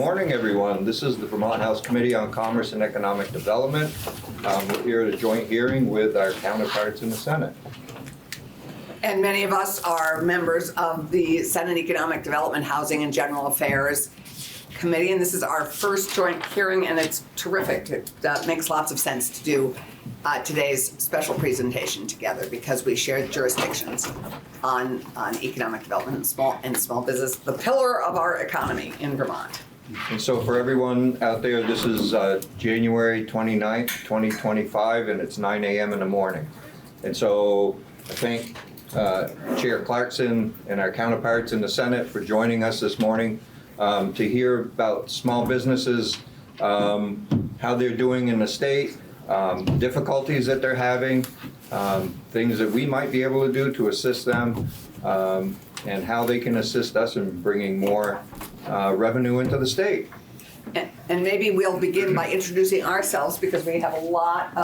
morning, everyone. This is the Vermont House Committee on Commerce and Economic Development. We're here at a joint hearing with our counterparts in the Senate. And many of us are members of the Senate Economic Development, Housing and General Affairs Committee, and this is our first joint hearing, and it's terrific. It makes lots of sense to do today's special presentation together because we share jurisdictions on economic development and small business, the pillar of our economy in Vermont. And so for everyone out there, this is January 29th, 2025, and it's 9 a.m. in the morning. And so I thank Chair Clarkson and our counterparts in the Senate for joining us this morning to hear about small businesses, how they're doing in the state, difficulties that they're having, things that we might be able to do to assist them, and how they can assist us in bringing more revenue into the state. And maybe we'll begin by introducing ourselves because we have a lot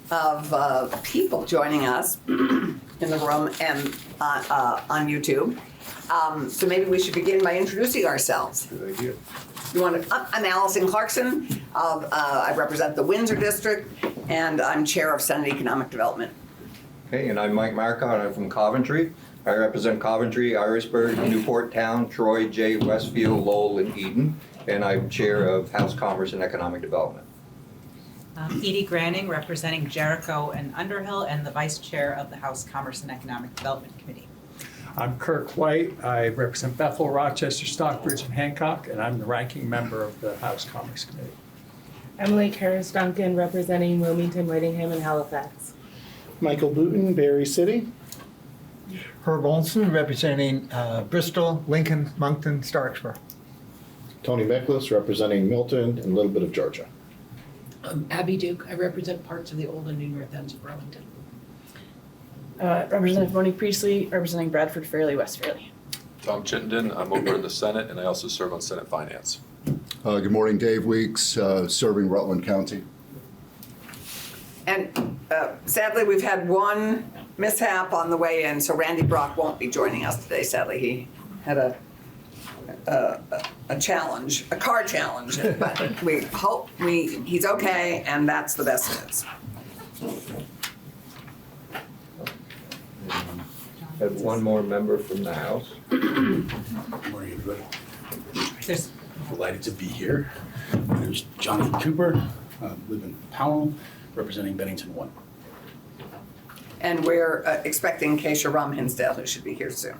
of people joining us in the room and on YouTube. So maybe we should begin by introducing ourselves. Good idea. I'm Allison Clarkson. I represent the Windsor District, and I'm chair of Senate Economic Development. Okay, and I'm Mike Marcotte. I'm from Coventry. I represent Coventry, Irisburg, Newport Town, Troy, Jay, Westfield, Lowell, and Eden. And I'm chair of House Commerce and Economic Development. Edie Granning, representing Jericho and Underhill, and the vice chair of the House Commerce and Economic Development Committee. I'm Kirk White. I represent Bethel, Rochester, Stockbridge, and Hancock, and I'm the ranking member of the House Commerce Committee. Emily Karras Duncan, representing Wilmington, Whitingham, and Halifax. Michael Booton, Berry City. Herb Olson, representing Bristol, Lincoln, Moncton, Starksboro. Tony Meklis, representing Milton and a little bit of Georgia. Abby Duke. I represent parts of the old and new north ends of Burlington. Representative Monique Priestley, representing Bradford Fairleigh, West Fairleigh. Tom Chittenden, I'm over in the Senate, and I also serve on Senate Finance. Good morning, Dave Weeks, serving Rutland County. And sadly, we've had one mishap on the way in, so Randy Brock won't be joining us today. Sadly, he had a challenge, a car challenge, but we hope he's okay, and that's the best news. Have one more member from the House. Good morning, everybody. There's Delighted to be here. My name is Jonathan Cooper. Live in Powell, representing Bennington 1. And we're expecting Keisha Rum Hinsdale, who should be here soon.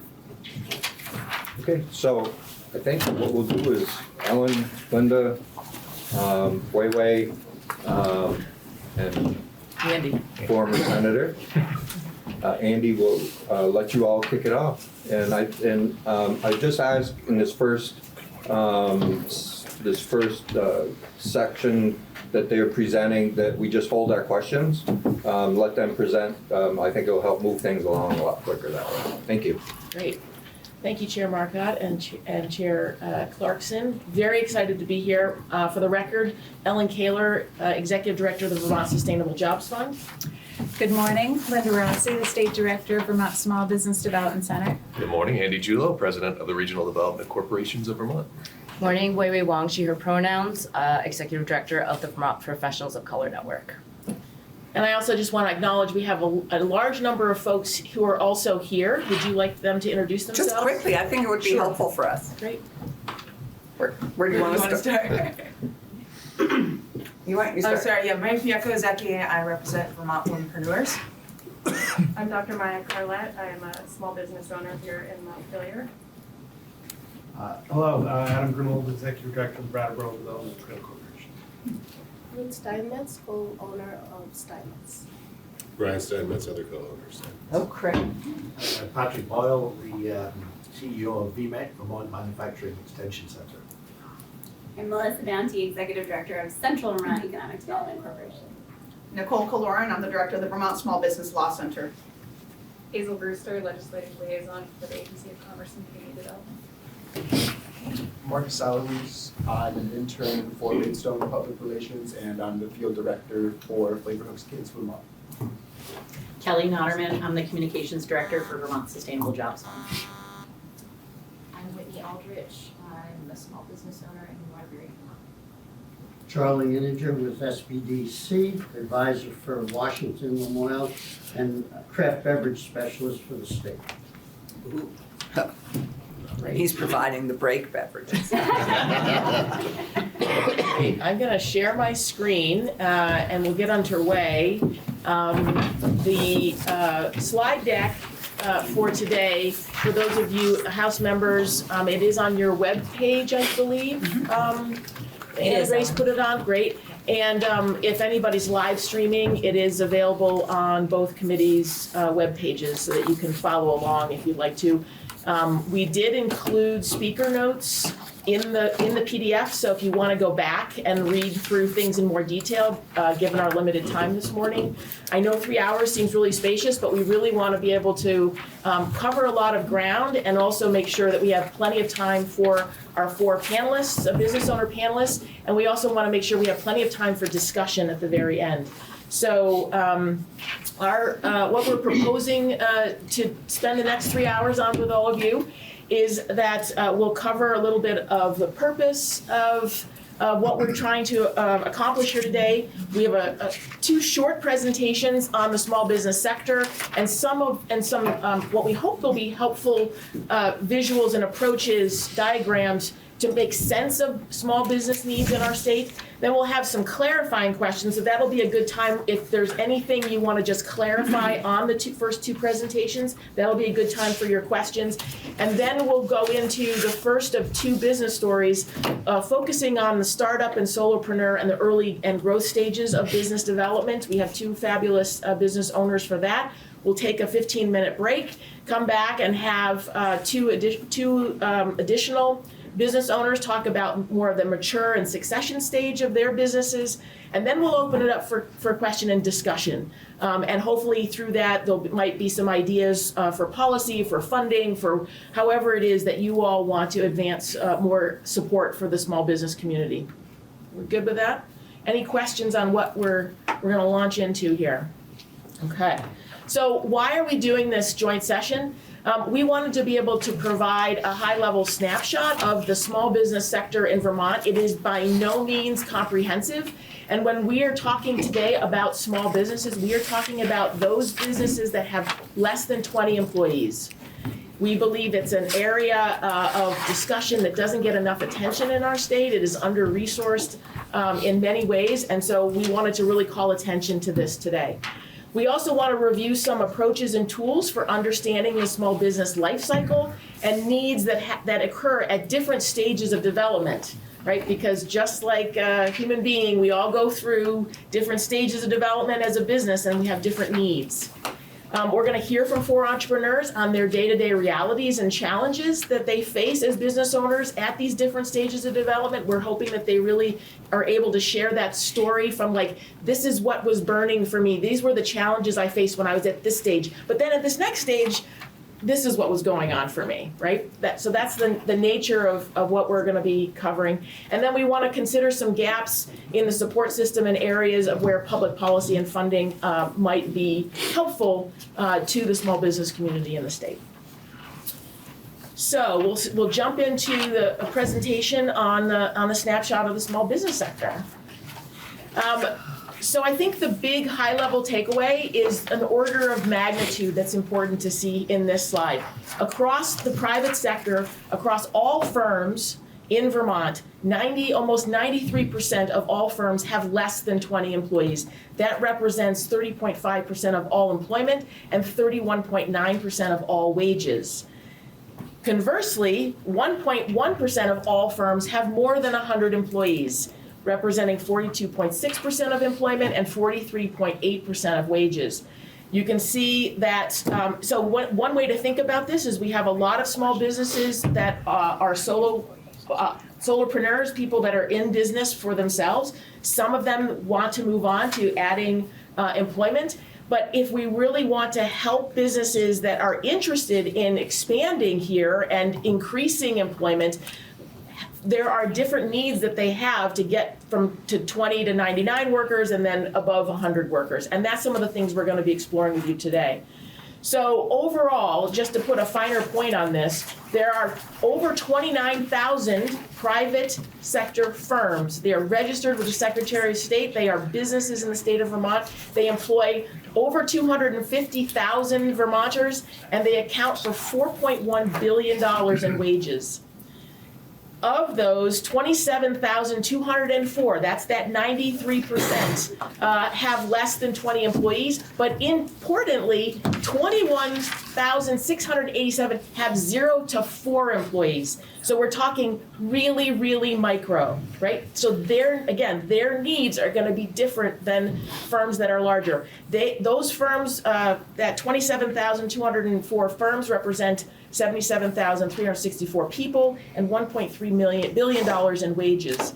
Okay, so I think what we'll do is Ellen, Linda, Wei Wei, and Andy. former senator. Andy will let you all kick it off. And I just asked in this first section that they're presenting that we just hold our questions, let them present. I think it'll help move things along a lot quicker that way. Thank you. Great. Thank you, Chair Marcotte and Chair Clarkson. Very excited to be here. For the record, Ellen Kaler, Executive Director of the Vermont Sustainable Jobs Fund. Good morning, Linda Rossi, the State Director of Vermont Small Business Development Center. Good morning, Andy Julo, President of the Regional Development Corporations of Vermont. Morning, Wei Wei Wong, she, her pronouns, Executive Director of the Vermont Professionals of Color Network. And I also just want to acknowledge we have a large number of folks who are also here. Would you like them to introduce themselves? Just quickly, I think it would be helpful for us. Great. Where do you want to start? You start. Oh, sorry, yeah, my name's Miyako Ozeki. I represent Vermont Womenpreneurs. I'm Dr. Maya Carlette. I am a small business owner here in Montpelier. Hello, Adam Grunwald, Executive Director of the Brattleboro Development Trail Corporation. Ruth Steinmetz, co-owner of Steinmetz. Brian Steinmetz, other co-owners. Oh, great. Patrick Boyle, the CEO of VMEC, Vermont Manufacturing Extension Center. I'm Melissa Bounty, Executive Director of Central Vermont Economic Development Corporation. Nicole Kaloran, I'm the Director of the Vermont Small Business Law Center. Hazel Brewster, Legislative Liaison for the Agency of Commerce and Community Development. Marcus Salaries, I'm an intern for Redstone Public Relations, and I'm the field director for Flavor Hooks Kids Vermont. Kelly Notterman, I'm the Communications Director for Vermont Sustainable Jobs Fund. I'm Whitney Aldrich. I'm the a small business owner in Waterbury, Vermont. Charlie Integer with SBDC, advisor for Washington Memorial, and craft beverage specialist for the state. He's providing the break beverages. I'm gonna share my screen, and we'll get underway. The slide deck for today, for those of you House members, it is on your web page, I believe. And Grace put it on, great. And if anybody's live streaming, it is available on both committees' web pages so that you can follow along if you'd like to. We did include speaker notes in the PDF, so if you want to go back and read through things in more detail, given our limited time this morning. I know 3 hours seems really spacious, but we really want to be able to cover a lot of ground and also make sure that we have plenty of time for our 4 panelists, business owner panelists, and we also want to make sure we have plenty of time for discussion at the very end. So what we're proposing to spend the next 3 hours on with all of you is that we'll cover a little bit of the purpose of what we're trying to accomplish here today. We have 2 short presentations on the small business sector and some what we hope will be helpful visuals and approaches, diagrams to make sense of small business needs in our state. Then we'll have some clarifying questions, so that'll be a good time if there's anything you want to just clarify on the first 2 presentations, that'll be a good time for your questions. And then we'll go into the first of 2 business stories, focusing on the startup and solopreneur and the early and growth stages of business development. We have 2 fabulous business owners for that. We'll take a 15-minute break, come back and have 2 additional business owners talk about more of the mature and succession stage of their businesses, and then we'll open it up for question and discussion. And hopefully through that, there might be some ideas for policy, for funding, for however it is that you all want to advance more support for the small business community. We're good with that? Any questions on what we're gonna launch into here? Okay, so why are we doing this joint session? We wanted to be able to provide a high-level snapshot of the small business sector in Vermont. It is by no means comprehensive. And when we are talking today about small businesses, we are talking about those businesses that have less than 20 employees. We believe it's an area of discussion that doesn't get enough attention in our state. It is under-resourced in many ways, and so we wanted to really call attention to this today. We also want to review some approaches and tools for understanding the small business life cycle and needs that occur at different stages of development, right? Because just like a human being, we all go through different stages of development as a business and we have different needs. We're going to hear from 4 entrepreneurs on their day-to-day realities and challenges that they face as business owners at these different stages of development. We're hoping that they really are able to share that story from like, this is what was burning for me. These were the challenges I faced when I was at this stage. But then at this next stage, this is what was going on for me, right? So that's the nature of what we're going to be covering. And then we want to consider some gaps in the support system and areas of where public policy and funding might be helpful to the small business community in the state. So we'll jump into the presentation on the snapshot of the small business sector. So I think the big high-level takeaway is an order of magnitude that's important to see in this slide. Across the private sector, across all firms in Vermont, almost 93% of all firms have less than 20 employees. That represents 30.5% of all employment and 31.9% of all wages. Conversely, 1.1% of all firms have more than 100 employees, representing 42.6% of employment and 43.8% of wages. You can see that, so one way to think about this is we have a lot of small businesses that are solopreneurs, people that are in business for themselves. Some of them want to move on to adding employment. But if we really want to help businesses that are interested in expanding here and increasing employment, there are different needs that they have to get to 20 to 99 workers and then above 100 workers. And that's some of the things we're going to be exploring with you today. So overall, just to put a finer point on this, there are over 29,000 private sector firms. They are registered with the Secretary of State. They are businesses in the state of Vermont. They employ over 250,000 Vermonters, and they account for $4.1 billion in wages. Of those, 27,204, that's that 93%, have less than 20 employees. But importantly, 21,687 have 0 to 4 employees. So we're talking really, really micro, right? So their needs are going to be different than firms that are larger. Those firms, that 27,204 firms represent 77,364 people and $1.3 billion in wages.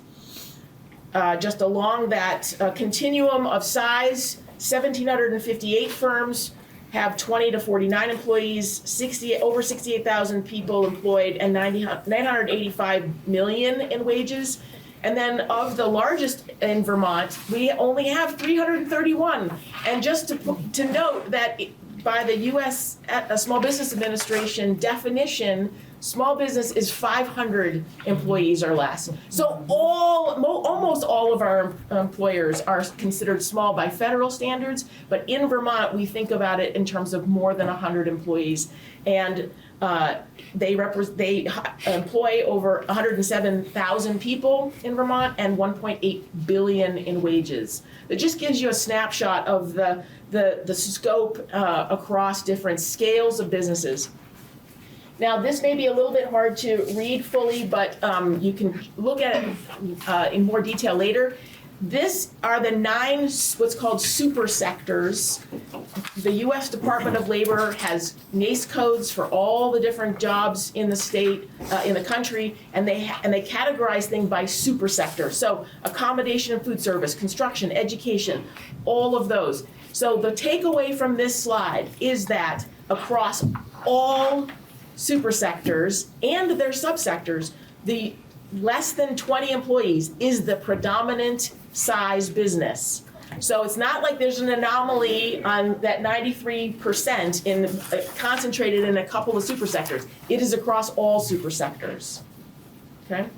Just along that continuum of size, 1,758 firms have 20 to 49 employees, over 68,000 people employed, and 985 million in wages. And then of the largest in Vermont, we only have 331. And just to note that by the U.S. Small Business Administration definition, small business is 500 employees or less. So almost all of our employers are considered small by federal standards, but in Vermont, we think about it in terms of more than 100 employees. And they employ over 107,000 people in Vermont and 1.8 billion in wages. It just gives you a snapshot of the scope across different scales of businesses. Now, this may be a little bit hard to read fully, but you can look at it in more detail later. This are the 9 what's called super sectors. The U.S. Department of Labor has NAICS codes for all the different jobs in the state, in the country, and they categorize things by super sector. So accommodation and food service, construction, education, all of those. So the takeaway from this slide is that across all super sectors and their subsectors, the less than 20 employees is the predominant size business. So it's not like there's an anomaly on that 93% concentrated in a couple of super sectors. It is across all super sectors. Okay?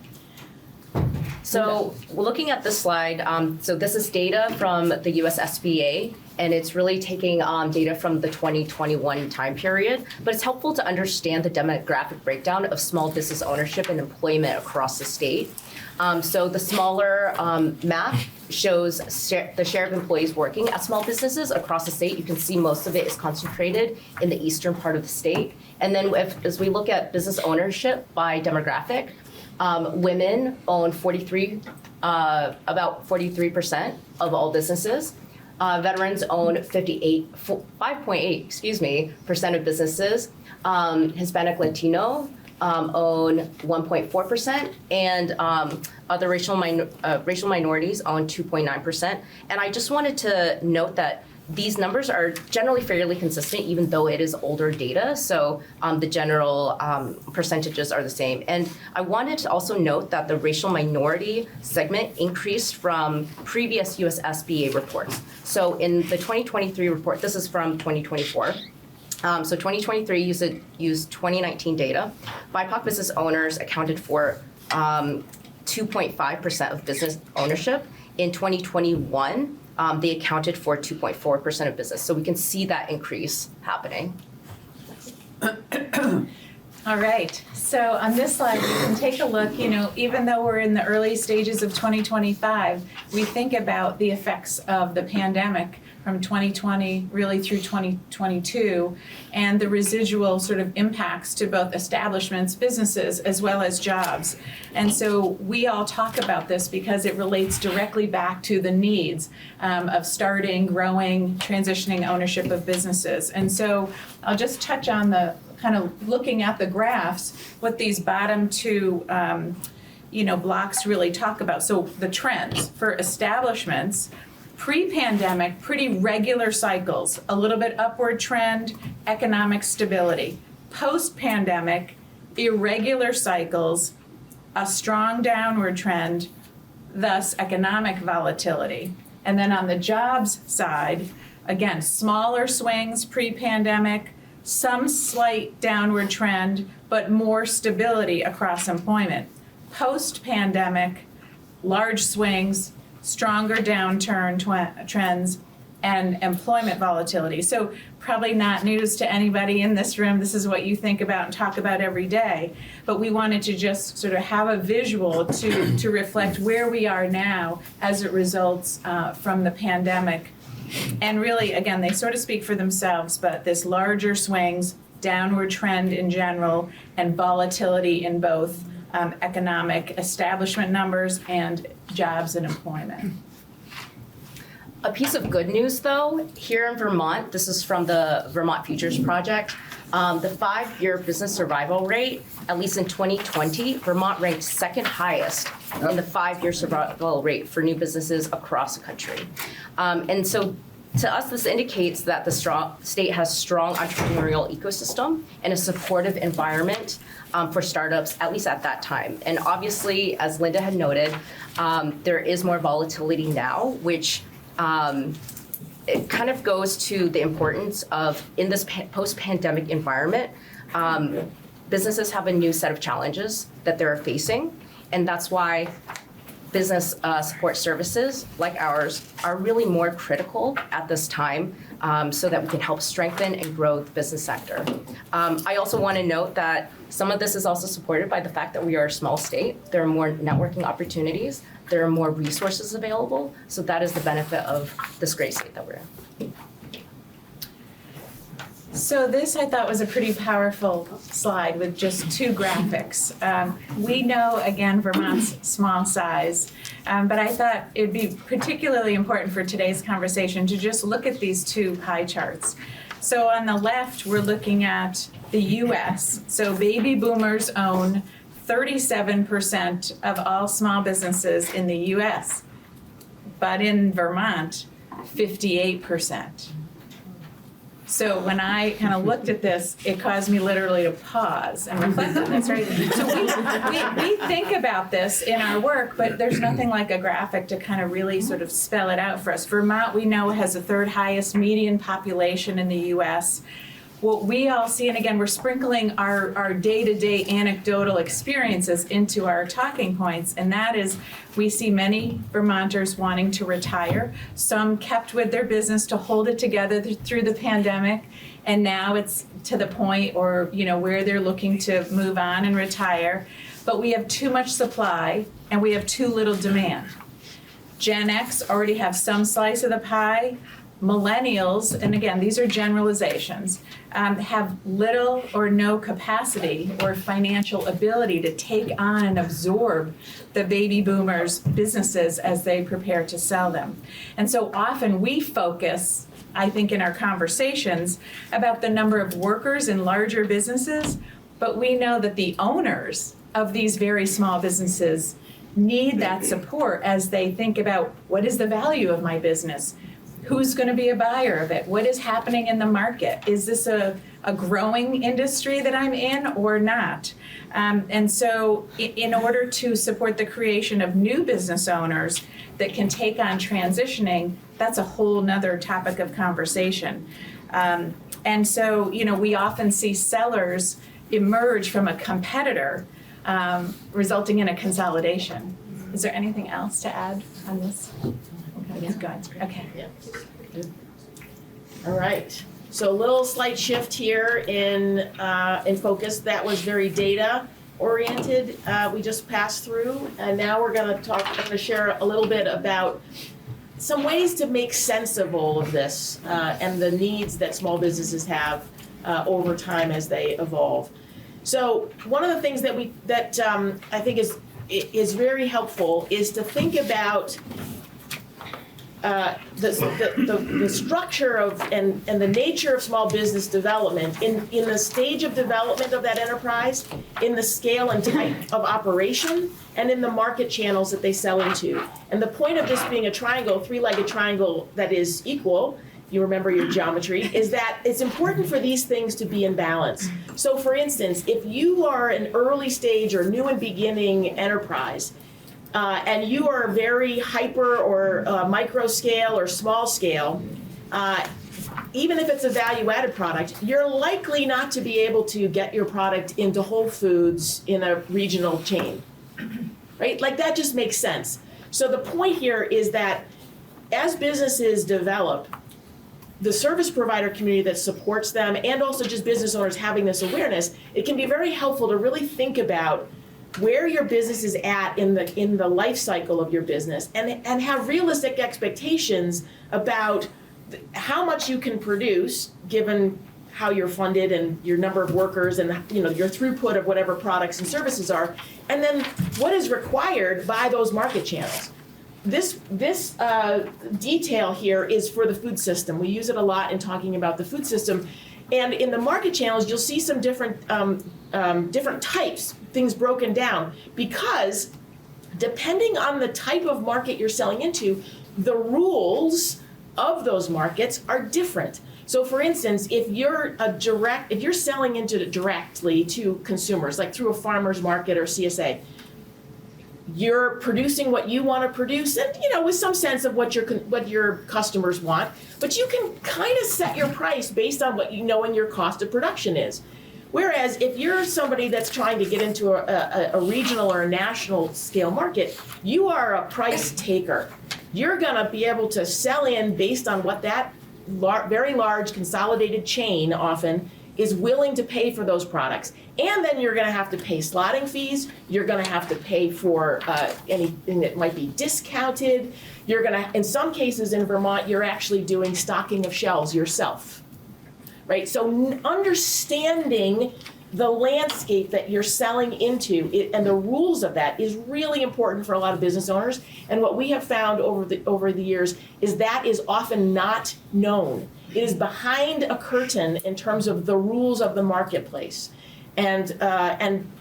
So looking at this slide, so this is data from the US SBA, and it's really taking data from the 2021 time period, but it's helpful to understand the demographic breakdown of small business ownership and employment across the state. So the smaller map shows the share of employees working at small businesses across the state. You can see most of it is concentrated in the eastern part of the state. And then as we look at business ownership by demographic, women own about 43% of all businesses. Veterans own 5.8% of businesses. Hispanic Latino own 1.4%, and other racial minorities own 2.9%. And I just wanted to note that these numbers are generally fairly consistent, even though it is older data. So the general percentages are the same. And I wanted to also note that the racial minority segment increased from previous US SBA reports. So in the 2023 report, this is from 2024. So 2023 used 2019 data. BIPOC business owners accounted for 2.5% of business ownership. In 2021, they accounted for 2.4% of business. So we can see that increase happening. All right, so on this slide, you can take a look, even though we're in the early stages of 2025, we think about the effects of the pandemic from 2020 really through 2022 and the residual sort of impacts to both establishments, businesses, as well as jobs. And so we all talk about this because it relates directly back to the needs of starting, growing, transitioning ownership of businesses. And so I'll just touch on the kind of looking at the graphs, what these bottom two blocks really talk about. So the trends for establishments, pre-pandemic, pretty regular cycles, a little bit upward trend, economic stability. Post-pandemic, irregular cycles, a strong downward trend, thus economic volatility. And then on the jobs side, Again, smaller swings pre-pandemic, some slight downward trend, but more stability across employment. Post-pandemic, large swings, stronger downturn trends, and employment volatility. So probably not news to anybody in this room. This is what you think about and talk about every day. But we wanted to just sort of have a visual to reflect where we are now as it results from the pandemic. And really, again, they sort of speak for themselves, but this larger swings, downward trend in general, and volatility in both economic establishment numbers and jobs and employment. A piece of good news, though, here in Vermont, this is from the Vermont Futures Project, the 5-year business survival rate, at least in 2020, Vermont ranked second highest in the 5-year survival rate for new businesses across the country. And so to us, this indicates that the state has strong entrepreneurial ecosystem and a supportive environment for startups, at least at that time. And obviously, as Linda had noted, there is more volatility now, which it kind of goes to the importance of, in this post-pandemic environment, businesses have a new set of challenges that they're facing, and that's why business support services like ours are really more critical at this time, so that we can help strengthen and grow the business sector. I also want to note that some of this is also supported by the fact that we are a small state. There are more networking opportunities. There are more resources available. So that is the benefit of this great state that we're in. So this I thought was a pretty powerful slide with just 2 graphics. We know, again, Vermont's small size, but I thought it'd be particularly important for today's conversation to just look at these 2 pie charts. So on the left, we're looking at the US. So baby boomers own 37% of all small businesses in the US, but in Vermont, 58%. So when I kind of looked at this, it caused me literally to pause and reflect on this, right? So we think about this in our work, but there's nothing like a graphic to kind of really sort of spell it out for us. Vermont, we know, has the 3rd highest median population in the US. What we all see, and again, we're sprinkling our day-to-day anecdotal experiences into our talking points, and that is we see many Vermonters wanting to retire. Some kept with their business to hold it together through the pandemic, and now it's to the point or, where they're looking to move on and retire. But we have too much supply, and we have too little demand. Gen X already have some slice of the pie. Millennials, and again, these are generalizations, have little or no capacity or financial ability to take on and absorb the baby boomers' businesses as they prepare to sell them. And so often we focus, I think, in our conversations about the number of workers in larger businesses, but we know that the owners of these very small businesses need that support as they think about what is the value of my business? Who's going to be a buyer of it? What is happening in the market? Is this a growing industry that I'm in or not? And so in order to support the creation of new business owners that can take on transitioning, that's a whole nother topic of conversation. And so, we often see sellers emerge from a competitor, resulting in a consolidation. Is there anything else to add on this? Okay, good. Okay. Yeah. All right. So a little slight shift here in focus. That was very data oriented. We just passed through, and now I'm going to share a little bit about some ways to make sense of all of this and the needs that small businesses have over time as they evolve. So one of the things that I think is very helpful is to think about the structure of and the nature of small business development in the stage of development of that enterprise, in the scale and type of operation, and in the market channels that they sell into. And the point of this being a triangle, 3-legged triangle that is equal, you remember your geometry, is that it's important for these things to be in balance. So for instance, if you are an early stage or new and beginning enterprise, and you are very hyper or micro scale or small scale, even if it's a value-added product, you're likely not to be able to get your product into Whole Foods in a regional chain, right? Like that just makes sense. So the point here is that as businesses develop, the service provider community that supports them and also just business owners having this awareness, it can be very helpful to really think about where your business is at in the life cycle of your business and have realistic expectations about how much you can produce given how you're funded and your number of workers and your throughput of whatever products and services are, and then what is required by those market channels. This detail here is for the food system. We use it a lot in talking about the food system. And in the market channels, you'll see some different types, things broken down, because depending on the type of market you're selling into, the rules of those markets are different. So for instance, if you're selling into directly to consumers, like through a farmer's market or CSA, you're producing what you want to produce, and with some sense of what your customers want, but you can kind of set your price based on what you know and your cost of production is. Whereas if you're somebody that's trying to get into a regional or a national scale market, you are a price taker. You're going to be able to sell in based on what that very large consolidated chain often is willing to pay for those products. And then you're going to have to pay slotting fees. You're going to have to pay for anything that might be discounted. You're going to, in some cases in Vermont, you're actually doing stocking of shelves yourself, right? So understanding the landscape that you're selling into and the rules of that is really important for a lot of business owners. And what we have found over the years is that is often not known. It is behind a curtain in terms of the rules of the marketplace. And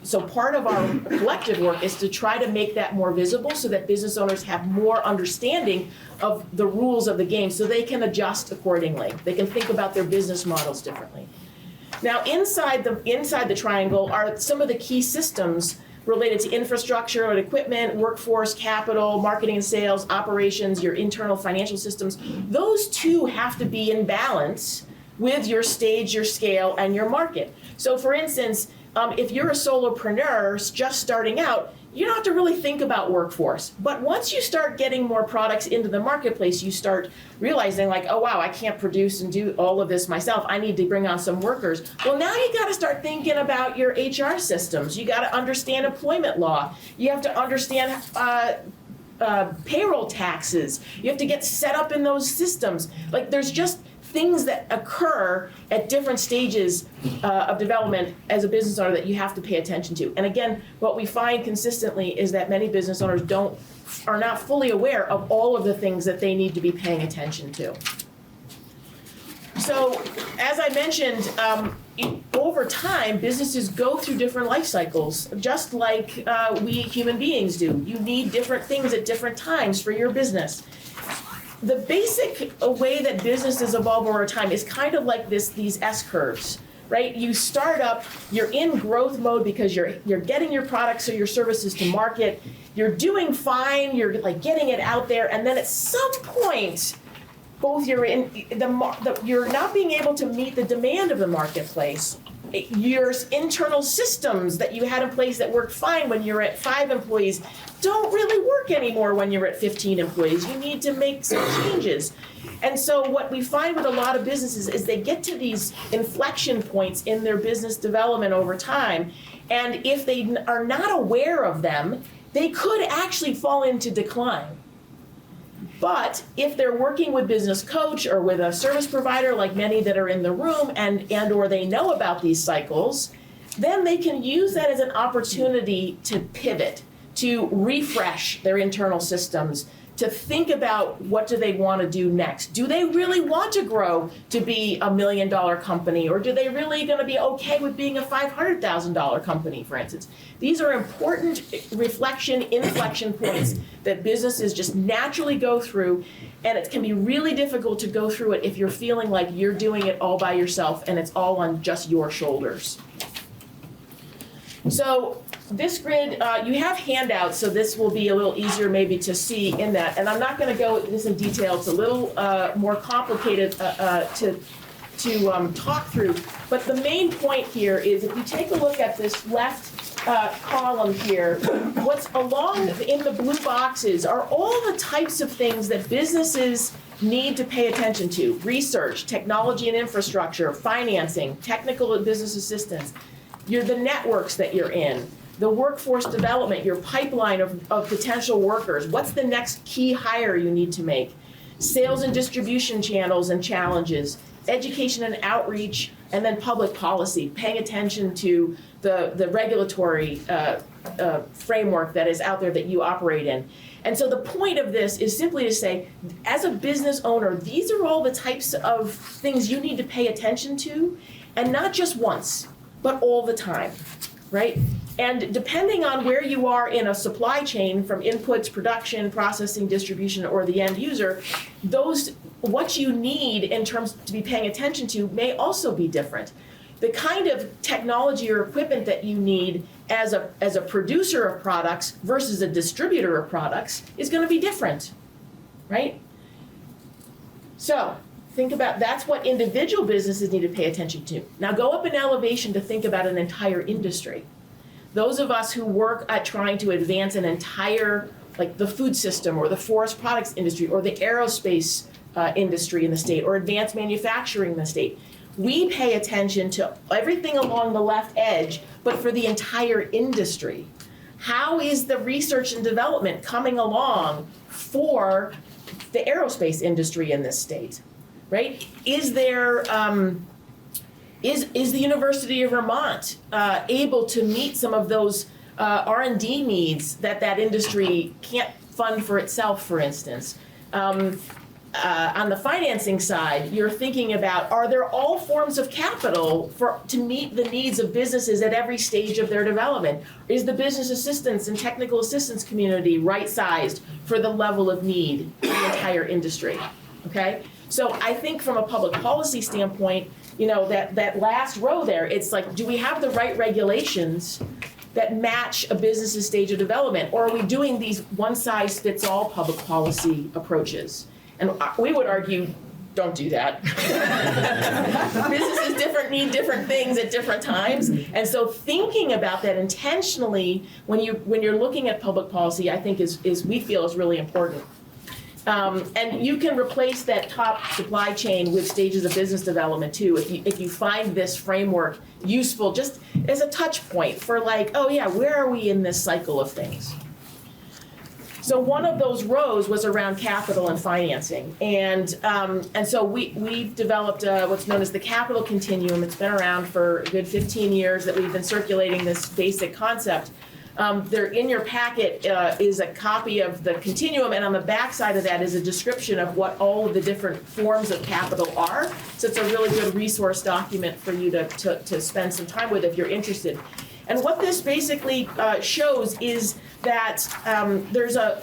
so part of our collective work is to try to make that more visible so that business owners have more understanding of the rules of the game so they can adjust accordingly. They can think about their business models differently. Now, inside the triangle are some of the key systems related to infrastructure and equipment, workforce, capital, marketing and sales, operations, your internal financial systems. Those two have to be in balance with your stage, your scale, and your market. So for instance, if you're a solopreneur just starting out, you don't have to really think about workforce. But once you start getting more products into the marketplace, you start realizing like, oh wow, I can't produce and do all of this myself. I need to bring on some workers. Well, now you got to start thinking about your HR systems. You got to understand employment law. You have to understand payroll taxes. You have to get set up in those systems. Like there's just things that occur at different stages of development as a business owner that you have to pay attention to. And again, what we find consistently is that many business owners are not fully aware of all of the things that they need to be paying attention to. So, as I mentioned, over time, businesses go through different life cycles, just like we human beings do. You need different things at different times for your business. The basic way that businesses evolve over time is kind of like these S-curves, right? You start up, you're in growth mode because you're getting your products or your services to market, you're doing fine, you're like getting it out there, and then at some point, both you're not being able to meet the demand of the marketplace. Your internal systems that you had in place that worked fine when you're at 5 employees don't really work anymore when you're at 15 employees. You need to make some changes. And so what we find with a lot of businesses is they get to these inflection points in their business development over time. And if they are not aware of them, they could actually fall into decline. But if they're working with business coach or with a service provider like many that are in the room and or they know about these cycles, then they can use that as an opportunity to pivot, to refresh their internal systems, to think about what do they want to do next. Do they really want to grow to be $1 million company, or do they really going to be okay with being a $500,000 company, for instance? These are important inflection points that businesses just naturally go through, and it can be really difficult to go through it if you're feeling like you're doing it all by yourself and it's all on just your shoulders. So this grid, you have handouts, so this will be a little easier maybe to see in that. And I'm not going to go into this in detail. It's a little more complicated to talk through. But the main point here is if you take a look at this left column here, what's along in the blue boxes are all the types of things that businesses need to pay attention to. Research, technology and infrastructure, financing, technical and business assistance. The networks that you're in, the workforce development, your pipeline of potential workers. What's the next key hire you need to make? Sales and distribution channels and challenges, education and outreach, and then public policy, paying attention to the regulatory framework that is out there that you operate in. And so the point of this is simply to say, as a business owner, these are all the types of things you need to pay attention to, and not just once, but all the time, right? And depending on where you are in a supply chain, from inputs, production, processing, distribution, or the end user, what you need in terms to be paying attention to may also be different. The kind of technology or equipment that you need as a producer of products versus a distributor of products is going to be different, right? So think about, that's what individual businesses need to pay attention to. Now go up in elevation to think about an entire industry. Those of us who work at trying to advance an entire, like the food system or the forest products industry or the aerospace industry in the state or advanced manufacturing in the state, we pay attention to everything along the left edge, but for the entire industry. How is the research and development coming along for the aerospace industry in this state? Right? Is there, is the University of Vermont able to meet some of those R&D needs that industry can't fund for itself, for instance? On the financing side, you're thinking about, are there all forms of capital to meet the needs of businesses at every stage of their development? Is the business assistance and technical assistance community right-sized for the level of need in the entire industry? Okay? So I think from a public policy standpoint, that last row there, it's like, do we have the right regulations that match a business's stage of development? Or are we doing these one-size-fits-all public policy approaches? And we would argue, don't do that. Businesses need different things at different times. And so thinking about that intentionally when you're looking at public policy, I think we feel is really important. And you can replace that top supply chain with stages of business development too, if you find this framework useful just as a touch point for like, oh yeah, where are we in this cycle of things? So one of those rows was around capital and financing, and so we've developed what's known as the capital continuum. It's been around for a good 15 years that we've been circulating this basic concept. There in your packet is a copy of the continuum, and on the back side of that is a description of what all of the different forms of capital are. So it's a really good resource document for you to spend some time with if you're interested. And what this basically shows is that there's a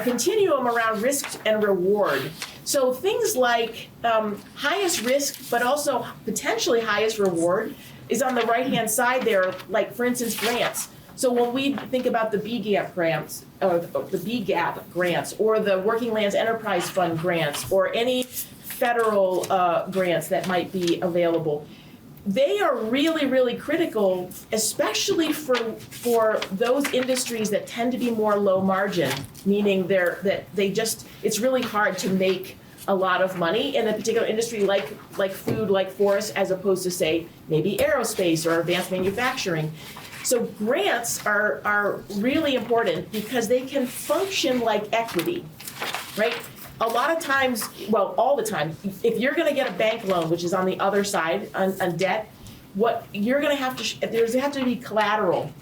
continuum around risk and reward. So things like highest risk, but also potentially highest reward is on the right-hand side there, like for instance, grants. So when we think about the BGAP grants, or the Working Lands Enterprise Fund grants, or any federal grants that might be available, they are really, really critical, especially for those industries that tend to be more low margin, meaning it's really hard to make a lot of money in a particular industry like food, like forest, as opposed to say maybe aerospace or advanced manufacturing. So grants are really important because they can function like equity, right? A lot of times, well, all the time, if you're going to get a bank loan, which is on the other side on debt, what you're going to have to there's have to be collateral,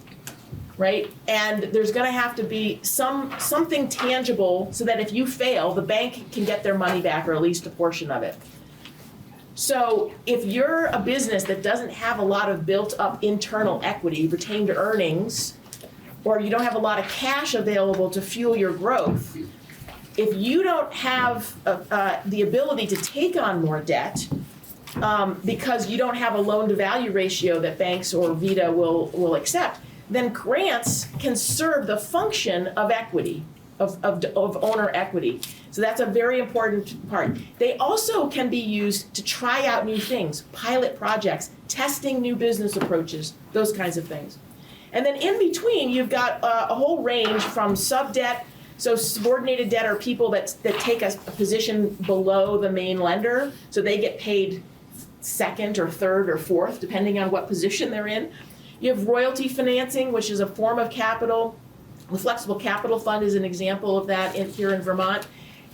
right? And there's going to have to be something tangible so that if you fail, the bank can get their money back or at least a portion of it. So if you're a business that doesn't have a lot of built-up internal equity, retained earnings, or you don't have a lot of cash available to fuel your growth, if you don't have the ability to take on more debt because you don't have a loan-to-value ratio that banks or VITA will accept, then grants can serve the function of equity, of owner equity. So that's a very important part. They also can be used to try out new things, pilot projects, testing new business approaches, those kinds of things. And then in between, you've got a whole range from sub-debt. So subordinated debt are people that take a position below the main lender, so they get paid second or third or fourth, depending on what position they're in. You have royalty financing, which is a form of capital. The flexible capital fund is an example of that here in Vermont.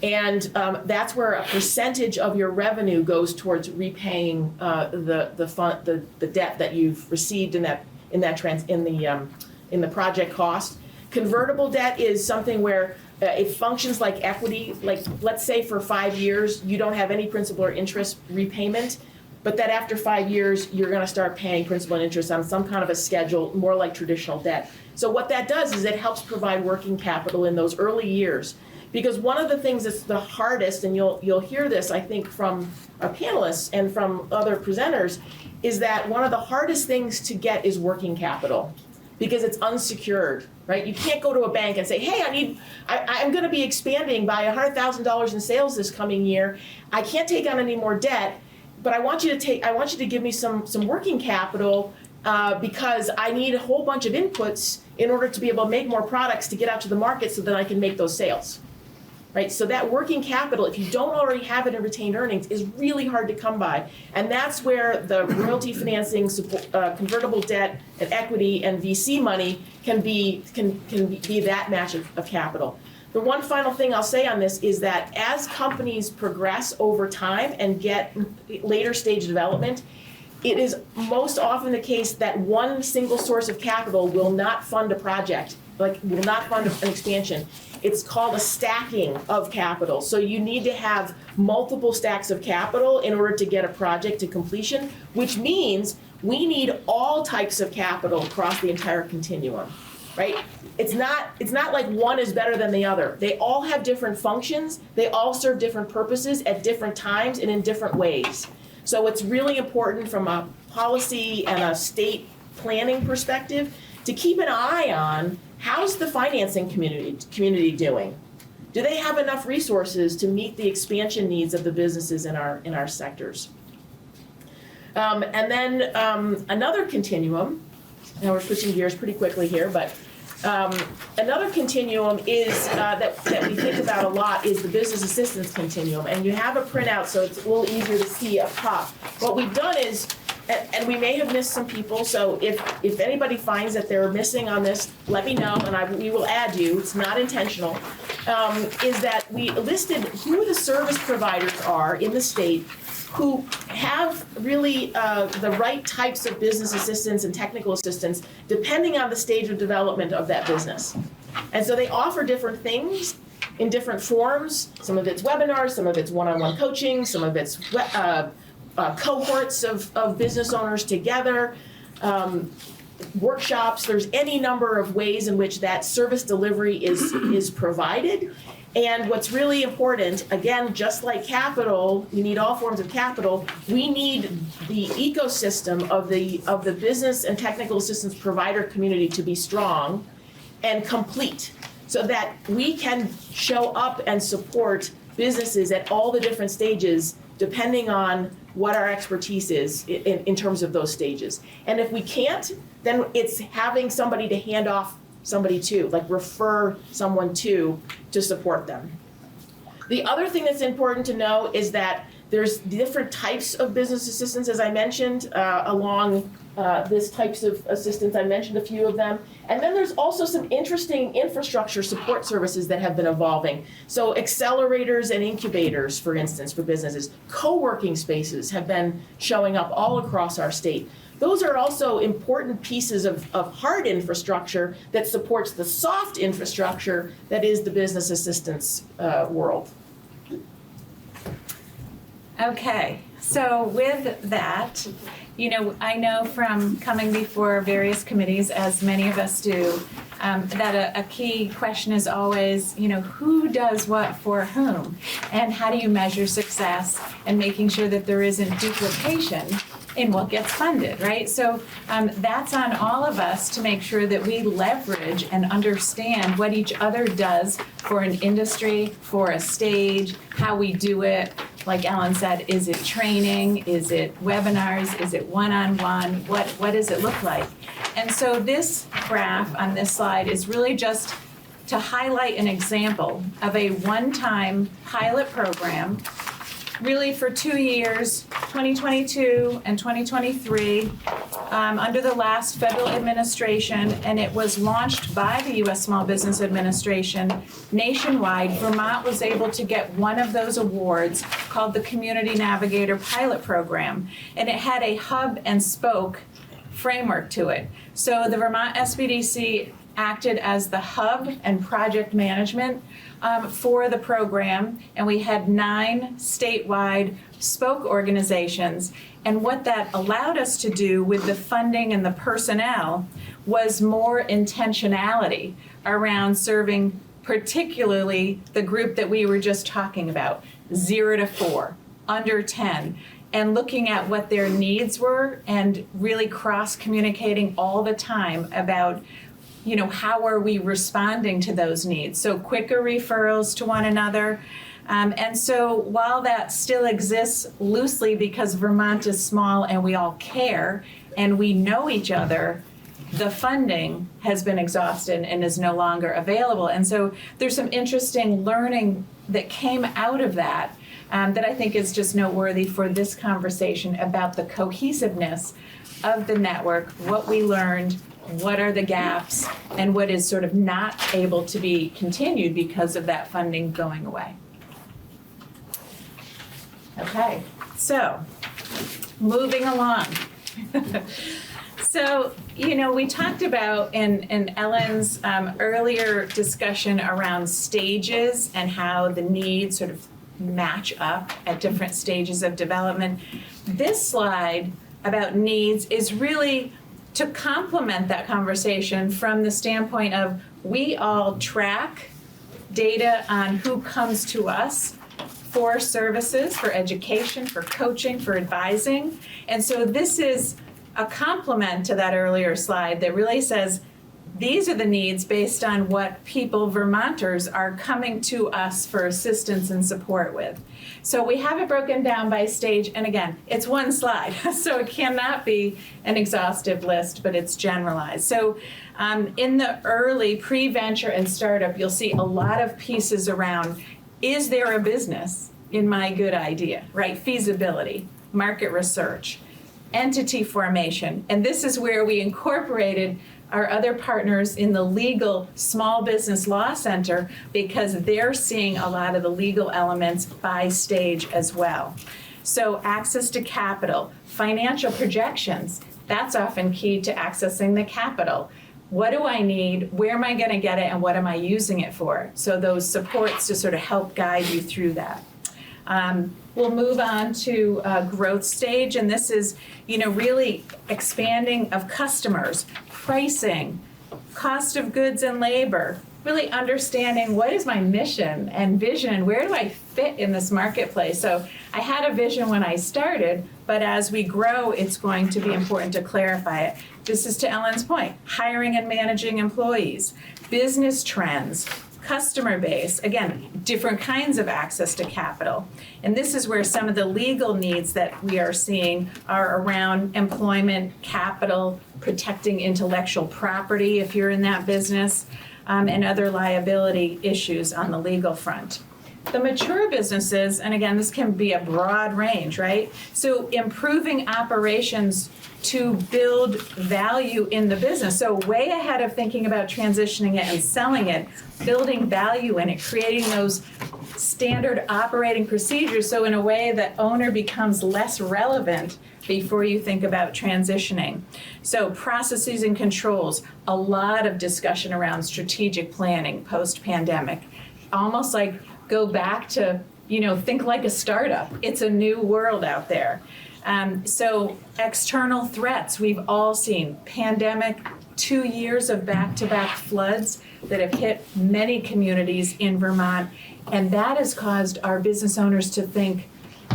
And that's where a percentage of your revenue goes towards repaying the debt that you've received in the project cost. Convertible debt is something where it functions like equity. Like, let's say for 5 years you don't have any principal or interest repayment, but that after 5 years you're going to start paying principal and interest on some kind of a schedule, more like traditional debt. So what that does is it helps provide working capital in those early years. Because one of the things that's the hardest, and you'll hear this, I think, from our panelists and from other presenters, is that one of the hardest things to get is working capital, because it's unsecured, right? You can't go to a bank and say, hey, I'm going to be expanding by $100,000 in sales this coming year. I can't take on any more debt, but I want you to give me some working capital because I need a whole bunch of inputs in order to be able to make more products to get out to the market so that I can make those sales. Right, so that working capital, if you don't already have it in retained earnings, is really hard to come by. And that's where the royalty financing, convertible debt, and equity and VC money can be that match of capital. The one final thing I'll say on this is that as companies progress over time and get later stage development, it is most often the case that one single source of capital will not fund a project, will not fund an expansion. It's called a stacking of capital. So you need to have multiple stacks of capital in order to get a project to completion, which means we need all types of capital across the entire continuum, right? It's not like one is better than the other. They all have different functions. They all serve different purposes at different times and in different ways. So it's really important from a policy and a state planning perspective to keep an eye on how's the financing community doing? Do they have enough resources to meet the expansion needs of the businesses in our sectors? And then another continuum, now we're switching gears pretty quickly here, but another continuum is that we think about a lot is the business assistance continuum. And you have a printout, so it's a little easier to see up top. What we've done is, and we may have missed some people, so if anybody finds that they're missing on this, let me know and we will add you. It's not intentional. Is that we listed who the service providers are in the state who have really the right types of business assistance and technical assistance depending on the stage of development of that business. And so they offer different things in different forms. Some of it's webinars, some of it's one-on-one coaching, some of it's cohorts of business owners together, workshops. There's any number of ways in which that service delivery is provided. And what's really important, again, just like capital, we need all forms of capital, we need the ecosystem of the business and technical assistance provider community to be strong and complete so that we can show up and support businesses at all the different stages depending on what our expertise is in terms of those stages. And if we can't, then it's having somebody to hand off somebody to, like refer someone to support them. The other thing that's important to know is that there's different types of business assistance, as I mentioned, along this types of assistance. I mentioned a few of them. And then there's also some interesting infrastructure support services that have been evolving. So accelerators and incubators, for instance, for businesses. Co-working spaces have been showing up all across our state. Those are also important pieces of hard infrastructure that supports the soft infrastructure that is the business assistance world. Okay, so with that, I know from coming before various committees, as many of us do, that a key question is always, who does what for whom? And how do you measure success and making sure that there isn't duplication and what gets funded, right? So that's on all of us to make sure that we leverage and understand what each other does for an industry, for a stage, how we do it. Like Ellen said, is it training? Is it webinars? Is it one-on-one? What does it look like? And so this graph on this slide is really just to highlight an example of a one-time pilot program, really for 2 years, 2022 and 2023, under the last federal administration, and it was launched by the U.S. Small Business Administration nationwide. Vermont was able to get one of those awards called the Community Navigator Pilot Program, and it had a hub and spoke framework to it. So the Vermont SBDC acted as the hub and project management for the program, and we had 9 statewide spoke organizations. And what that allowed us to do with the funding and the personnel was more intentionality around serving particularly the group that we were just talking about, 0 to 4, under 10, and looking at what their needs were and really cross-communicating all the time about, you know, how are we responding to those needs? So quicker referrals to one another. And so while that still exists loosely because Vermont is small and we all care and we know each other, the funding has been exhausted and is no longer available. And so there's some interesting learning that came out of that that I think is just noteworthy for this conversation about the cohesiveness of the network, what we learned, what are the gaps, and what is sort of not able to be continued because of that funding going away. Okay, so moving along. So, you know, we talked about in Ellen's earlier discussion around stages and how the needs sort of match up at different stages of development. This slide about needs is really to complement that conversation from the standpoint of we all track data on who comes to us for services, for education, for coaching, for advising. And so this is a complement to that earlier slide that really says these are the needs based on what people, Vermonters, are coming to us for assistance and support with. So we have it broken down by stage, and again, it's one slide, so it cannot be an exhaustive list, but it's generalized. So in the early pre-venture and startup, you'll see a lot of pieces around, is there a business in my good idea, right? Feasibility, market research, entity formation, and this is where we incorporated our other partners in the legal small business law center because they're seeing a lot of the legal elements by stage as well. So access to capital, financial projections, that's often key to accessing the capital. What do I need? Where am I going to get it? And what am I using it for? So those supports to sort of help guide you through that. We'll move on to growth stage, and this is, you know, really expanding of customers, pricing, cost of goods and labor, really understanding what is my mission and vision, where do I fit in this marketplace? So I had a vision when I started, but as we grow, it's going to be important to clarify it. This is to Ellen's point, hiring and managing employees, business trends, customer base, again, different kinds of access to capital. And this is where some of the legal needs that we are seeing are around employment, capital, protecting intellectual property if you're in that business, and other liability issues on the legal front. The mature businesses, and again, this can be a broad range, right? So improving operations to build value in the business. So way ahead of thinking about transitioning it and selling it, building value in it, creating those standard operating procedures so in a way that owner becomes less relevant before you think about transitioning. So processes and controls, a lot of discussion around strategic planning post-pandemic. Almost like go back to, you know, think like a startup. It's a new world out there. So external threats, we've all seen pandemic, 2 years of back-to-back floods that have hit many communities in Vermont, and that has caused our business owners to think,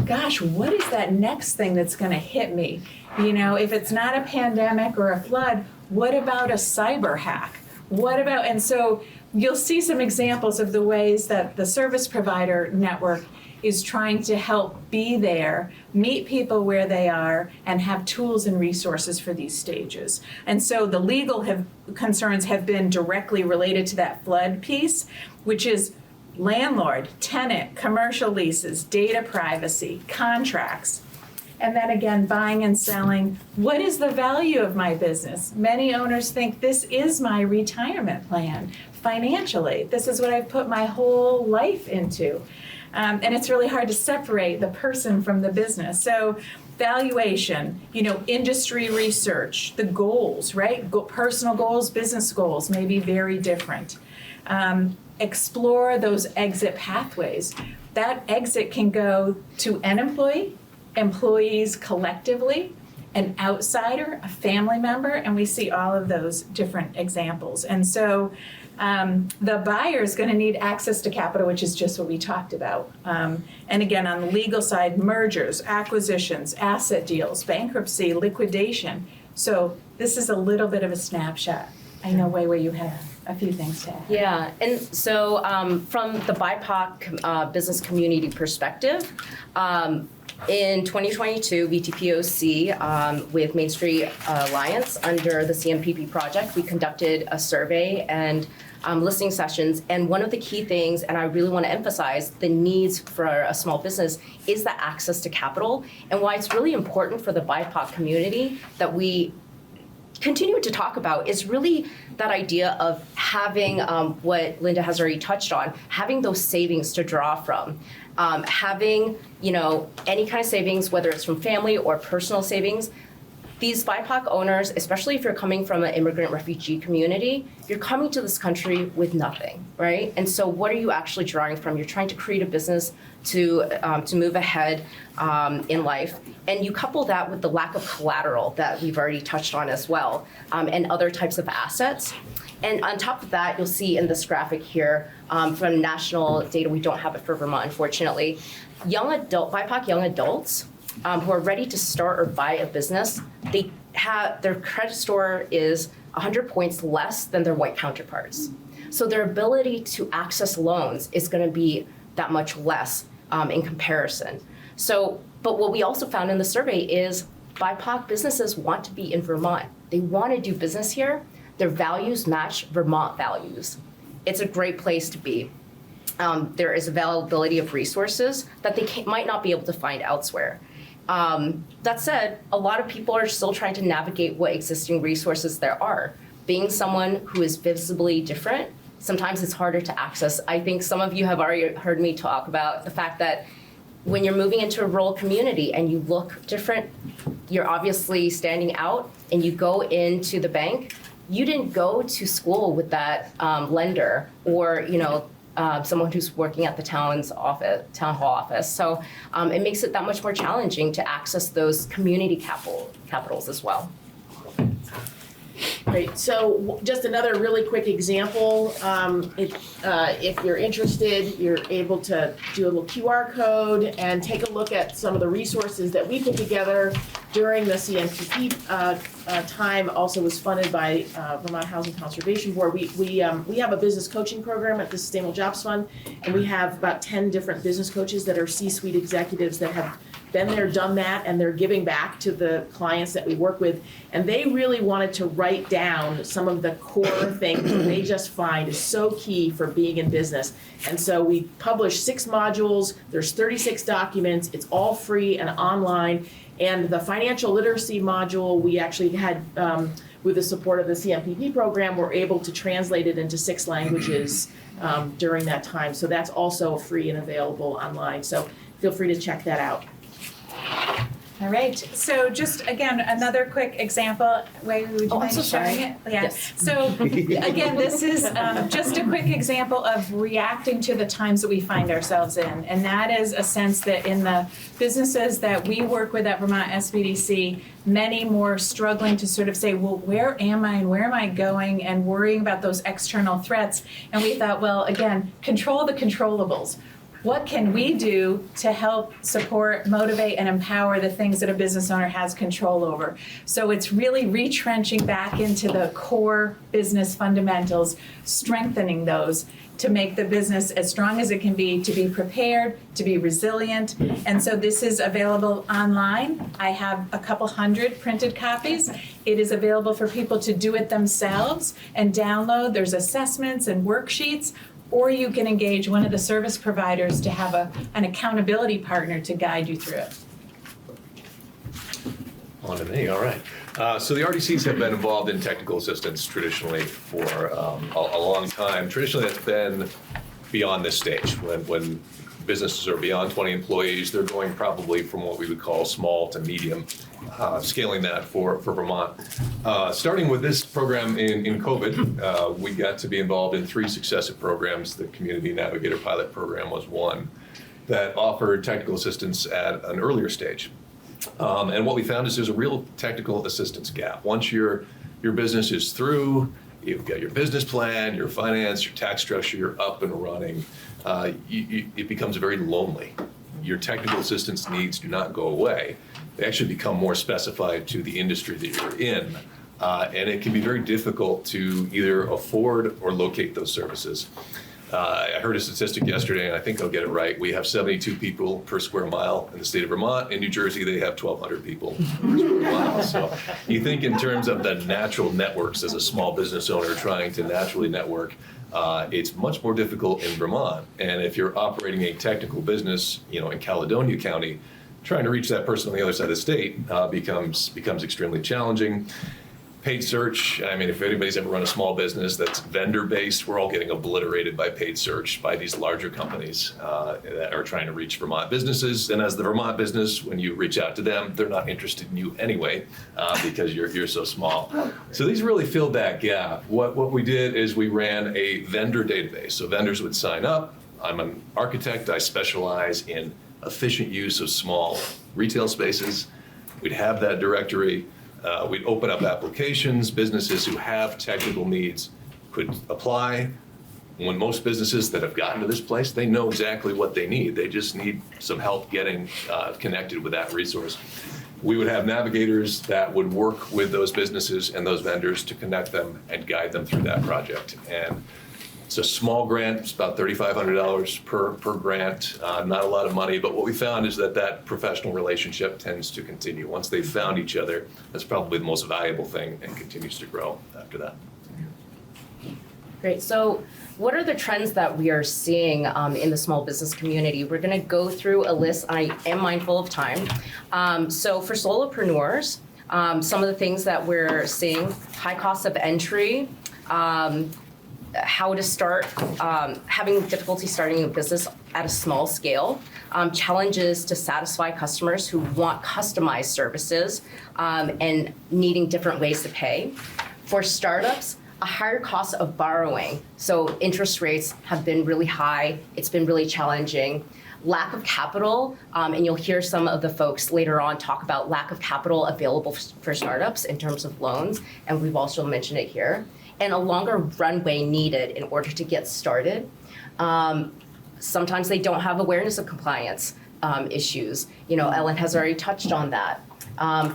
gosh, what is that next thing that's going to hit me? You know, if it's not a pandemic or a flood, what about a cyber hack? What about, and so you'll see some examples of the ways that the service provider network is trying to help be there, meet people where they are, and have tools and resources for these stages. And so the legal concerns have been directly related to that flood piece, which is landlord, tenant, commercial leases, data privacy, contracts. And then again, buying and selling. What is the value of my business? Many owners think this is my retirement plan financially. This is what I've put my whole life into. And it's really hard to separate the person from the business. So valuation, you know, industry research, the goals, right? Personal goals, business goals may be very different. Explore those exit pathways. That exit can go to an employee, employees collectively, an outsider, a family member, and we see all of those different examples. And so the buyer is going to need access to capital, which is just what we talked about. And again, on the legal side, mergers, acquisitions, asset deals, bankruptcy, liquidation. So this is a little bit of a snapshot. I know, Wei Wei, you have a few things to add. Yeah, and so from the BIPOC business community perspective, in 2022, VTPOC with Main Street Alliance under the CMPP project, we conducted a survey and listening sessions. And one of the key things, and I really want to emphasize the needs for a small business, is the access to capital, and why it's really important for the BIPOC community that we continue to talk about is really that idea of having what Linda has already touched on, having those savings to draw from. Having, you know, any kind of savings, whether it's from family or personal savings. These BIPOC owners, especially if you're coming from an immigrant refugee community, you're coming to this country with nothing, right? And so what are you actually drawing from? You're trying to create a business to move ahead in life. And you couple that with the lack of collateral that we've already touched on as well, and other types of assets. And on top of that, you'll see in this graphic here from national data, we don't have it for Vermont, unfortunately, BIPOC young adults who are ready to start or buy a business, their credit score is 100 points less than their white counterparts. So their ability to access loans is going to be that much less in comparison. So, but what we also found in the survey is BIPOC businesses want to be in Vermont. They want to do business here. Their values match Vermont values. It's a great place to be. There is availability of resources that they might not be able to find elsewhere. That said, a lot of people are still trying to navigate what existing resources there are. Being someone who is visibly different, sometimes it's harder to access. I think some of you have already heard me talk about the fact that when you're moving into a rural community and you look different, you're obviously standing out, and you go into the bank, you didn't go to school with that lender or, you know, someone who's working at the town hall office. So it makes it that much more challenging to access those community capitals as well. Great. So just another really quick example. If you're interested, you're able to do a little QR code and take a look at some of the resources that we put together during the CMPP time. Also was funded by Vermont Housing Conservation Board. We have a business coaching program at the Sustainable Jobs Fund, and we have about 10 different business coaches that are C-suite executives that have been there, done that, and they're giving back to the clients that we work with. And they really wanted to write down some of the core things that they just find is so key for being in business. And so we published 6 modules. There's 36 documents. It's all free and online. And the financial literacy module, we actually had, with the support of the CMPP program, we're able to translate it into 6 languages during that time. So that's also free and available online. So feel free to check that out. All right, so just again, another quick example. Wei, would you mind sharing it? Yeah. Yes. So again, this is just a quick example of reacting to the times that we find ourselves in. And that is a sense that in the businesses that we work with at Vermont SBDC, many more struggling to sort of say, well, where am I and where am I going, and worrying about those external threats. And we thought, well, again, control the controllables. what can we do to help support, motivate, and empower the things that a business owner has control over? So it's really retrenching back into the core business fundamentals, strengthening those to make the business as strong as it can be, to be prepared, to be resilient. And so this is available online. I have a couple hundred printed copies. It is available for people to do it themselves and download. There's assessments and worksheets, or you can engage one of the service providers to have an accountability partner to guide you through it. On to me, all right. So the RDCs have been involved in technical assistance traditionally for a long time. Traditionally, it's been beyond this stage. When businesses are beyond 20 employees, they're going probably from what we would call small to medium, scaling that for Vermont. Starting with this program in COVID, we got to be involved in 3 successive programs. The Community Navigator Pilot Program was one that offered technical assistance at an earlier stage. And what we found is there's a real technical assistance gap. Once your business is through, you've got your business plan, your finance, your tax structure, you're up and running, it becomes very lonely. Your technical assistance needs do not go away. They actually become more specified to the industry that you're in. And it can be very difficult to either afford or locate those services. I heard a statistic yesterday, and I think I'll get it right. We have 72 people per square mile in the state of Vermont. In New Jersey, they have 1,200 people per square mile. So you think in terms of the natural networks as a small business owner trying to naturally network, it's much more difficult in Vermont. And if you're operating a technical business, in Caledonia County, trying to reach that person on the other side of the state becomes extremely challenging. Paid search, I mean, if anybody's ever run a small business that's vendor-based, we're all getting obliterated by paid search by these larger companies that are trying to reach Vermont businesses. And as the Vermont business, when you reach out to them, they're not interested in you anyway because you're so small. So these really filled that gap. What we did is we ran a vendor database. So vendors would sign up. I'm an architect. I specialize in efficient use of small retail spaces. We'd have that directory. We'd open up applications. Businesses who have technical needs could apply. When most businesses that have gotten to this place, they know exactly what they need. They just need some help getting connected with that resource. We would have navigators that would work with those businesses and those vendors to connect them and guide them through that project. And it's a small grant. It's about $3,500 per grant. Not a lot of money, but what we found is that professional relationship tends to continue. Once they've found each other, that's probably the most valuable thing and continues to grow after that. Great. So what are the trends that we are seeing in the small business community? We're going to go through a list. I am mindful of time. So for solopreneurs, some of the things that we're seeing: high cost of entry, how to start, having difficulty starting a business at a small scale, challenges to satisfy customers who want customized services and needing different ways to pay. For startups, a higher cost of borrowing. So interest rates have been really high. It's been really challenging. Lack of capital, and you'll hear some of the folks later on talk about lack of capital available for startups in terms of loans, and we've also mentioned it here. And a longer runway needed in order to get started. Sometimes they don't have awareness of compliance issues. Ellen has already touched on that.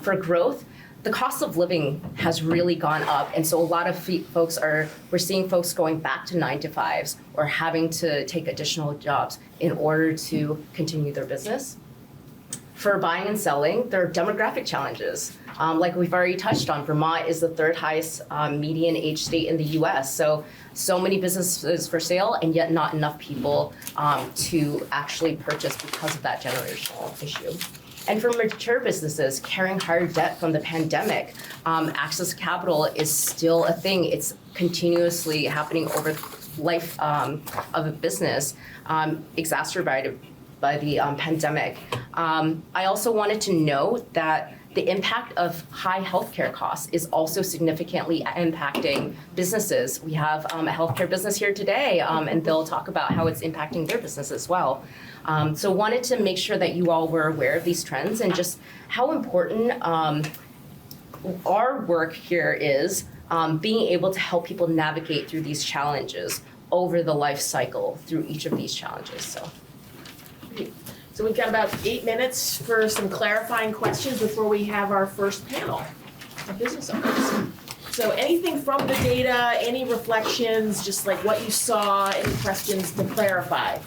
For growth, the cost of living has really gone up, and so a lot of we're seeing folks going back to 9-to-5s or having to take additional jobs in order to continue their business. For buying and selling, there are demographic challenges. Like we've already touched on, Vermont is the 3rd highest median age state in the US. So many businesses for sale and yet not enough people to actually purchase because of that generational issue. And for mature businesses carrying higher debt from the pandemic, access to capital is still a thing. It's continuously happening over the life of a business, exacerbated by the pandemic. I also wanted to note that the impact of high healthcare costs is also significantly impacting businesses. We have a healthcare business here today, and they'll talk about how it's impacting their business as well. So wanted to make sure that you all were aware of these trends and just how important our work here is, being able to help people navigate through these challenges over the life cycle through each of these challenges. So So we've got about 8 minutes for some clarifying questions before we have our first panel of business owners. So anything from the data, any reflections, just like what you saw, any questions to clarify?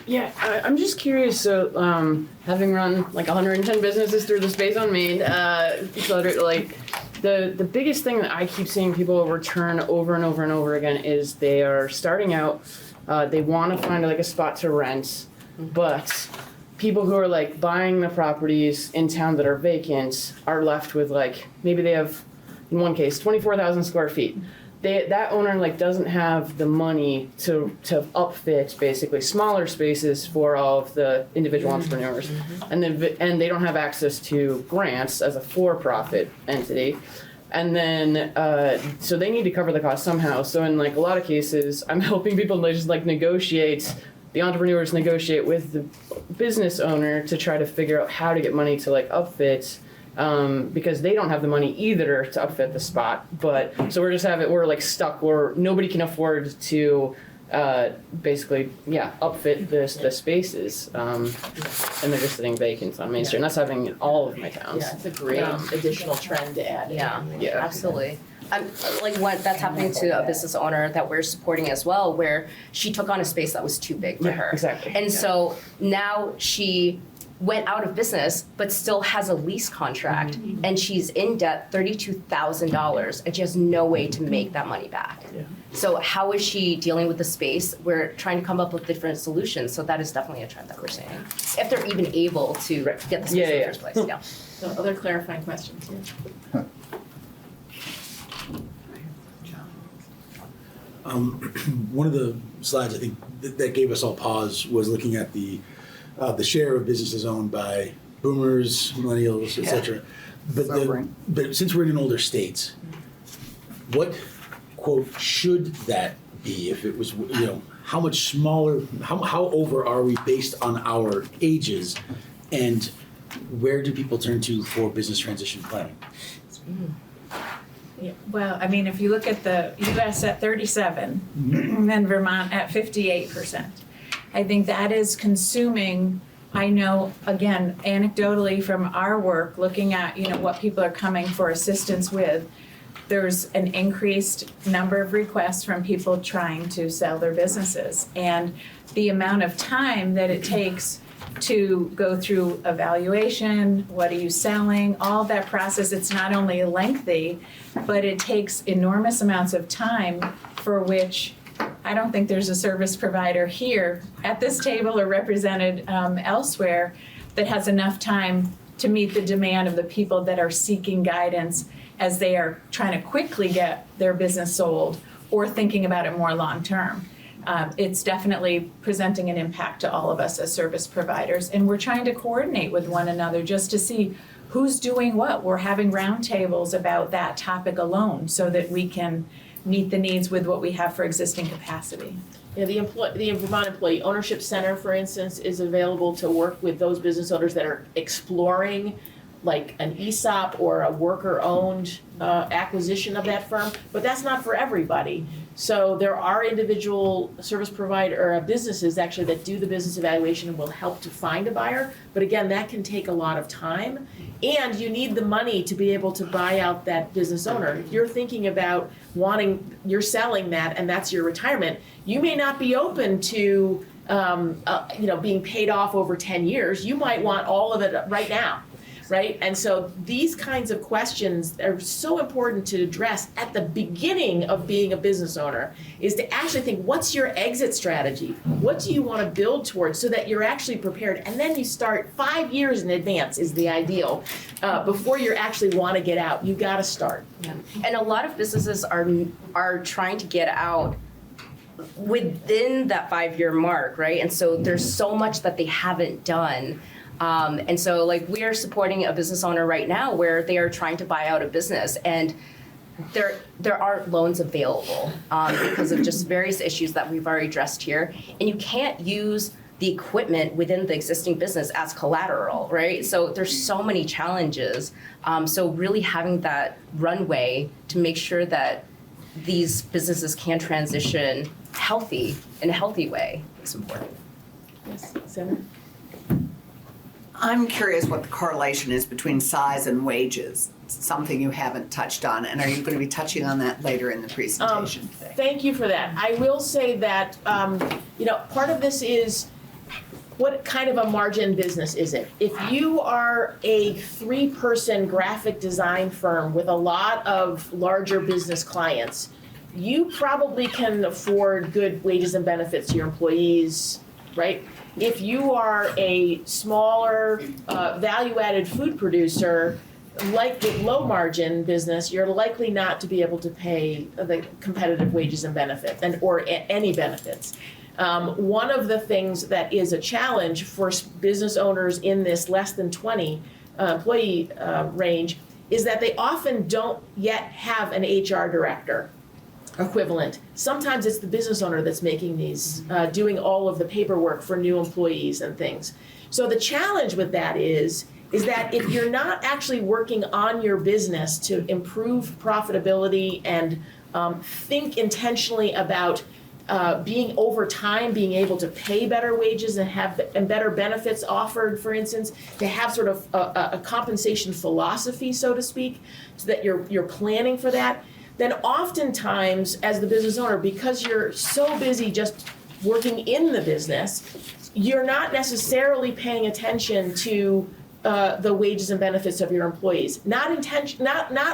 I'm just curious. So, having run like 110 businesses through the space on Main, like the biggest thing that I keep seeing people return over and over and over again is they are starting out. They want to find like a spot to rent, but people who are like buying the properties in town that are vacant are left with like maybe they have, in one case, 24,000 square feet. That owner like doesn't have the money to upfit basically smaller spaces for all of the individual entrepreneurs, and they don't have access to grants as a for-profit entity, and then so they need to cover the cost somehow. So in like a lot of cases, I'm helping people just like negotiate. The entrepreneurs negotiate with the business owner to try to figure out how to get money to like upfit. Because they don't have the money either to upfit the spot, so we're like stuck where nobody can afford to basically upfit the spaces, and they're just sitting vacant on Main Street. And that's happening in all of my towns. Yeah, it's a great additional trend to add. Yeah, absolutely. Like that's happening to a business owner that we're supporting as well, where she took on a space that was too big for her. Exactly. And so now she went out of business, but still has a lease contract, and she's in debt $32,000, and she has no way to make that money back. So how is she dealing with the space? We're trying to come up with different solutions. So that is definitely a trend that we're seeing. If they're even able to get the space in the first place. Yeah. So other clarifying questions? One of the slides I think that gave us all pause was looking at the share of businesses owned by boomers, millennials, etc. But since we're in older states, what quote should that be if it was, how much smaller, how over are we based on our ages, and where do people turn to for business transition planning? Yeah, well, I mean, if you look at the US at 37 and Vermont at 58%, I think that is consuming. I know, again, anecdotally from our work, looking at, what people are coming for assistance with, there's an increased number of requests from people trying to sell their businesses. And the amount of time that it takes to go through evaluation, what are you selling, all that process, it's not only lengthy, but it takes enormous amounts of time for which I don't think there's a service provider here at this table or represented elsewhere that has enough time to meet the demand of the people that are seeking guidance as they are trying to quickly get their business sold or thinking about it more long term. It's definitely presenting an impact to all of us as service providers, and we're trying to coordinate with one another just to see who's doing what. We're having roundtables about that topic alone so that we can meet the needs with what we have for existing capacity. Yeah, the Vermont Employee Ownership Center, for instance, is available to work with those business owners that are exploring like an ESOP or a worker-owned acquisition of that firm, but that's not for everybody. So there are individual service provider or businesses actually that do the business evaluation and will help to find a buyer. But again, that can take a lot of time, and you need the money to be able to buy out that business owner. If you're thinking about you're selling that and that's your retirement, you may not be open to being paid off over 10 years. You might want all of it right now. Right? And so these kinds of questions are so important to address at the beginning of being a business owner, is to actually think, what's your exit strategy? What do you want to build towards so that you're actually prepared? And then you start 5 years in advance is the ideal. Before you actually want to get out, you got to start. Yeah. And a lot of businesses are trying to get out within that 5-year mark, right? And so there's so much that they haven't done. And so like we are supporting a business owner right now where they are trying to buy out a business, and there aren't loans available because of just various issues that we've already addressed here. And you can't use the equipment within the existing business as collateral, right? So there's so many challenges. So really having that runway to make sure that these businesses can transition in a healthy way is important. Yes, Senator? I'm curious what the correlation is between size and wages. It's something you haven't touched on, and are you going to be touching on that later in the presentation today? Thank you for that. I will say that, part of this is what kind of a margin business is it? If you are a 3-person graphic design firm with a lot of larger business clients, you probably can afford good wages and benefits to your employees, right? If you are a smaller, value-added food producer, like with low margin business, you're likely not to be able to pay the competitive wages and benefits or any benefits. One of the things that is a challenge for business owners in this less than 20 employee range is that they often don't yet have an HR director equivalent. Sometimes it's the business owner that's making these, doing all of the paperwork for new employees and things. So the challenge with that is that if you're not actually working on your business to improve profitability and think intentionally about being over time, being able to pay better wages and better benefits offered, for instance, to have sort of a compensation philosophy, so to speak, so that you're planning for that, then oftentimes as the business owner, because you're so busy just working in the business, you're not necessarily paying attention to the wages and benefits of your employees. Not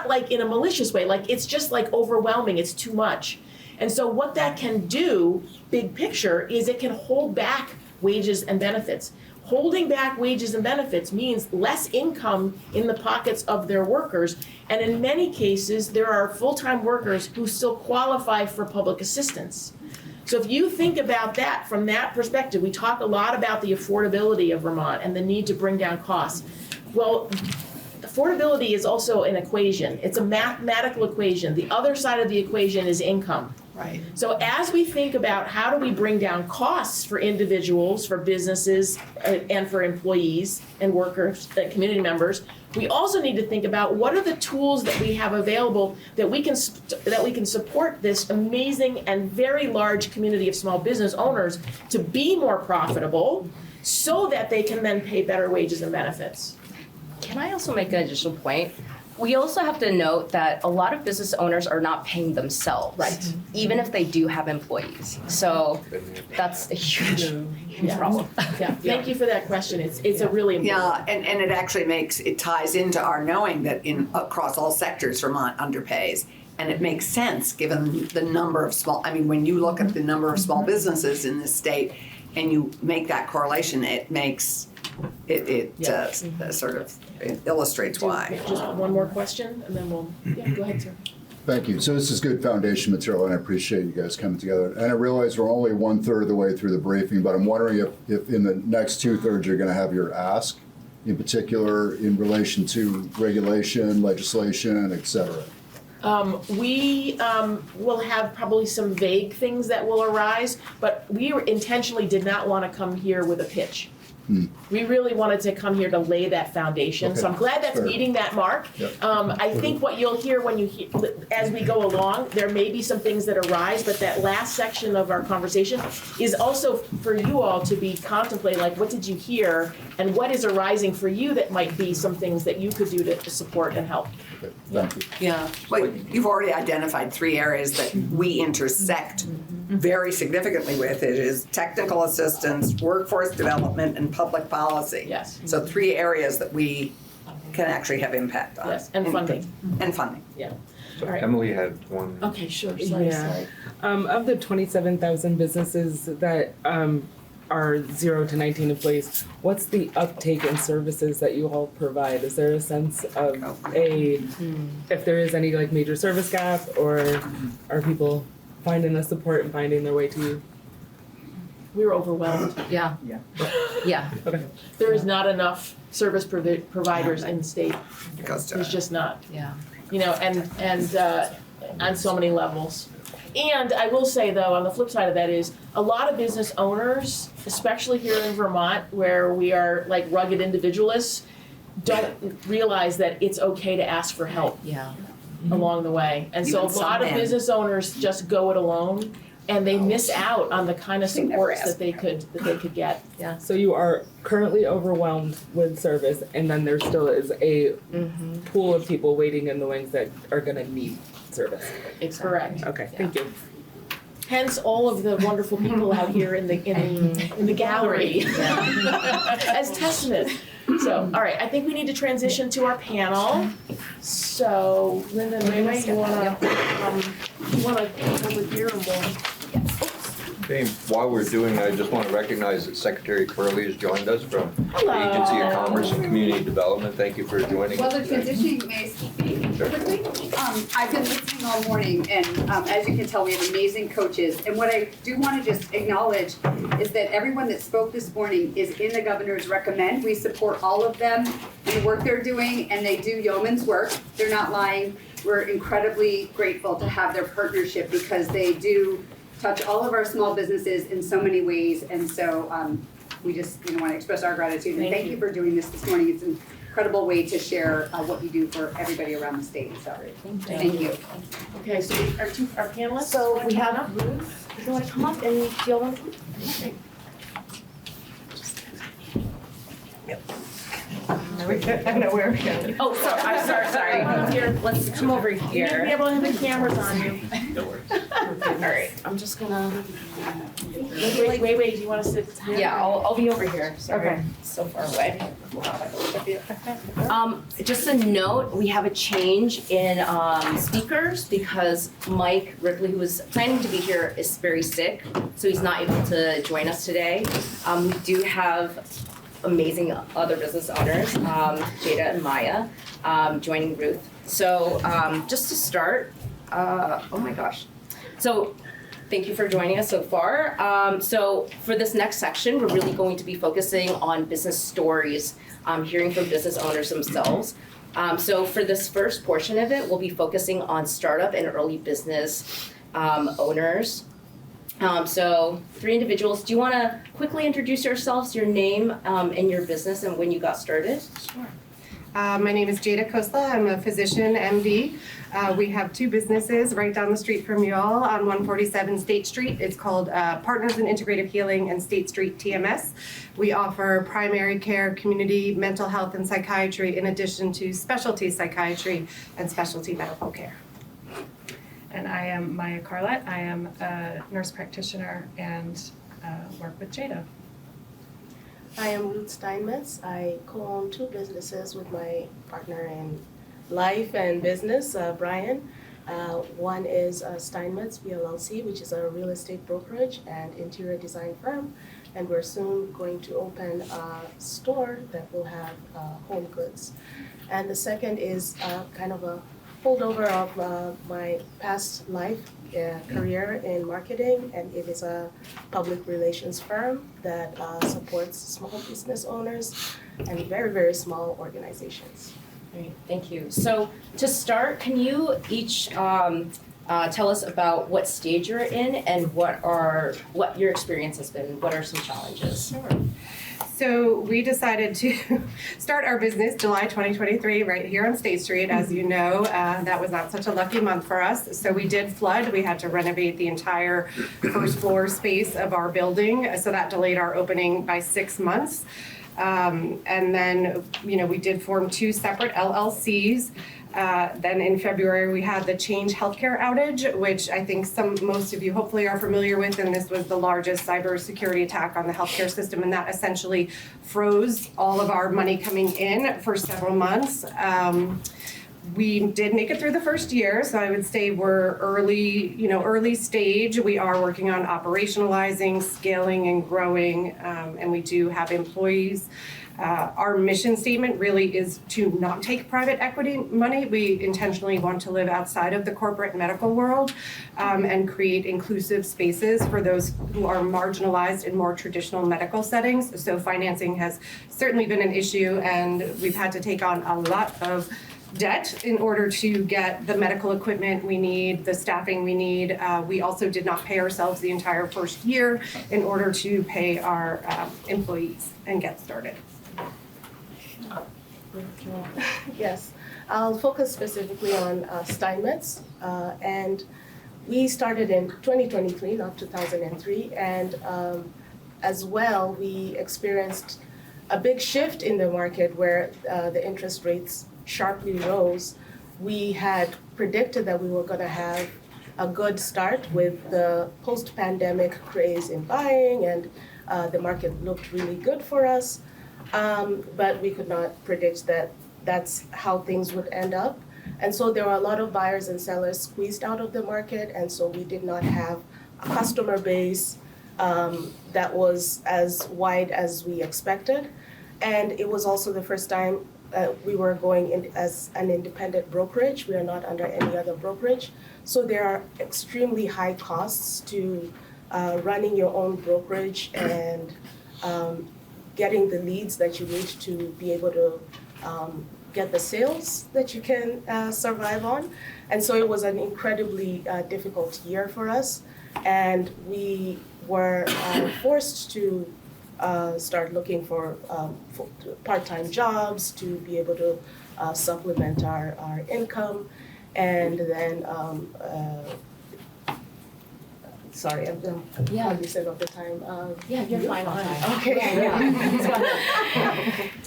like in a malicious way, like it's just like overwhelming, it's too much. And so what that can do, big picture, is it can hold back wages and benefits. Holding back wages and benefits means less income in the pockets of their workers. And in many cases, there are full-time workers who still qualify for public assistance. So if you think about that from that perspective, we talk a lot about the affordability of Vermont and the need to bring down costs. Well, affordability is also an equation. It's a mathematical equation. The other side of the equation is income. Right. So as we think about how do we bring down costs for individuals, for businesses, and for employees and workers, community members, we also need to think about what are the tools that we have available that we can support this amazing and very large community of small business owners to be more profitable so that they can then pay better wages and benefits. Can I also make an additional point? We also have to note that a lot of business owners are not paying themselves, right? Even if they do have employees. So that's a huge problem. Yeah, thank you for that question. It's a really important. Yeah, and it actually ties into our knowing that across all sectors, Vermont underpays. And it makes sense given the number of when you look at the number of small businesses in this state and you make that correlation, it makes sort of illustrates why. Just one more question and then we'll, go ahead, sir. Thank you. So this is good foundation material and I appreciate you guys coming together. And I realize we're only 1/3 of the way through the briefing, but I'm wondering if in the next 2/3 you're going to have your ask, in particular in relation to regulation, legislation, et cetera. We will have probably some vague things that will arise, but we intentionally did not want to come here with a pitch. We really wanted to come here to lay that foundation. Okay. So I'm glad that's meeting that mark. Yep. I think what you'll hear as we go along, there may be some things that arise, but that last section of our conversation is also for you all to be contemplating, like what did you hear and what is arising for you that might be some things that you could do to support and help. Okay. Thank you. Yeah, well, you've already identified 3 areas that we intersect very significantly with. It is technical assistance, workforce development, and public policy. Yes. So 3 areas that we can actually have impact on. Yes, and funding. And funding. Yeah. All right. Emily had one. Okay, sure. Sorry. Of the 27,000 businesses that are 0 to 19 employees, what's the uptake in services that you all provide? Is there a sense of if there is any like major service gap, or are people finding the support and finding their way to you? We were overwhelmed. Yeah. Okay. There is not enough service providers in the state. There's just not. Yeah. And on so many levels. And I will say though, on the flip side of that is a lot of business owners, especially here in Vermont, where we are like rugged individualists, don't realize that it's okay to ask for help. Yeah. Along the way. And so a lot of business owners just go it alone. and they miss out on the kind of They never supports ask that they could get. Yeah. So you are currently overwhelmed with service, and then there still is a pool of people waiting in the wings that are gonna need service. It's correct. Okay, thank you. Hence all of the wonderful people out here in the gallery as testament. So, all right, I think we need to transition to our panel. So, Linda and Ray, you wanna go over here and we'll. Okay, while we're doing that, I just want to recognize that Secretary Curley has joined us from the Hello. Agency of Commerce and Community Development. Thank you for joining Well, us the today. transitioning may speak quickly. I've been listening all morning, and as you can tell, we have amazing coaches. And what I do want to just acknowledge is that everyone that spoke this morning is in the governor's recommend. We support all of them and the work they're doing, and they do yeoman's work. They're not lying. We're incredibly grateful to have their partnership because they do touch all of our small businesses in so many ways. And so we just want to express our gratitude. And thank you for doing this morning. It's an incredible way to share what you do for everybody around the state. So thank you. Okay, so our panelists. So we have Ruth. Do you want to come up and feel one? I know where we're going. Oh, sorry. I'm sorry. Come up here. Let's come over You're gonna here. be able to have the cameras on you. No worries. All right. I'm just gonna. Wait, do you want to sit here? Yeah, I'll be over here. Sorry. Okay. So far away. Just a note, we have a change in speakers because Mike Ripley, who was planning to be here, is very sick, so he's not able to join us today. We do have amazing other business owners, Jada and Maya, joining Ruth. So just to start, oh my gosh. So thank you for joining us so far. So for this next section, we're really going to be focusing on business stories, hearing from business owners themselves. So for this first portion of it, we'll be focusing on startup and early business owners. So 3 individuals. Do you want to quickly introduce yourselves, your name and your business and when you got started? Sure. My name is Jada Kosla. I'm a physician, MD. We have 2 businesses right down the street from you all on 147 State Street. It's called Partners in Integrative Healing and State Street TMS. We offer primary care, community mental health and psychiatry in addition to specialty psychiatry and specialty medical care. And I am Maya Carlett. I am a nurse practitioner and work with Jada. I am Ruth Steinmetz. I co-own 2 businesses with my partner in life and business, Brian. One is Steinmetz PLLC, which is a real estate brokerage and interior design firm. And we're soon going to open a store that will have home goods. And the second is kind of a holdover of my past life career in marketing, and it is a public relations firm that supports small business owners and very, very small organizations. Great, thank you. So to start, can you each tell us about what stage you're in and what your experience has been? What are some challenges? Sure. So we decided to start our business July 2023 right here on State Street. As you know, that was not such a lucky month for us. So we did flood. We had to renovate the entire first floor space of our building. So that delayed our opening by 6 months. And then, we did form 2 separate LLCs. Then in February, we had the Change Healthcare outage, which I think most of you hopefully are familiar with, and this was the largest cybersecurity attack on the healthcare system, and that essentially froze all of our money coming in for several months. We did make it through the first year, so I would say we're early stage. We are working on operationalizing, scaling, and growing, and we do have employees. Our mission statement really is to not take private equity money. We intentionally want to live outside of the corporate medical world and create inclusive spaces for those who are marginalized in more traditional medical settings. So financing has certainly been an issue, and we've had to take on a lot of debt in order to get the medical equipment we need, the staffing we need. We also did not pay ourselves the entire first year in order to pay our employees and get started. Yes, I'll focus specifically on Steinmetz, and We started in 2023, not 2003, and as well, we experienced a big shift in the market where the interest rates sharply rose. We had predicted that we were going to have a good start with the post-pandemic craze in buying, and the market looked really good for us, but we could not predict that that's how things would end up. And so there were a lot of buyers and sellers squeezed out of the market, and so we did not have a customer base that was as wide as we expected. And it was also the first time we were going in as an independent brokerage. We are not under any other brokerage. So there are extremely high costs to running your own brokerage and getting the leads that you need to be able to get the sales that you can survive on. And so it was an incredibly difficult year for us. And we were forced to start looking for part-time jobs to be able to supplement our income. And then, sorry, I'm cognizant of the time. Yeah, you're fine on time. Okay.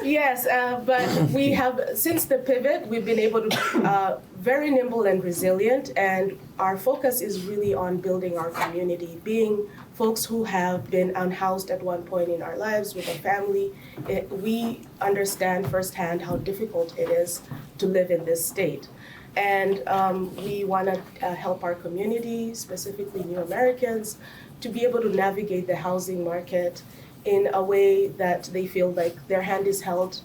Yes, but we have, since the pivot, we've been able to very nimble and resilient, and our focus is really on building our community, being folks who have been unhoused at one point in our lives with a family. We understand firsthand how difficult it is to live in this state. And we want to help our community, specifically new Americans, to be able to navigate the housing market in a way that they feel like their hand is held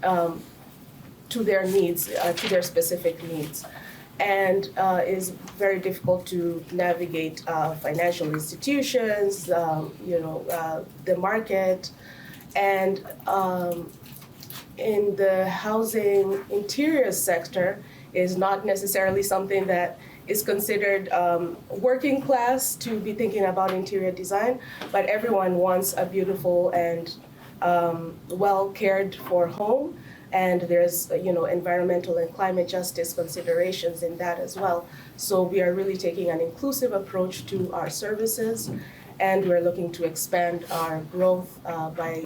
to their needs, to their specific needs. And is very difficult to navigate financial institutions, the market, and in the housing interior sector is not necessarily something that is considered working class to be thinking about interior design, but everyone wants a beautiful and well cared for home. And there's, environmental and climate justice considerations in that as well. So we are really taking an inclusive approach to our services, and we're looking to expand our growth by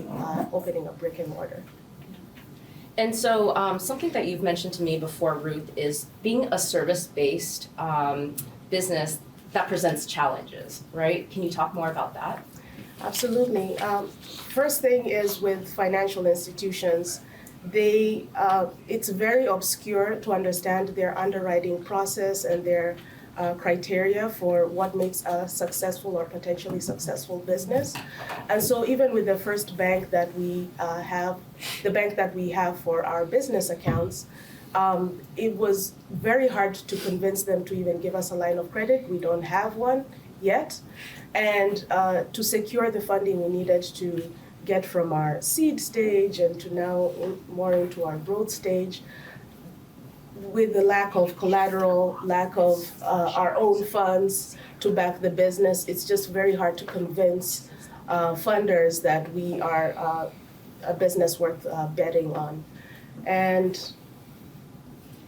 opening a brick and mortar. And so something that you've mentioned to me before, Ruth, is being a service-based business that presents challenges, right? Can you talk more about that? Absolutely. First thing is with financial institutions, it's very obscure to understand their underwriting process and their criteria for what makes a successful or potentially successful business. And so even with the first bank that we have, the bank that we have for our business accounts, it was very hard to convince them to even give us a line of credit. We don't have one yet. And to secure the funding we needed to get from our seed stage and to now more into our growth stage, with the lack of collateral, lack of our own funds to back the business, it's just very hard to convince funders that we are a business worth betting on. And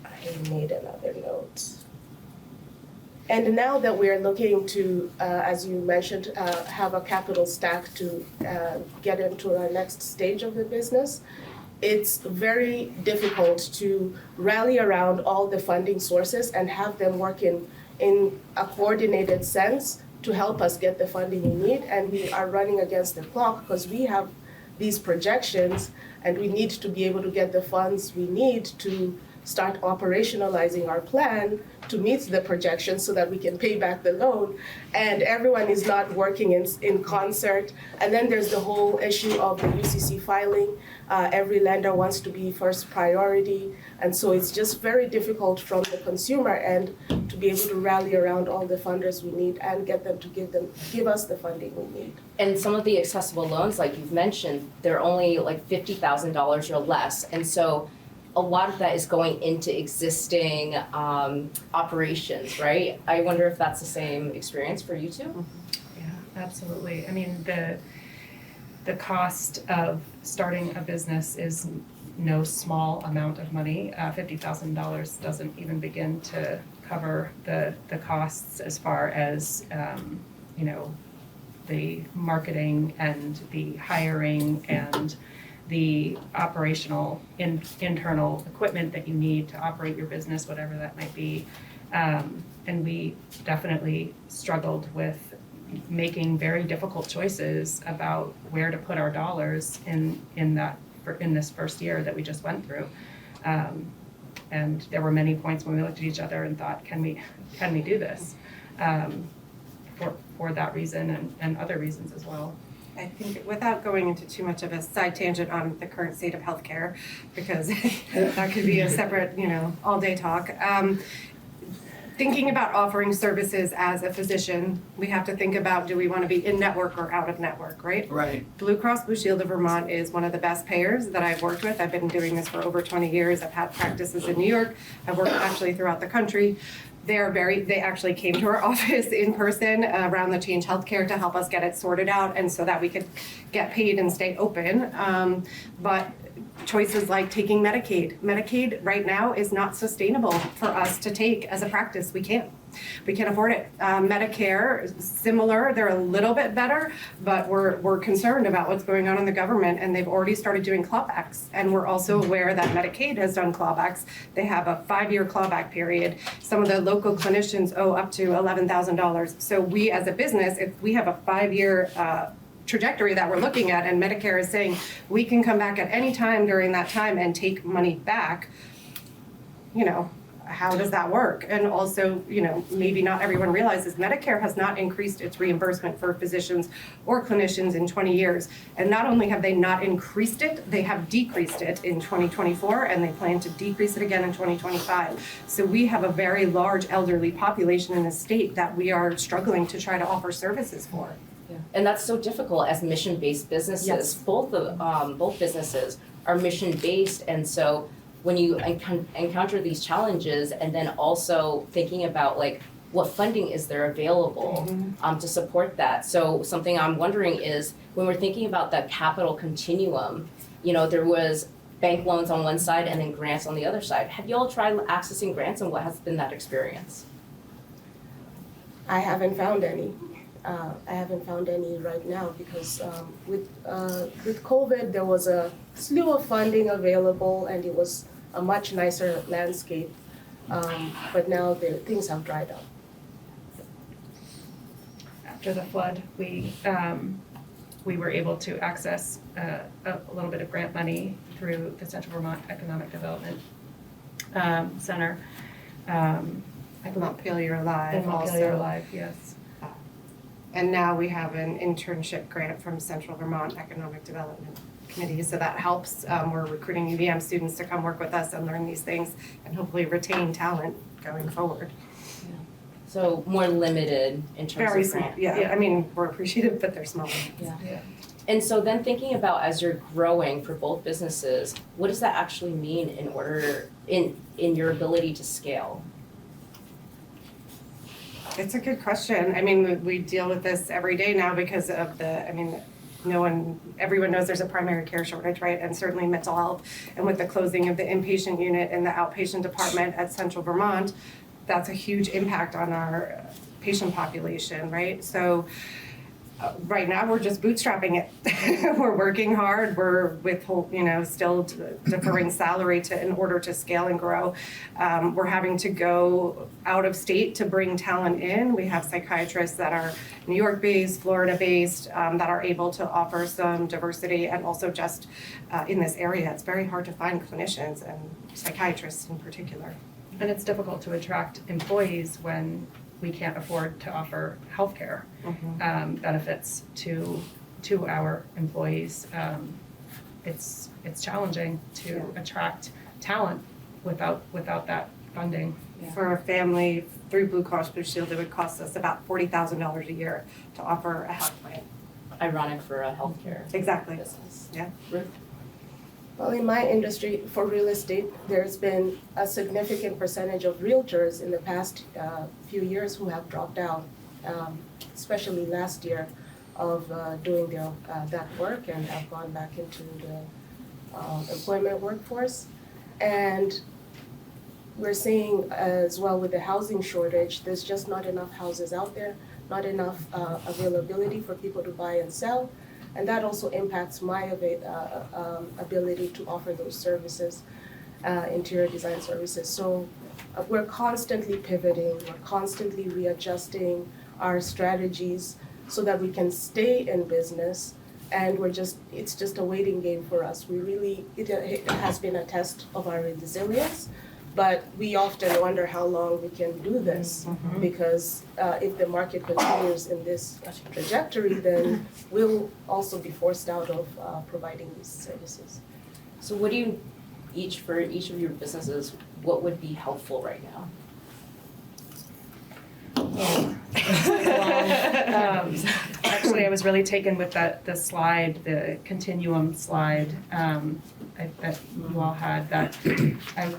I made another note. And now that we're looking to, as you mentioned, have a capital stack to get into our next stage of the business, it's very difficult to rally around all the funding sources and have them work in a coordinated sense to help us get the funding we need. And we are running against the clock because we have these projections and we need to be able to get the funds we need to start operationalizing our plan to meet the projections so that we can pay back the loan. And everyone is not working in concert. And then there's the whole issue of the UCC filing. Every lender wants to be first priority. And so it's just very difficult from the consumer end to be able to rally around all the funders we need and get them to give us the funding we need. And some of the accessible loans, like you've mentioned, they're only like $50,000 or less. And so a lot of that is going into existing operations, right? I wonder if that's the same experience for you too? Yeah, absolutely. I mean, the cost of starting a business is no small amount of money. $50,000 doesn't even begin to cover the costs as far as, you know, the marketing and the hiring and the operational internal equipment that you need to operate your business, whatever that might be. And we definitely struggled with making very difficult choices about where to put our dollars in this first year that we just went through. And there were many points when we looked at each other and thought, can we do this? For that reason and other reasons as well. I think without going into too much of a side tangent on the current state of healthcare, because that could be a separate, you know, all-day talk. Thinking about offering services as a physician, we have to think about, do we want to be in network or out of network, right? Right. Blue Cross Blue Shield of Vermont is one of the best payers that I've worked with. I've been doing this for over 20 years. I've had practices in New York. I've worked actually throughout the country. They actually came to our office in person around the Change Healthcare to help us get it sorted out and so that we could get paid and stay open. But choices like taking Medicaid. Medicaid right now is not sustainable for us to take as a practice. We can't afford it. Medicare, similar, they're a little bit better, but we're concerned about what's going on in the government, and they've already started doing clawbacks. And we're also aware that Medicaid has done clawbacks. They have a 5-year clawback period. Some of the local clinicians owe up to $11,000. So we as a business, if we have a 5-year trajectory that we're looking at, and Medicare is saying we can come back at any time during that time and take money back, you know, how does that work? And also, you know, maybe not everyone realizes Medicare has not increased its reimbursement for physicians or clinicians in 20 years. And not only have they not increased it, they have decreased it in 2024, and they plan to decrease it again in 2025. So we have a very large elderly population in the state that we are struggling to try to offer services for. And that's so difficult as mission-based businesses. Yes. Both businesses are mission-based, and so when you encounter these challenges, and then also thinking about like what funding is there available to support that. So something I'm wondering is when we're thinking about that capital continuum, you know, there was bank loans on one side and then grants on the other side. Have you all tried accessing grants, and what has been that experience? I haven't found any. I haven't found any right now because with COVID, there was a slew of funding available and it was a much nicer landscape. But now things have dried up. After the flood, we were able to access a little bit of grant money through the Central Vermont Economic Development Center. Montpelier Alive And Montpelier also. Alive, yes. And now we have an internship grant from Central Vermont Economic Development Committee, so that helps. We're recruiting UVM students to come work with us and learn these things and hopefully retain talent going forward. So more limited in terms Very of small, grant. yeah. I mean, we're appreciative, but they're small. Yeah. And so then thinking about as you're growing for both businesses, what does that actually mean in your ability to scale? It's a good question. I mean, we deal with this every day now because of everyone knows there's a primary care shortage, right? And certainly mental health. And with the closing of the inpatient unit and the outpatient department at Central Vermont, that's a huge impact on our patient population, right? So right now we're just bootstrapping it. We're working hard. We're still deferring salary in order to scale and grow. We're having to go out of state to bring talent in. We have psychiatrists that are New York based, Florida based, that are able to offer some diversity, and also just in this area, it's very hard to find clinicians and psychiatrists in particular. And it's difficult to attract employees when we can't afford to offer healthcare benefits to our employees. It's challenging to attract talent without that funding. For a family through Blue Cross Blue Shield, it would cost us about $40,000 a year to offer a health plan. Ironic for a healthcare Exactly. business. Yeah. Ruth? Well, in my industry, for real estate, there's been a significant percentage of realtors in the past few years who have dropped out, especially last year, of doing that work and have gone back into the employment workforce. And we're seeing as well with the housing shortage, there's just not enough houses out there, not enough availability for people to buy and sell. And that also impacts my ability to offer those services, interior design services. So we're constantly pivoting, we're constantly readjusting our strategies so that we can stay in business. And it's just a waiting game for us. It has been a test of our resilience, but we often wonder how long we can do this, because if the market continues in this trajectory, then we'll also be forced out of providing these services. So what do you, for each of your businesses, what would be helpful right now? Actually, I was really taken with the slide, the continuum slide that you all had. That I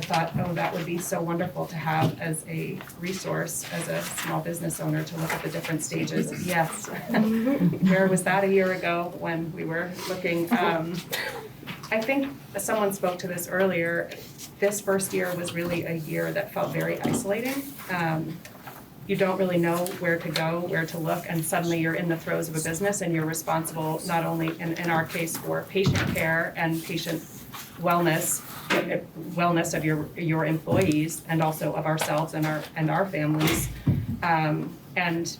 thought, oh, that would be so wonderful to have as a resource as a small business owner to look at the different stages. Yes, where was that a year ago when we were looking? I think someone spoke to this earlier. This first year was really a year that felt very isolating. You don't really know where to go, where to look, and suddenly you're in the throes of a business and you're responsible not only, in our case, for patient care and patient wellness of your employees, and also of ourselves and our families. And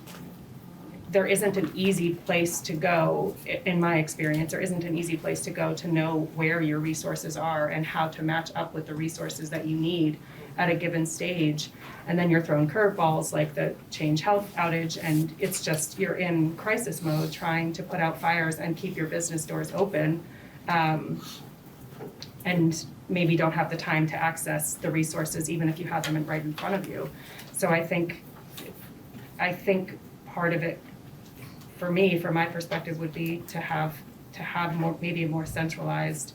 there isn't an easy place to go, in my experience, there isn't an easy place to go to know where your resources are and how to match up with the resources that you need at a given stage. And then you're thrown curveballs like the Change Health outage, and it's just, you're in crisis mode trying to put out fires and keep your business doors open, and maybe don't have the time to access the resources even if you have them right in front of you. So I think part of it, for me, from my perspective, would be to have more, maybe a more centralized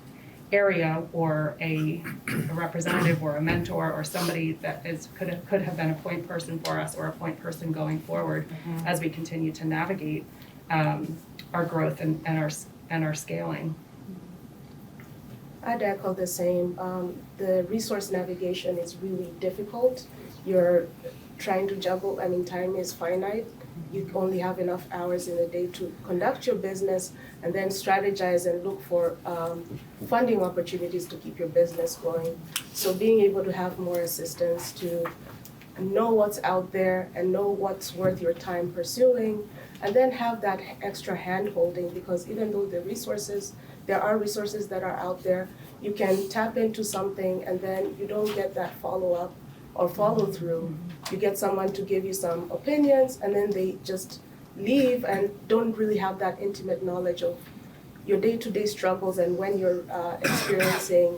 area, or a representative or a mentor or somebody that could have been a point person for us, or a point person going forward as we continue to navigate our growth and our scaling. I'd echo the same. The resource navigation is really difficult. You're trying to juggle, time is finite. You only have enough hours in a day to conduct your business and then strategize and look for funding opportunities to keep your business going. So being able to have more assistance to know what's out there and know what's worth your time pursuing, and then have that extra hand-holding, because even though there are resources that are out there, you can tap into something and then you don't get that follow-up or follow through. You get someone to give you some opinions and then they just leave and don't really have that intimate knowledge of your day-to-day struggles and when you're experiencing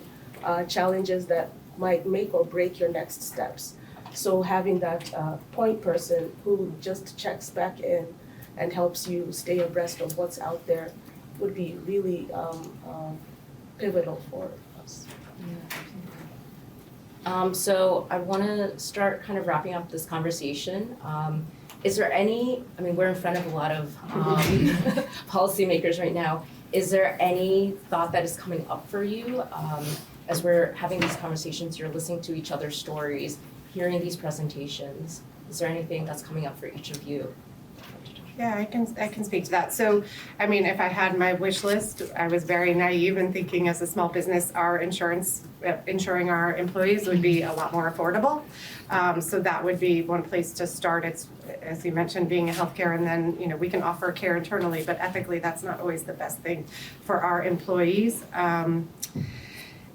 challenges that might make or break your next steps. So having that point person who just checks back in and helps you stay abreast of what's out there would be really pivotal for us. So I want to start kind of wrapping up this conversation. Is there any, we're in front of a lot of policymakers right now. Is there any thought that is coming up for you as we're having these conversations, you're listening to each other's stories, hearing these presentations? Is there anything that's coming up for each of you? Yeah, I can speak to that. So, if I had my wish list, I was very naive in thinking as a small business, our insuring our employees would be a lot more affordable. So that would be one place to start. It's, as you mentioned, being a healthcare, and then, we can offer care internally, but ethically that's not always the best thing for our employees.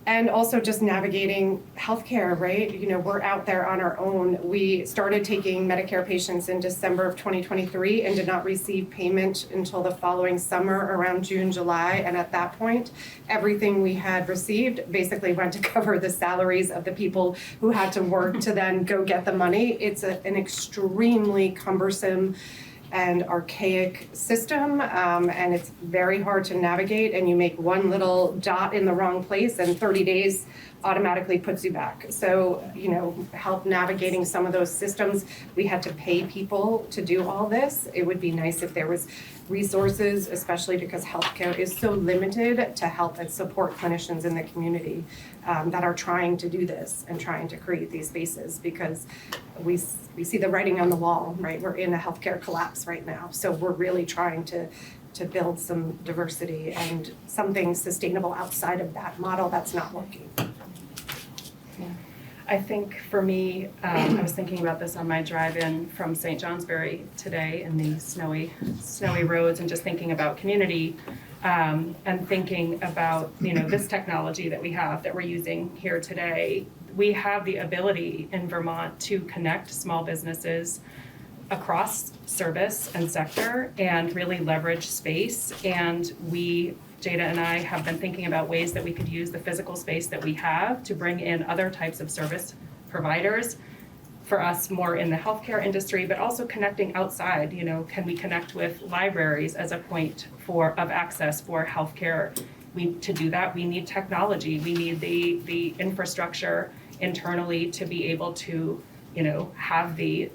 And also just navigating healthcare, right? We're out there on our own. We started taking Medicare patients in December of 2023 and did not receive payment until the following summer, around June, July. And at that point, everything we had received basically went to cover the salaries of the people who had to work to then go get the money. It's an extremely cumbersome and archaic system, and it's very hard to navigate, and you make one little dot in the wrong place and 30 days automatically puts you back. So, help navigating some of those systems. We had to pay people to do all this. It would be nice if there was resources, especially because healthcare is so limited to help and support clinicians in the community that are trying to do this and trying to create these spaces, because we see the writing on the wall, right? We're in a healthcare collapse right now. So we're really trying to build some diversity and something sustainable outside of that model that's not working. I think for me, I was thinking about this on my drive-in from St. Johnsbury today in the snowy roads, and just thinking about community and thinking about, you know, this technology that we have that we're using here today. We have the ability in Vermont to connect small businesses across service and sector and really leverage space. And Jada and I have been thinking about ways that we could use the physical space that we have to bring in other types of service providers for us more in the healthcare industry, but also connecting outside. You know, can we connect with libraries as a point of access for healthcare? To do that, we need technology. We need the infrastructure internally to be able to, you know, have the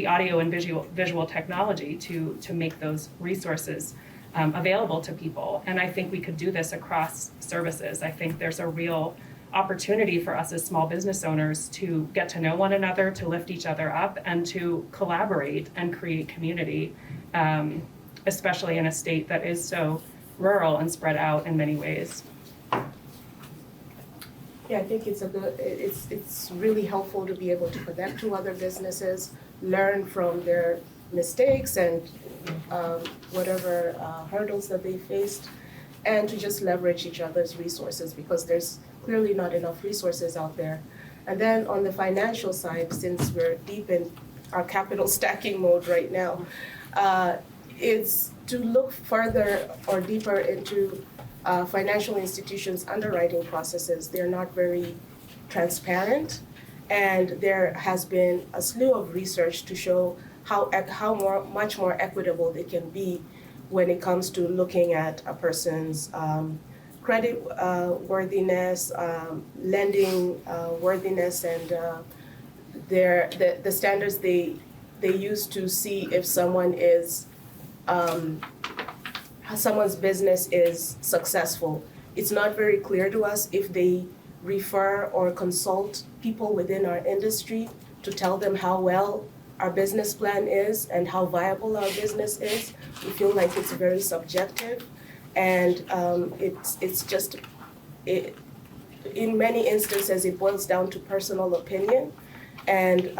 audio and visual technology to make those resources available to people. And I think we could do this across services. I think there's a real opportunity for us as small business owners to get to know one another, to lift each other up, and to collaborate and create community, especially in a state that is so rural and spread out in many ways. Yeah, I think it's really helpful to be able to connect to other businesses, learn from their mistakes and whatever hurdles that they faced, and to just leverage each other's resources, because there's clearly not enough resources out there. And then on the financial side, since we're deep in our capital stacking mode right now, it's to look further or deeper into financial institutions' underwriting processes. They're not very transparent, and there has been a slew of research to show much more equitable they can be when it comes to looking at a person's credit worthiness, lending worthiness, and the standards they use to see if someone's business is successful. It's not very clear to us if they refer or consult people within our industry to tell them how well our business plan is and how viable our business is. We feel like it's very subjective, and in many instances it boils down to personal opinion, and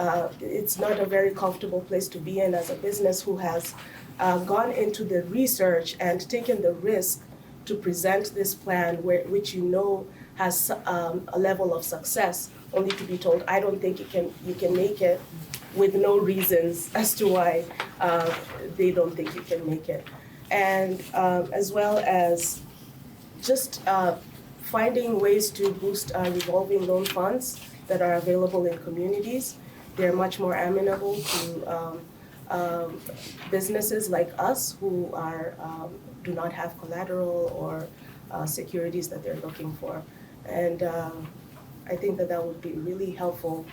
it's not a very comfortable place to be in as a business who has gone into the research and taken the risk to present this plan which you know has a level of success, only to be told, I don't think you can make it, with no reasons as to why they don't think you can make it. And as well as just finding ways to boost revolving loan funds that are available in communities. They're much more amenable to businesses like us who do not have collateral or securities that they're looking for. And I think that would be really helpful.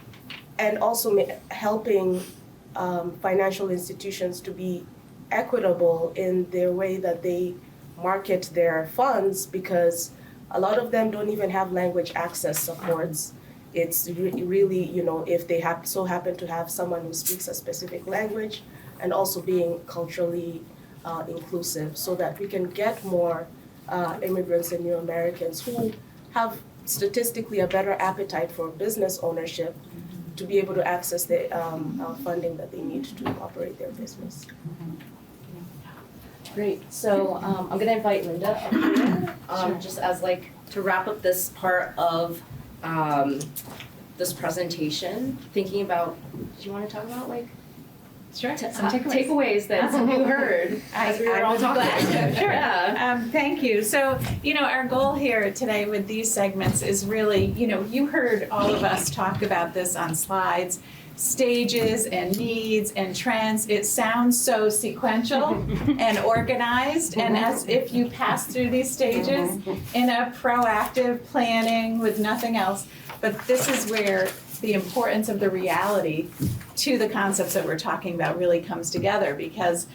And also helping financial institutions to be equitable in their way that they market their funds, because a lot of them don't even have language access supports. It's really, you know, if they so happen to have someone who speaks a specific language, and also being culturally inclusive, so that we can get more immigrants and new Americans who have statistically a better appetite for business ownership to be able to access the funding that they need to operate their business. Great, so I'm gonna invite Linda up here, just as to wrap up this part of this presentation, thinking about, do you wanna talk about Sure. some takeaways that you heard as we were all talking? Sure. Yeah. Thank you. So, you know, our goal here today with these segments is really, you know, you heard all of us talk about this on slides, stages and needs and trends. It sounds so sequential and organized, and as if you pass through these stages in a proactive planning with nothing else. But this is where the importance of the reality to the concepts that we're talking about really comes together, because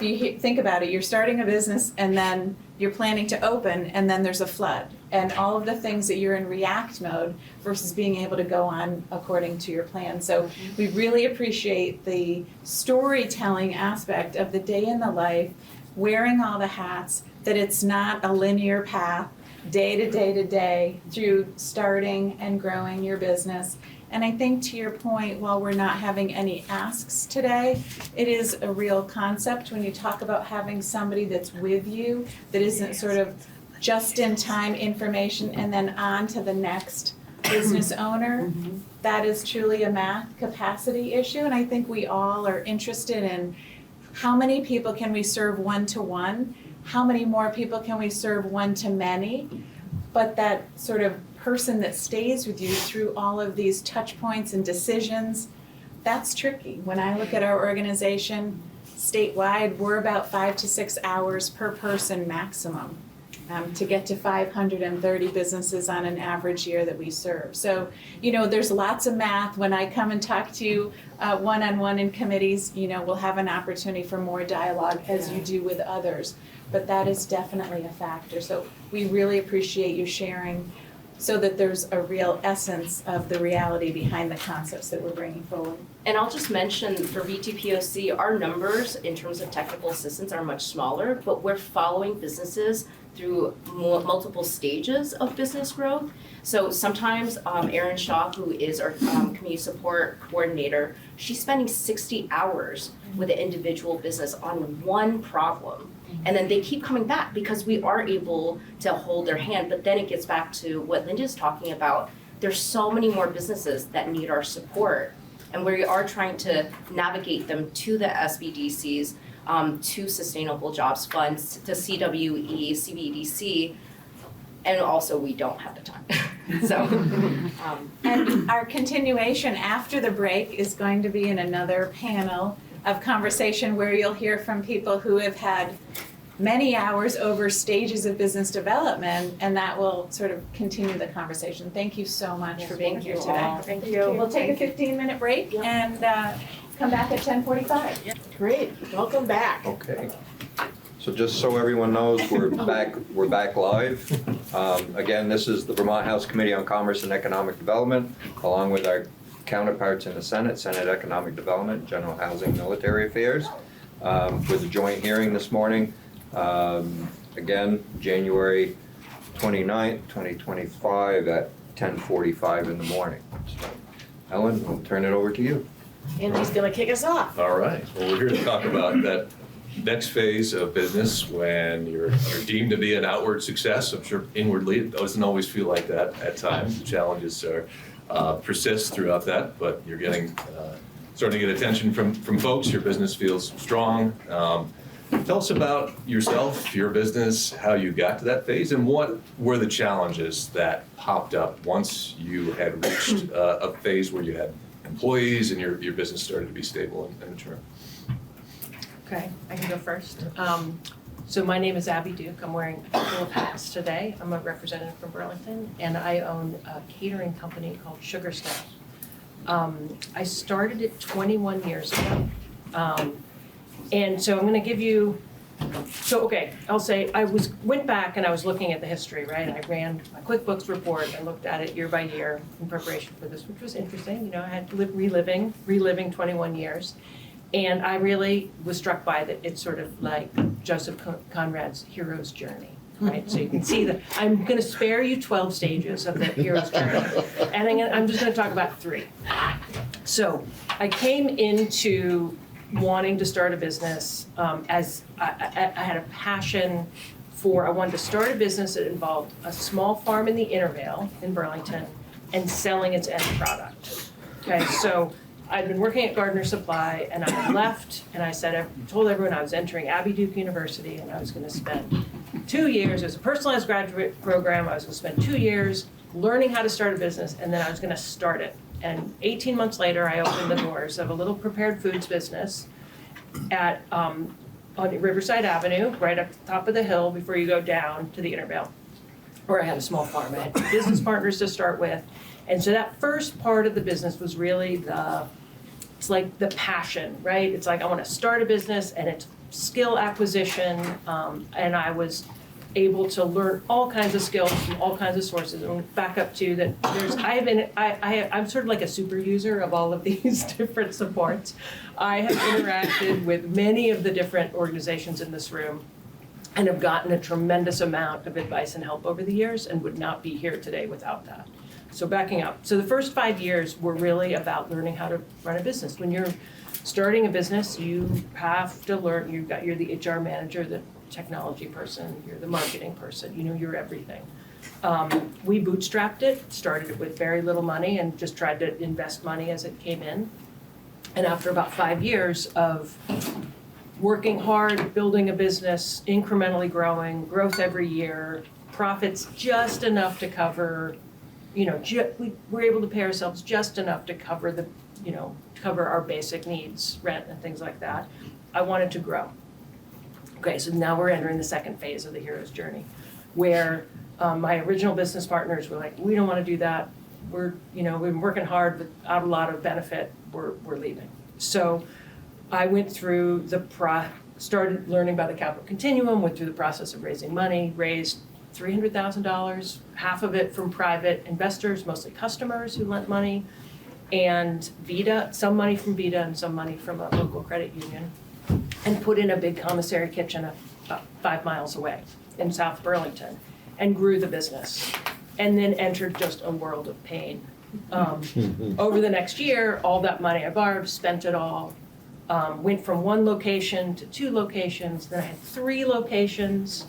if you think about it, you're starting a business and then you're planning to open and then there's a flood. And all of the things that you're in react mode versus being able to go on according to your plan. So we really appreciate the storytelling aspect of the day in the life, wearing all the hats, that it's not a linear path, day to day to day, through starting and growing your business. And I think to your point, while we're not having any asks today, it is a real concept when you talk about having somebody that's with you, that isn't sort of just in time information and then on to the next business owner. That is truly a math capacity issue. And I think we all are interested in how many people can we serve one-to-one? How many more people can we serve one-to-many? But that sort of person that stays with you through all of these touch points and decisions, that's tricky. When I look at our organization statewide, we're about 5 to 6 hours per person maximum to get to 530 businesses on an average year that we serve. So, there's lots of math. When I come and talk to you one-on-one in committees, we'll have an opportunity for more dialogue as you do with others. But that is definitely a factor. So we really appreciate you sharing so that there's a real essence of the reality behind the concepts that we're bringing forward. And I'll just mention for VTPOC, our numbers in terms of technical assistance are much smaller, but we're following businesses through multiple stages of business growth. So sometimes Erin Shaw, who is our community support coordinator, she's spending 60 hours with an individual business on one problem. And then they keep coming back because we are able to hold their hand. But then it gets back to what Linda's talking about. There's so many more businesses that need our support. And we are trying to navigate them to the SBDCs, to Sustainable Jobs Funds, to CWE, CBDC, and also we don't have the time. So, and our continuation after the break is going to be in another panel of conversation where you'll hear from people who have had many hours over stages of business development, and that will sort of continue the conversation. Thank you so much for being here today. Thank you. We'll take a 15-minute break and come back at 10:45. Great, welcome back. Okay. So just so everyone knows, we're back live. Again, this is the Vermont House Committee on Commerce and Economic Development, along with our counterparts in the Senate Economic Development, General Housing, Military Affairs, with a joint hearing this morning. Again, January 29th, 2025 at 10:45 in the morning. So, Ellen, we'll turn it over to you. Andy's gonna kick us off. All right, well, we're here to talk about that next phase of business when you're deemed to be an outward success. I'm sure inwardly it doesn't always feel like that at times. The challenges persist throughout that, but you're starting to get attention from folks. Your business feels strong. Tell us about yourself, your business, how you got to that phase, and what were the challenges that popped up once you had reached a phase where you had employees and your business started to be stable and mature. Okay, I can go first. So my name is Abby Duke. I'm wearing a couple of hats today. I'm a representative from Burlington, and I own a catering company called Sugar Step. I started it 21 years ago. And so I'm going to give you, I'll say went back and I was looking at the history, right? I ran my QuickBooks report. I looked at it year by year in preparation for this, which was interesting. I had reliving 21 years. And I really was struck by that it's sort of like Joseph Conrad's hero's journey, right? So you can see that I'm going to spare you 12 stages of the hero's journey. And I'm just going to talk about 3. So I came into wanting to start a business as I had a passion I wanted to start a business that involved a small farm in the Intervale in Burlington and selling its end product. Okay, so I'd been working at Gardner Supply and I left and I told everyone I was entering Abby Duke University and I was going to spend 2 years, it was a personalized graduate program, I was going to spend 2 years learning how to start a business and then I was going to start it. And 18 months later, I opened the doors of a little prepared foods business on Riverside Avenue, right up the top of the hill before you go down to the Intervale, where I had a small farm. I had 2 business partners to start with. And so that first part of the business was really it's like the passion, right? It's like I want to start a business and it's skill acquisition, and I was able to learn all kinds of skills from all kinds of sources. And back up to that, I'm sort of like a super user of all of these different supports. I have interacted with many of the different organizations in this room and have gotten a tremendous amount of advice and help over the years and would not be here today without that. So backing up, so the first 5 years were really about learning how to run a business. When you're starting a business, you have to learn, you're the HR manager, the technology person, you're the marketing person, you're everything. We bootstrapped it, started it with very little money and just tried to invest money as it came in. And after about 5 years of working hard, building a business, incrementally growing, growth every year, profits just enough to cover, we were able to pay ourselves just enough to cover cover our basic needs, rent and things like that. I wanted to grow. Okay, so now we're entering the second phase of the hero's journey, where my original business partners were like, we don't want to do that. We've been working hard without a lot of benefit. We're leaving. So I went through started learning about the capital continuum, went through the process of raising money, raised $300,000, half of it from private investors, mostly customers who lent money, and Vita, some money from Vita and some money from a local credit union, and put in a big commissary kitchen about 5 miles away in South Burlington, and grew the business, and then entered just a world of pain. Over the next year, all that money I borrowed, spent it all, went from 1 location to 2 locations, then I had 3 locations,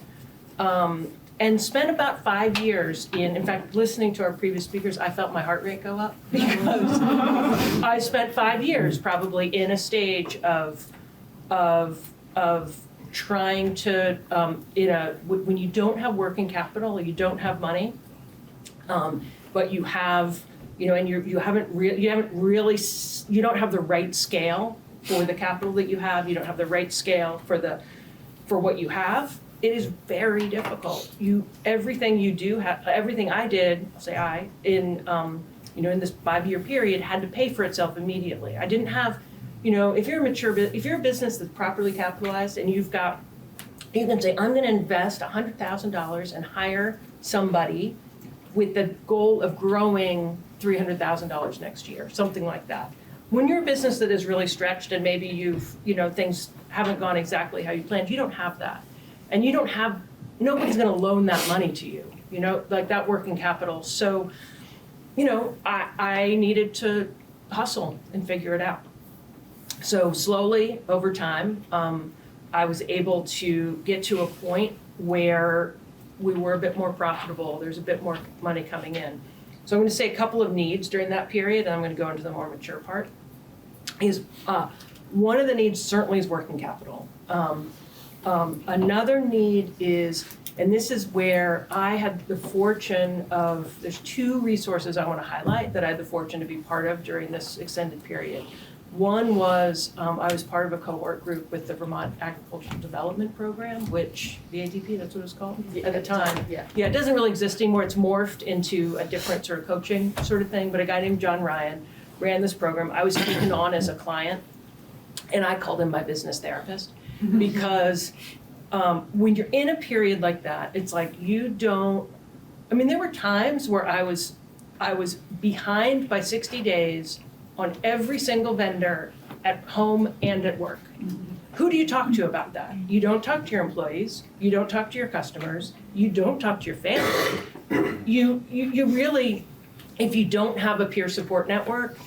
and spent about 5 years in fact, listening to our previous speakers, I felt my heart rate go up because I spent 5 years probably in a stage of trying to, when you don't have working capital, you don't have money, but you have, and you don't have the right scale for the capital that you have, you don't have the right scale for what you have. It is very difficult. Everything you do, everything I did, in this 5-year period, had to pay for itself immediately. I didn't have, if you're a business that's properly capitalized and you can say, I'm going to invest $100,000 and hire somebody with the goal of growing $300,000 next year, something like that. When you're a business that is really stretched and maybe things haven't gone exactly how you planned, you don't have that. And nobody's going to loan that money to you, like that working capital. So, I needed to hustle and figure it out. So slowly over time, I was able to get to a point where we were a bit more profitable. There's a bit more money coming in. So I'm going to say a couple of needs during that period, and I'm going to go into the more mature part. One of the needs certainly is working capital. Another need is, and this is where I had the fortune of, there's 2 resources I want to highlight that I had the fortune to be part of during this extended period. One was, I was part of a cohort group with the Vermont Agricultural Development Program, which, VADP, that's what it was called at the time. Yeah, it doesn't really exist anymore. It's morphed into a different sort of coaching sort of thing, but a guy named John Ryan ran this program. I was taken on as a client, and I called him my business therapist. Because when you're in a period like that, it's like there were times where I was behind by 60 days on every single vendor at home and at work. Who do you talk to about that? You don't talk to your employees, you don't talk to your customers, you don't talk to your family. You really, if you don't have a peer support network,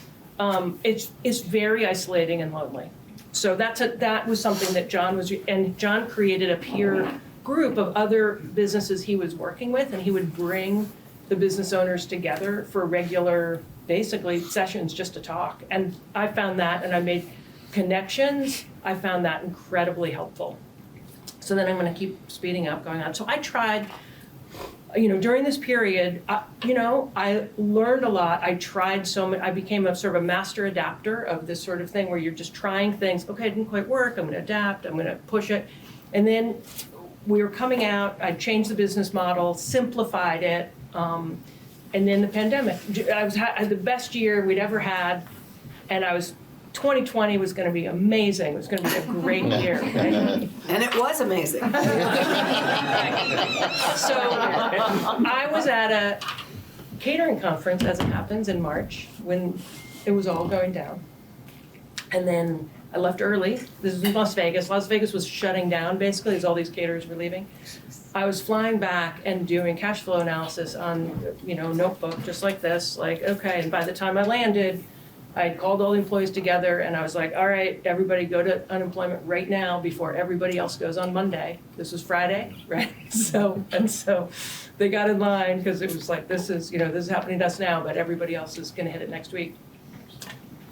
it's very isolating and lonely. So that was something that John created a peer group of other businesses he was working with, and he would bring the business owners together for regular, basically, sessions just to talk. And I found that, and I made connections, I found that incredibly helpful. So then I'm going to keep speeding up, going on. So I tried, during this period, I learned a lot. I tried so much. I became a sort of a master adapter of this sort of thing where you're just trying things. Okay, it didn't quite work. I'm going to adapt. I'm going to push it. And then we were coming out. I changed the business model, simplified it. And then the pandemic. I had the best year we'd ever had. And I was 2020 was gonna be amazing, it was gonna be a great year, right? And it was amazing. So I was at a catering conference, as it happens, in March, when it was all going down. And then I left early. This is in Las Vegas. Las Vegas was shutting down, basically, as all these caterers were leaving. I was flying back and doing cash flow analysis on, notebook, just like this, like, okay, and by the time I landed, I had called all the employees together and I was like, all right, everybody go to unemployment right now before everybody else goes on Monday. This was Friday, right? So they got in line because it was like, this is happening to us now, but everybody else is gonna hit it next week.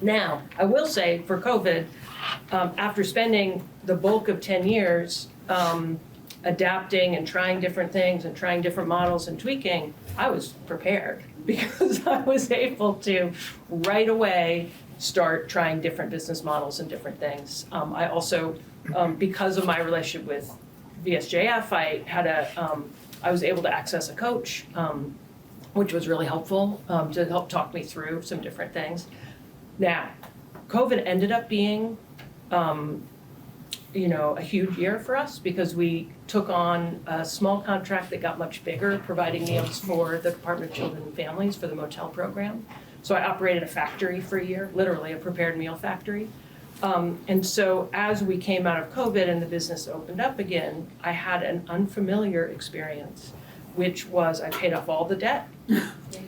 Now, I will say for COVID, after spending the bulk of 10 years adapting and trying different things and trying different models and tweaking, I was prepared because I was able to right away start trying different business models and different things. I also, because of my relationship with VSJF, I was able to access a coach, which was really helpful to help talk me through some different things. Now, COVID ended up being, a huge year for us because we took on a small contract that got much bigger, providing meals for the Department of Children and Families for the motel program. So I operated a factory for a year, literally a prepared meal factory. And so as we came out of COVID and the business opened up again, I had an unfamiliar experience, which was I paid off all the debt.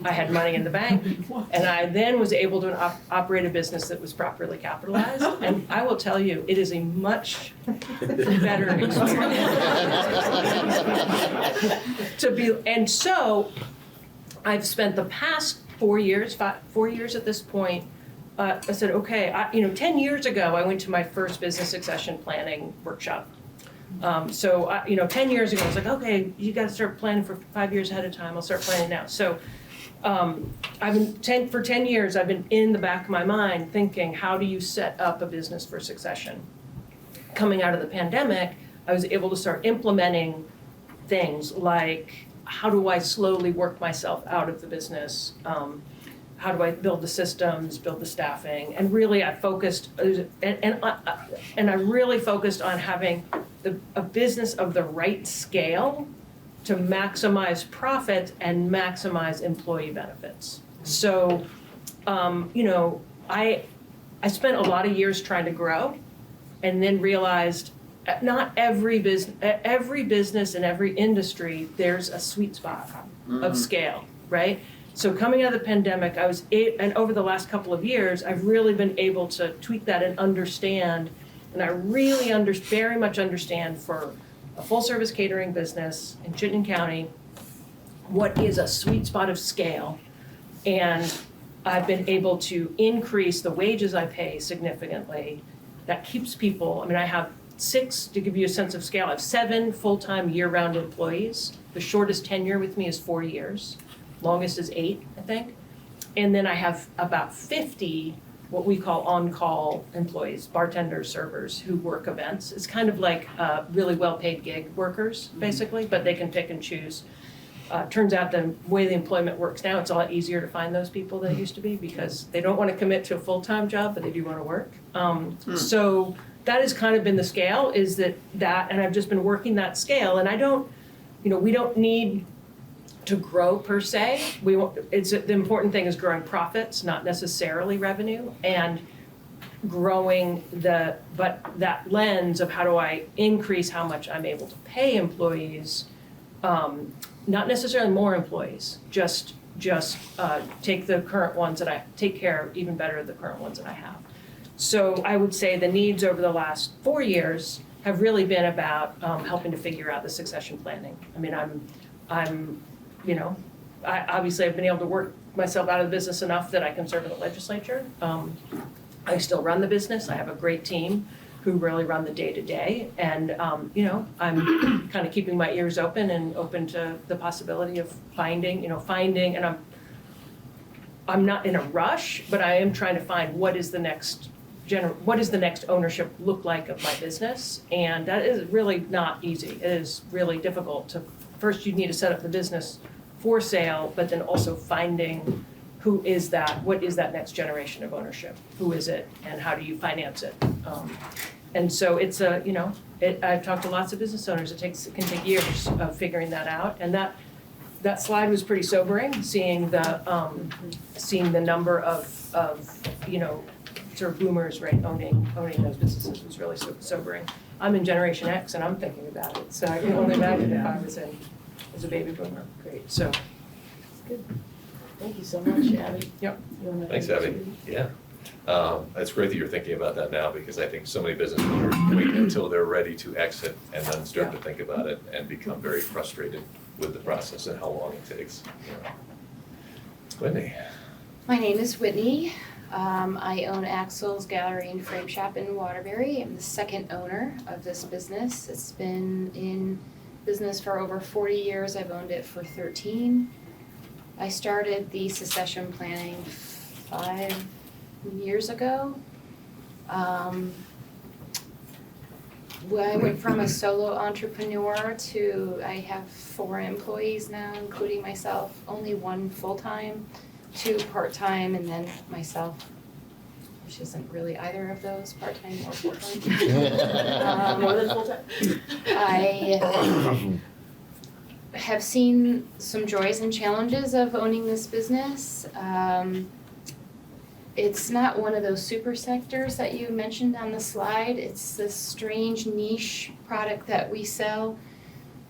I had money in the bank, and I then was able to operate a business that was properly capitalized. And I will tell you, it is a much better experience. And so I've spent the past 4 years at this point. I said, okay, 10 years ago, I went to my first business succession planning workshop. 10 years ago, I was like, okay, you got to start planning for 5 years ahead of time. I'll start planning now. So for 10 years, I've been in the back of my mind thinking, how do you set up a business for succession? Coming out of the pandemic, I was able to start implementing things like, how do I slowly work myself out of the business? How do I build the systems, build the staffing? And really I focused, and I really focused on having a business of the right scale to maximize profit and maximize employee benefits. So, I spent a lot of years trying to grow and then realized not every business in every industry, there's a sweet spot of scale, right? So coming out of the pandemic, and over the last couple of years, I've really been able to tweak that and understand, and I really very much understand for a full-service catering business in Chittenden County, what is a sweet spot of scale. And I've been able to increase the wages I pay significantly. That keeps people, I have 6, to give you a sense of scale, I have 7 full-time year-round employees. The shortest tenure with me is 4 years. Longest is 8, I think. And then I have about 50 what we call on-call employees, bartenders, servers, who work events. It's kind of like really well-paid gig workers, basically, but they can pick and choose. Turns out the way the employment works now, it's a lot easier to find those people than it used to be because they don't want to commit to a full-time job, but they do want to work. So that has kind of been the scale, is that, and I've just been working that scale, and we don't need to grow per se. The important thing is growing profits, not necessarily revenue, and growing but that lens of how do I increase how much I'm able to pay employees, not necessarily more employees, just take the current ones that I take care of even better of the current ones that I have. So I would say the needs over the last 4 years have really been about helping to figure out the succession planning. I obviously have been able to work myself out of the business enough that I can serve in the legislature. I still run the business. I have a great team who really run the day-to-day. And, I'm kind of keeping my ears open and open to the possibility of finding, and I'm not in a rush, but I am trying to find what is the next ownership look like of my business. And that is really not easy. It is really difficult first you need to set up the business for sale, but then also finding who is that, what is that next generation of ownership? Who is it and how do you finance it? And so it's a, you know, I've talked to lots of business owners, it can take years of figuring that out. And that slide was pretty sobering, seeing the number of, you know, sort of boomers, right, owning those businesses was really sobering. I'm in Generation X and I'm thinking about it, so I can only imagine if I was as a baby boomer. Great, so. Good. Thank you so much, Abby. Yep. Thanks, Abby. Yeah. It's great that you're thinking about that now, because I think so many business owners wait until they're ready to exit and then start to think about it and become very frustrated with the process and how long it takes. Yeah. Whitney. My name is Whitney. I own Axel's Gallery and Frame Shop in Waterbury. I'm the second owner of this business. It's been in business for over 40 years. I've owned it for 13. I started the succession planning 5 years ago. I went from a solo entrepreneur to I have 4 employees now, including myself, only 1 full-time, 2 part-time, and then myself, which isn't really either of those, part-time or full-time. More than full-time? I have seen some joys and challenges of owning this business. It's not one of those super sectors that you mentioned on the slide. It's this strange niche product that we sell.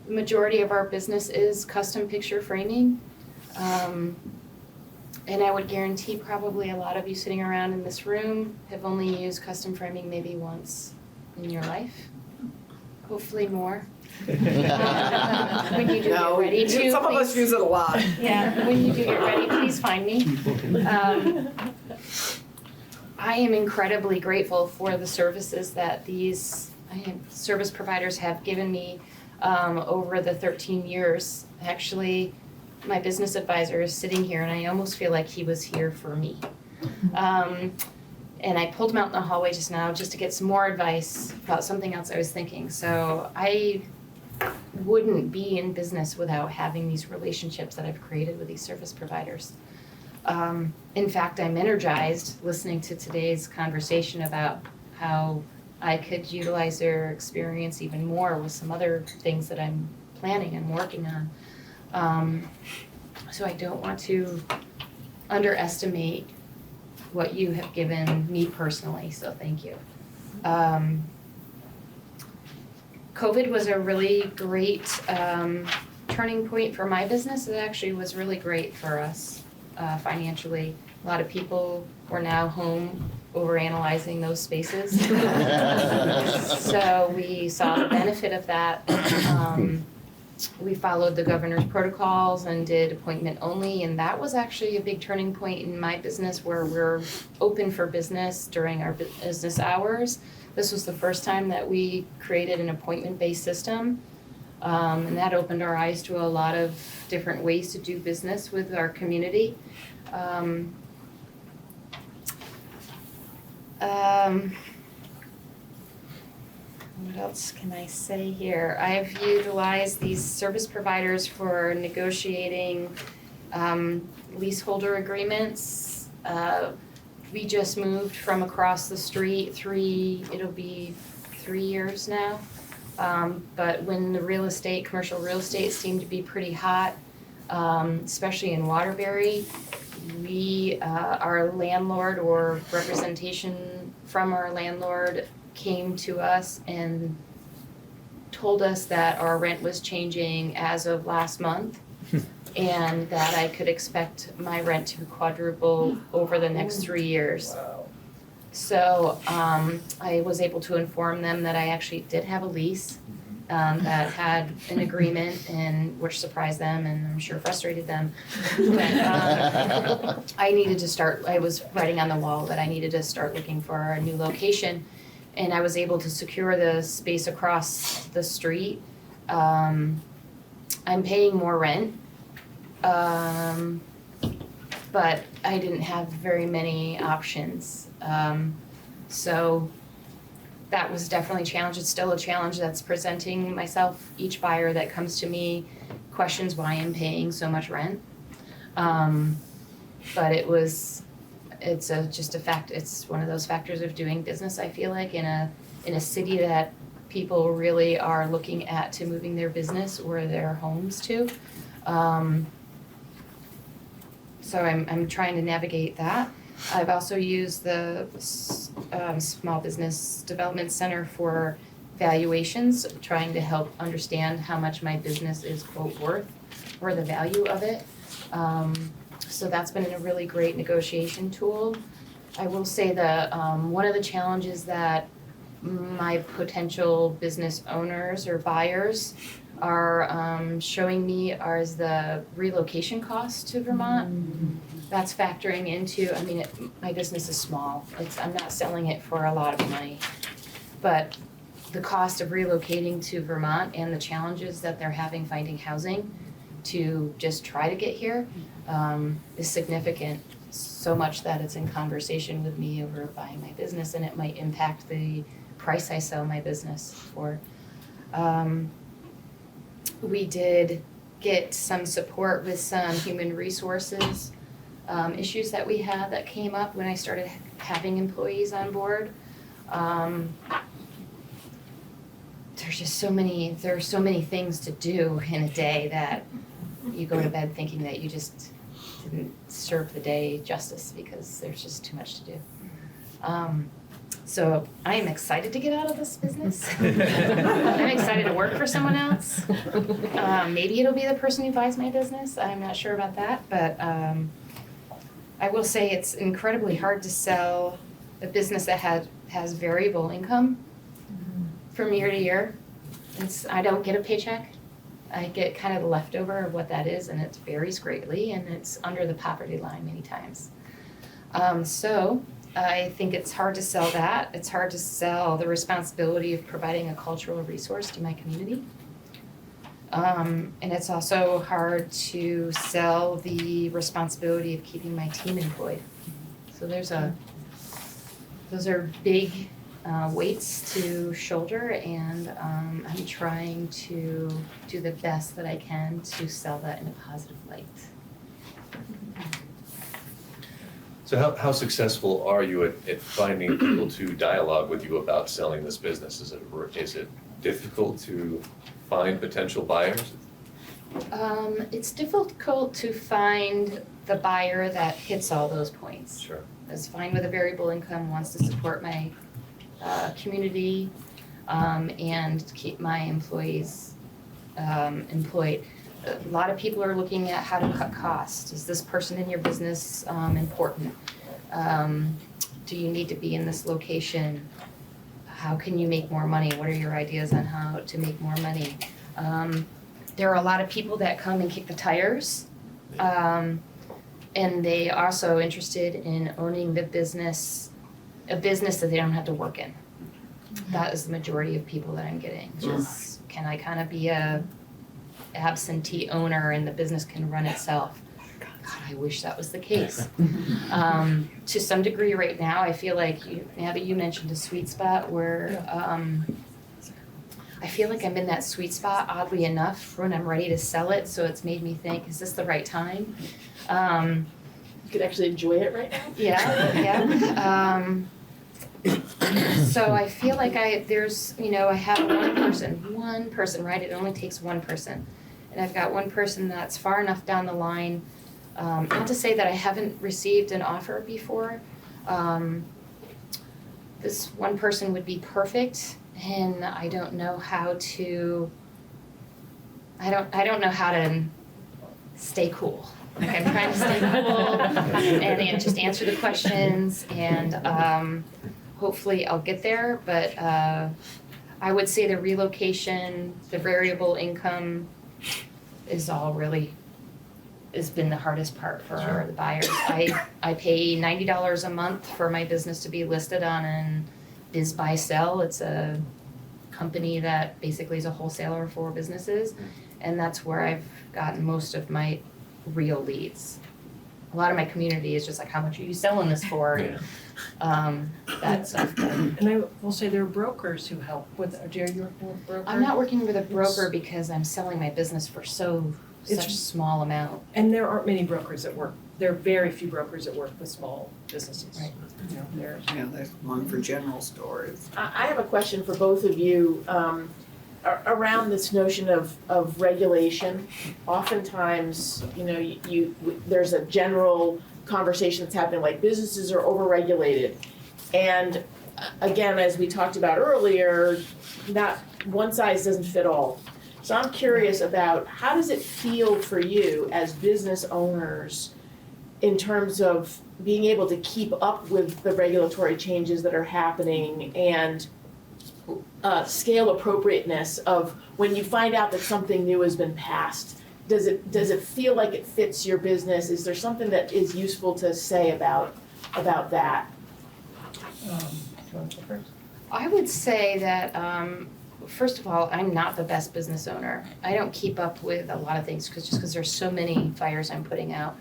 The majority of our business is custom picture framing. And I would guarantee probably a lot of you sitting around in this room have only used custom framing maybe once in your life. Hopefully more. When you do get ready to, some of us use it a lot. Yeah, when you do get ready, please find me. I am incredibly grateful for the services that these service providers have given me over the 13 years. Actually, my business advisor is sitting here and I almost feel like he was here for me. And I pulled him out in the hallway just now just to get some more advice about something else I was thinking. So I wouldn't be in business without having these relationships that I've created with these service providers. In fact, I'm energized listening to today's conversation about how I could utilize their experience even more with some other things that I'm planning and working on. So I don't want to underestimate what you have given me personally, so thank you. COVID was a really great turning point for my business. It actually was really great for us financially. A lot of people were now home overanalyzing those spaces. So we saw the benefit of that. We followed the governor's protocols and did appointment only, and that was actually a big turning point in my business where we're open for business during our business hours. This was the first time that we created an appointment-based system, and that opened our eyes to a lot of different ways to do business with our community. What else can I say here? I've utilized these service providers for negotiating leaseholder agreements. We just moved from across the street it'll be 3 years now. But when the commercial real estate seemed to be pretty hot, especially in Waterbury, our landlord or representation from our landlord came to us and told us that our rent was changing as of last month and that I could expect my rent to quadruple over the next 3 years. Wow. So I was able to inform them that I actually did have a lease that had an agreement, and which surprised them and I'm sure frustrated them. But I was writing on the wall that I needed to start looking for a new location. And I was able to secure the space across the street. I'm paying more rent, but I didn't have very many options. So that was definitely a challenge. It's still a challenge that's presenting myself. Each buyer that comes to me questions why I'm paying so much rent. but just a fact, it's one of those factors of doing business, I feel like, in a city that people really are looking at to moving their business or their homes to. So I'm trying to navigate that. I've also used the Small Business Development Center for valuations, trying to help understand how much my business is quote worth or the value of it. So that's been a really great negotiation tool. I will say that one of the challenges that my potential business owners or buyers are showing me is the relocation cost to Vermont. That's factoring into, my business is small. I'm not selling it for a lot of money. But the cost of relocating to Vermont and the challenges that they're having finding housing to just try to get here is significant, so much that it's in conversation with me over buying my business, and it might impact the price I sell my business for. We did get some support with some human resources issues that we had that came up when I started having employees on board. There's so many things to do in a day that you go to bed thinking that you just didn't serve the day justice because there's just too much to do. So I am excited to get out of this business. I'm excited to work for someone else. Maybe it'll be the person who buys my business. I'm not sure about that, but I will say it's incredibly hard to sell a business that has variable income from year to year. I don't get a paycheck. I get kind of the leftover of what that is, and it varies greatly, and it's under the poverty line many times. So I think it's hard to sell that. It's hard to sell the responsibility of providing a cultural resource to my community. And it's also hard to sell the responsibility of keeping my team employed. So those are big weights to shoulder, and I'm trying to do the best that I can to sell that in a positive light. So how successful are you at finding people to dialogue with you about selling this business? Is it difficult to find potential buyers? It's difficult to find the buyer that hits all those points. Sure. Is fine with a variable income, wants to support my community, and keep my employees employed. A lot of people are looking at how to cut costs. Is this person in your business important? Do you need to be in this location? How can you make more money? What are your ideas on how to make more money? There are a lot of people that come and kick the tires, and they are also interested in owning a business that they don't have to work in. That is the majority of people that I'm getting. Just, can I kind of be a absentee owner and the business can run itself? God, I wish that was the case. To some degree right now, I feel like Abby, you mentioned a sweet spot where I feel like I'm in that sweet spot, oddly enough, when I'm ready to sell it. So it's made me think, is this the right time? You could actually enjoy it right now. Yeah. So I feel like I have one person, right? It only takes one person. And I've got one person that's far enough down the line, not to say that I haven't received an offer before. This one person would be perfect, and I don't know how to stay cool. Like, I'm trying to stay cool and just answer the questions, and hopefully I'll get there. But I would say the relocation, the variable income has been the hardest part for the buyers. I pay $90 a month for my business to be listed on an Biz Buy Sell. It's a company that basically is a wholesaler for businesses, and that's where I've gotten most of my real leads. A lot of my community is just like, how much are you selling this for? Yeah. That stuff. And I will say there are brokers who help with, are you working with brokers? I'm not working with a broker because I'm selling my business for so such a small amount. And there aren't many brokers that work, there are very few brokers that work with small businesses. Right. You know, there's. Yeah, there's one for general stores. I have a question for both of you around this notion of regulation. Oftentimes, you know, there's a general conversation that's happening like businesses are overregulated. And again, as we talked about earlier, not one size doesn't fit all. So I'm curious about how does it feel for you as business owners in terms of being able to keep up with the regulatory changes that are happening and scale appropriateness of when you find out that something new has been passed? Does it feel like it fits your business? Is there something that is useful to say about that? Do you want to go first? I would say that, first of all, I'm not the best business owner. I don't keep up with a lot of things just because there's so many fires I'm putting out.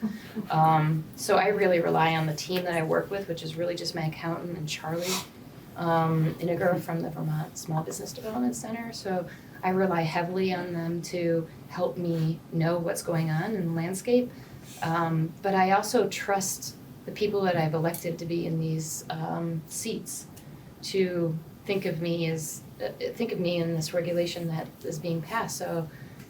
So I really rely on the team that I work with, which is really just my accountant and Charlie Iniger from the Vermont Small Business Development Center. So I rely heavily on them to help me know what's going on in the landscape. But I also trust the people that I've elected to be in these seats to think of me in this regulation that is being passed. So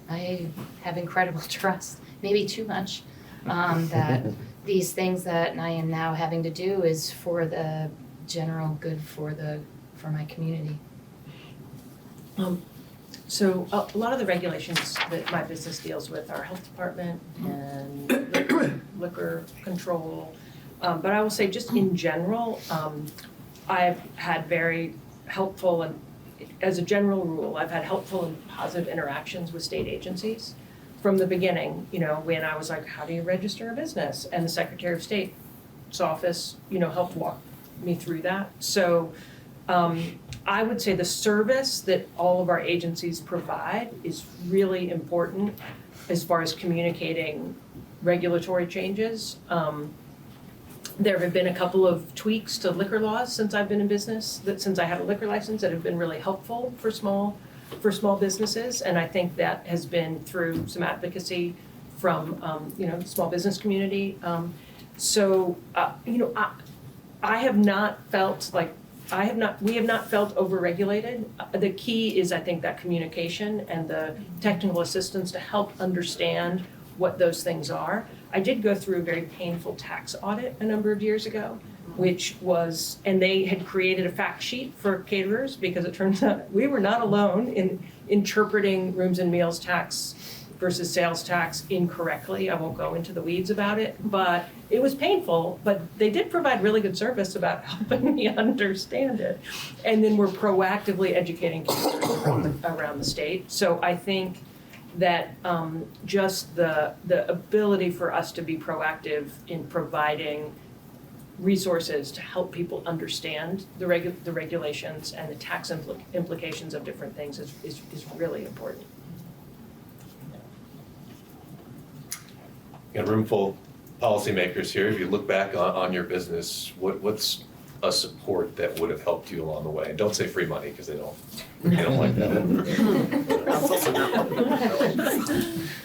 I have incredible trust, maybe too much, that these things that I am now having to do is for the general good for my community. So a lot of the regulations that my business deals with are health department and liquor control. But I will say just in general, I've had very helpful and as a general rule, I've had helpful and positive interactions with state agencies from the beginning. You know, when I was like, how do you register a business? And the Secretary of State's office, you know, helped walk me through that. So I would say the service that all of our agencies provide is really important as far as communicating regulatory changes. There have been a couple of tweaks to liquor laws since I've been in business, since I had a liquor license, that have been really helpful for small businesses. And I think that has been through some advocacy from, you know, the small business community. You know, I have not felt like, we have not felt overregulated. The key is, I think, that communication and the technical assistance to help understand what those things are. I did go through a very painful tax audit a number of years ago, which was, and they had created a fact sheet for caterers because it turns out we were not alone in interpreting rooms and meals tax versus sales tax incorrectly. I won't go into the weeds about it, but it was painful, but they did provide really good service about helping me understand it. And then we're proactively educating caterers around the state. So I think that just the ability for us to be proactive in providing resources to help people understand the regulations and the tax implications of different things is really important. Got a room full of policymakers here. If you look back on your business, what's a support that would have helped you along the way? And don't say free money because they don't like that.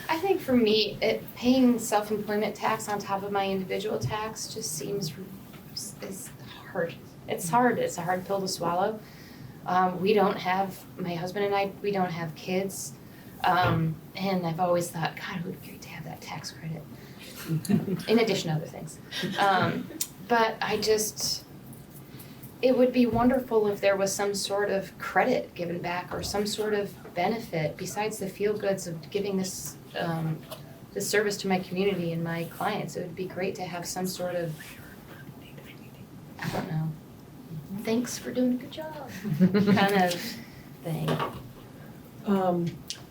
I think for me, paying self-employment tax on top of my individual tax just seems is hard. It's hard. It's a hard pill to swallow. We don't have, my husband and I, we don't have kids. And I've always thought, God, it would be great to have that tax credit. In addition to other things. But it would be wonderful if there was some sort of credit given back or some sort of benefit besides the feel goods of giving this service to my community and my clients. It would be great to have some sort of, I don't know, thanks for doing a good job kind of thing.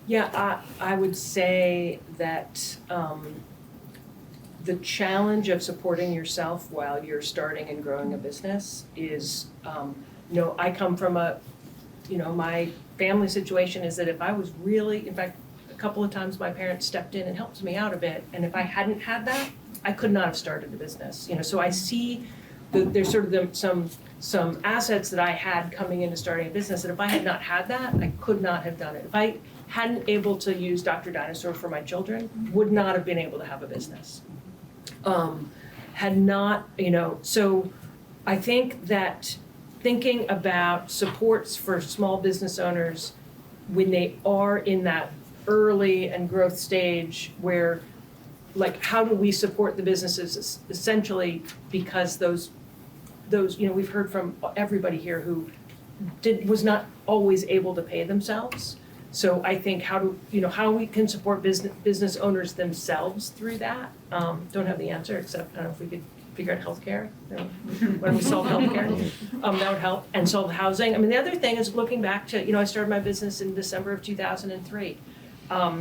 Yeah, I would say that the challenge of supporting yourself while you're starting and growing a business is, you know, I come from my family situation is that if I was really, in fact, a couple of times my parents stepped in and helped me out a bit, and if I hadn't had that, I could not have started a business. You know, so I see there's sort of some assets that I had coming into starting a business, and if I had not had that, I could not have done it. If I hadn't able to use Dr. Dinosaur for my children, would not have been able to have a business. Had not, so I think that thinking about supports for small business owners when they are in that early and growth stage where, like, how do we support the businesses essentially because those, we've heard from everybody here who was not always able to pay themselves. So I think how we can support business owners themselves through that. Don't have the answer, except I don't know if we could figure out healthcare. When we solve healthcare, that would help, and solve housing. I mean, the other thing is looking back to, I started my business in December of 2003. I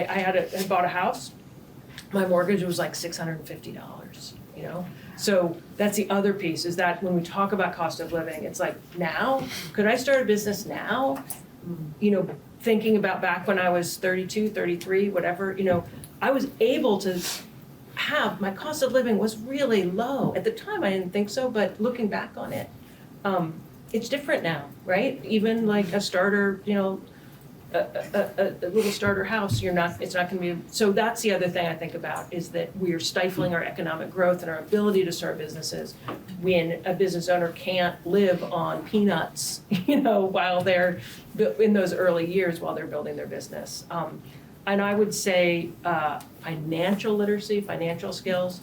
had bought a house. My mortgage was like $650. So that's the other piece, is that when we talk about cost of living, it's like, now, could I start a business now? Thinking about back when I was 32, 33, whatever, I was able to my cost of living was really low. At the time, I didn't think so, but looking back on it, it's different now, right? Even like a starter, a little starter house, it's not gonna be, so that's the other thing I think about, is that we are stifling our economic growth and our ability to start businesses when a business owner can't live on peanuts, while they're in those early years while they're building their business. And I would say financial literacy, financial skills.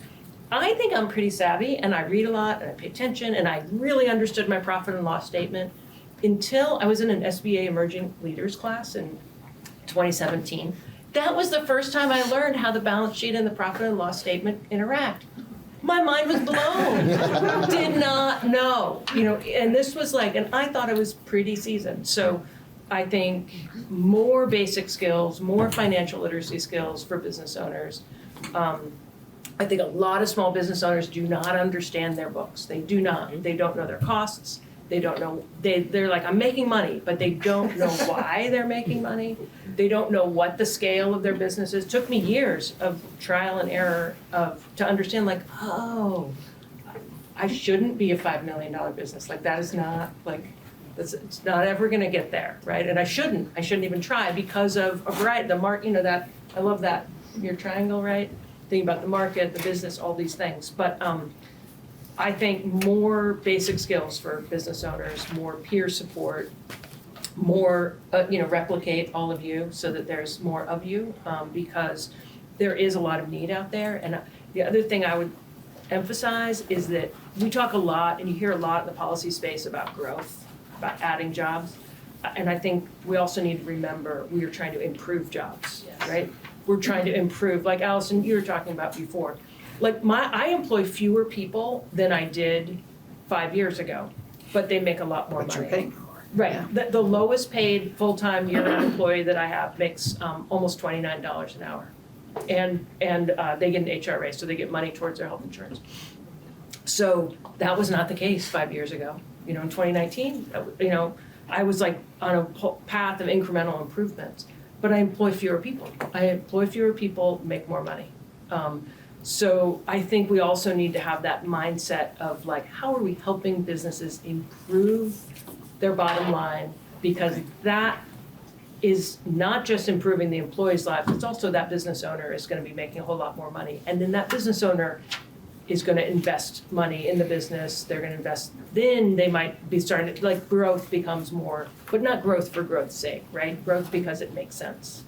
I think I'm pretty savvy, and I read a lot and I pay attention, and I really understood my profit and loss statement until I was in an SBA Emerging Leaders class in 2017. That was the first time I learned how the balance sheet and the profit and loss statement interact. My mind was blown. Did not know, and this was like, and I thought I was pretty seasoned. So I think more basic skills, more financial literacy skills for business owners. I think a lot of small business owners do not understand their books. They do not. They don't know their costs. They don't know, they're like, I'm making money, but they don't know why they're making money. They don't know what the scale of their business is. It took me years of trial and error to understand, like, oh, I shouldn't be a $5 million business. Like, that is not, like, it's not ever gonna get there, right? And I shouldn't even try because of a variety, that, I love that, your triangle, right? Thinking about the market, the business, all these things. But I think more basic skills for business owners, more peer support, more, replicate all of you so that there's more of you, because there is a lot of need out there. And the other thing I would emphasize is that we talk a lot, and you hear a lot in the policy space about growth, about adding jobs. And I think we also need to remember we are trying to improve jobs, right? We're trying to improve, like Allison, you were talking about before. Like I employ fewer people than I did 5 years ago, but they make a lot more money. But you're paying more. Right. Yeah. The lowest paid full-time year-round employee that I have makes almost $29 an hour. And they get an HR raise, so they get money towards their health insurance. So that was not the case 5 years ago. In 2019, I was like on a path of incremental improvements, but I employ fewer people. Make more money. So I think we also need to have that mindset of, like, how are we helping businesses improve their bottom line? Because that is not just improving the employees' lives, it's also that business owner is going to be making a whole lot more money. And then that business owner is going to invest money in the business. They're going to invest, then they might be starting to, like, growth becomes more, but not growth for growth's sake, right? Growth because it makes sense.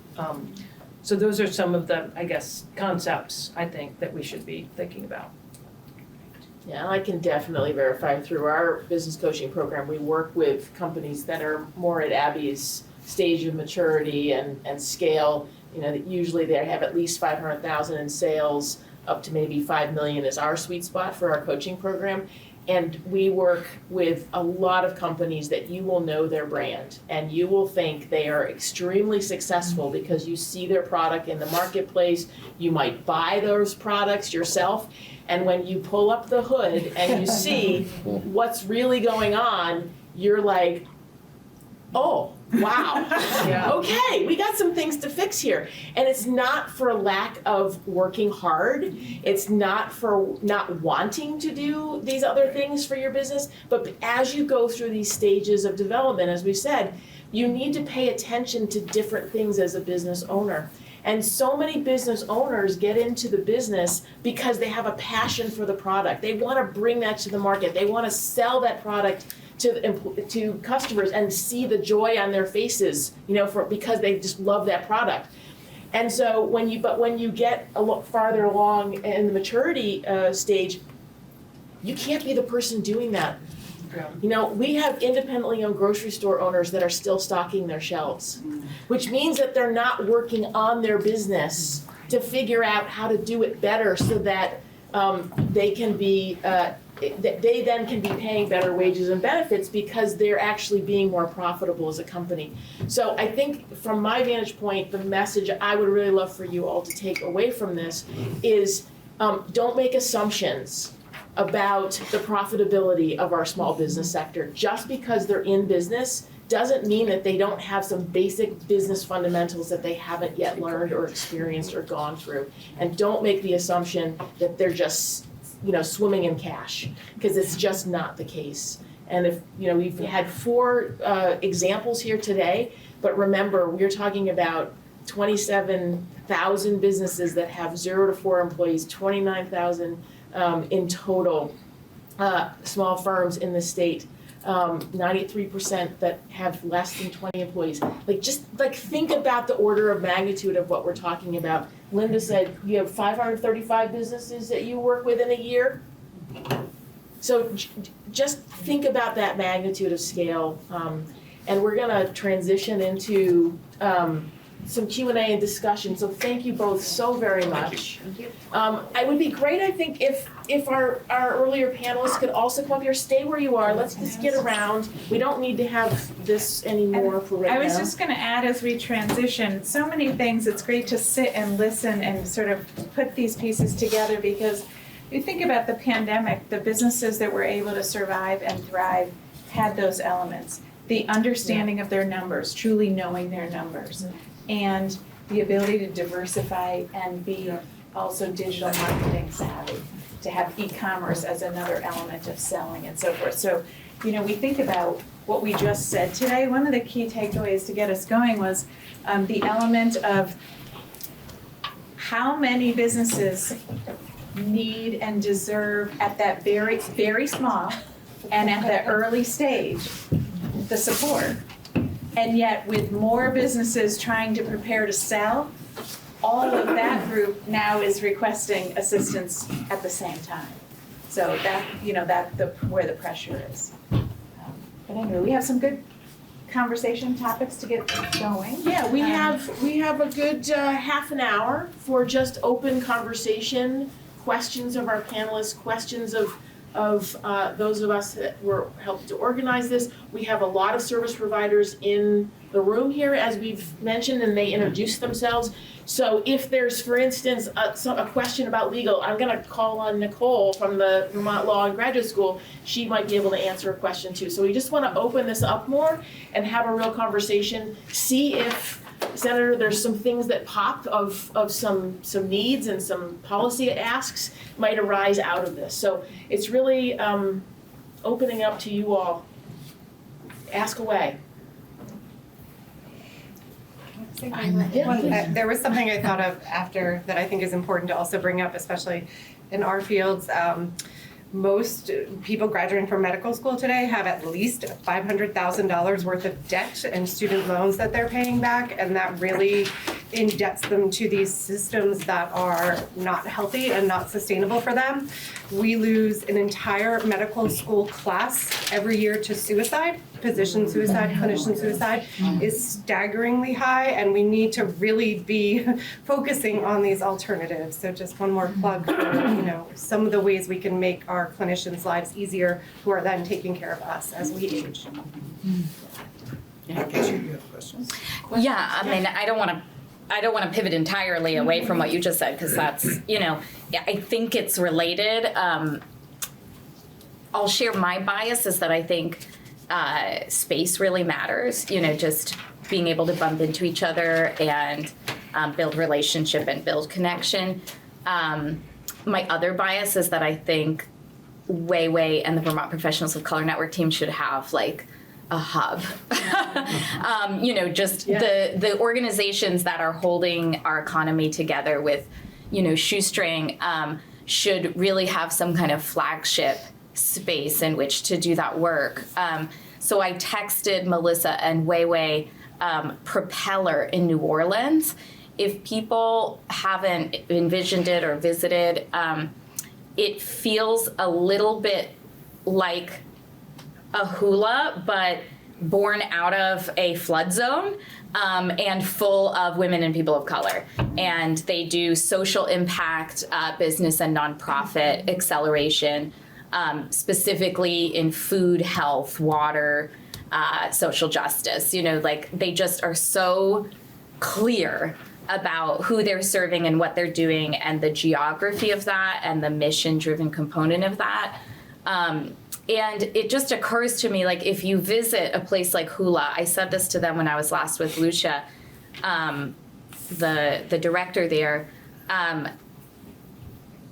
So those are some of the, I guess, concepts I think that we should be thinking about. Yeah, I can definitely verify through our business coaching program, we work with companies that are more at Abby's stage of maturity and scale. That usually they have at least 500,000 in sales, up to maybe 5 million is our sweet spot for our coaching program. And we work with a lot of companies that you will know their brand and you will think they are extremely successful because you see their product in the marketplace. You might buy those products yourself. And when you pull up the hood and you see what's really going on, you're like, oh, wow. Yeah. Okay, we got some things to fix here. And it's not for lack of working hard. It's not for not wanting to do these other things for your business. But as you go through these stages of development, as we said, you need to pay attention to different things as a business owner. And so many business owners get into the business because they have a passion for the product. They want to bring that to the market. They want to sell that product to customers and see the joy on their faces, because they just love that product. And so when you get a lot farther along in the maturity stage, you can't be the person doing that. We have independently owned grocery store owners that are still stocking their shelves, which means that they're not working on their business to figure out how to do it better so that they can be they then can be paying better wages and benefits because they're actually being more profitable as a company. So I think from my vantage point, the message I would really love for you all to take away from this is don't make assumptions about the profitability of our small business sector. Just because they're in business doesn't mean that they don't have some basic business fundamentals that they haven't yet learned or experienced or gone through. And don't make the assumption that they're just swimming in cash, because it's just not the case. And if we've had 4 examples here today, but remember, we're talking about 27,000 businesses that have 0 to 4 employees, 29,000 in total small firms in the state, 93% that have less than 20 employees. Just think about the order of magnitude of what we're talking about. Linda said you have 535 businesses that you work with in a year. So just think about that magnitude of scale. And we're gonna transition into some Q&A and discussion. So thank you both so very much. Thank you. It would be great, I think, if our earlier panelists could also come up here. Stay where you are. Let's just get around. We don't need to have this anymore for right now. I was just going to add, as we transition, so many things. It's great to sit and listen and sort of put these pieces together, because you think about the pandemic, the businesses that were able to survive and thrive had those elements. The understanding of their numbers, truly knowing their numbers, and the ability to diversify and be also digital marketing savvy, to have e-commerce as another element of selling and so forth. So, we think about what we just said today. One of the key takeaways to get us going was the element of how many businesses need and deserve at that very, very small and at that early stage the support. And yet with more businesses trying to prepare to sell, all of that group now is requesting assistance at the same time. So that's where the pressure is. But anyway, we have some good conversation topics to get going. Yeah, we have a good half an hour for just open conversation, questions of our panelists, questions of those of us that were helped to organize this. We have a lot of service providers in the room here, as we've mentioned, and they introduce themselves. So if there's, for instance, a question about legal, I'm going to call on Nicole from the Vermont Law and Graduate School. She might be able to answer a question too. So we just want to open this up more and have a real conversation. See if, Senator, there's some things that pop of some needs and some policy asks might arise out of this. So it's really opening up to you all. Ask away. There was something I thought of after that I think is important to also bring up, especially in our fields. Most people graduating from medical school today have at least $500,000 worth of debt and student loans that they're paying back, and that really indebts them to these systems that are not healthy and not sustainable for them. We lose an entire medical school class every year to suicide. Physician suicide, clinician suicide is staggeringly high, and we need to really be focusing on these alternatives. So just one more plug for, some of the ways we can make our clinicians' lives easier, who are then taking care of us as we age. Yeah, I mean, I don't want to pivot entirely away from what you just said, because that's, I think it's related. I'll share my bias is that I think space really matters, just being able to bump into each other and build relationship and build connection. My other bias is that I think Wayway and the Vermont Professionals of Color Network team should have like a hub. The organizations that are holding our economy together with, shoestring, should really have some kind of flagship space in which to do that work. So I texted Melissa and Wayway Propeller in New Orleans. If people haven't envisioned it or visited, it feels a little bit like a hula, but born out of a flood zone and full of women and people of color. And they do social impact, business and nonprofit acceleration, specifically in food, health, water, social justice. They just are so clear about who they're serving and what they're doing and the geography of that and the mission-driven component of that. And it just occurs to me, like, if you visit a place like Hula, I said this to them when I was last with Lucia, the director there,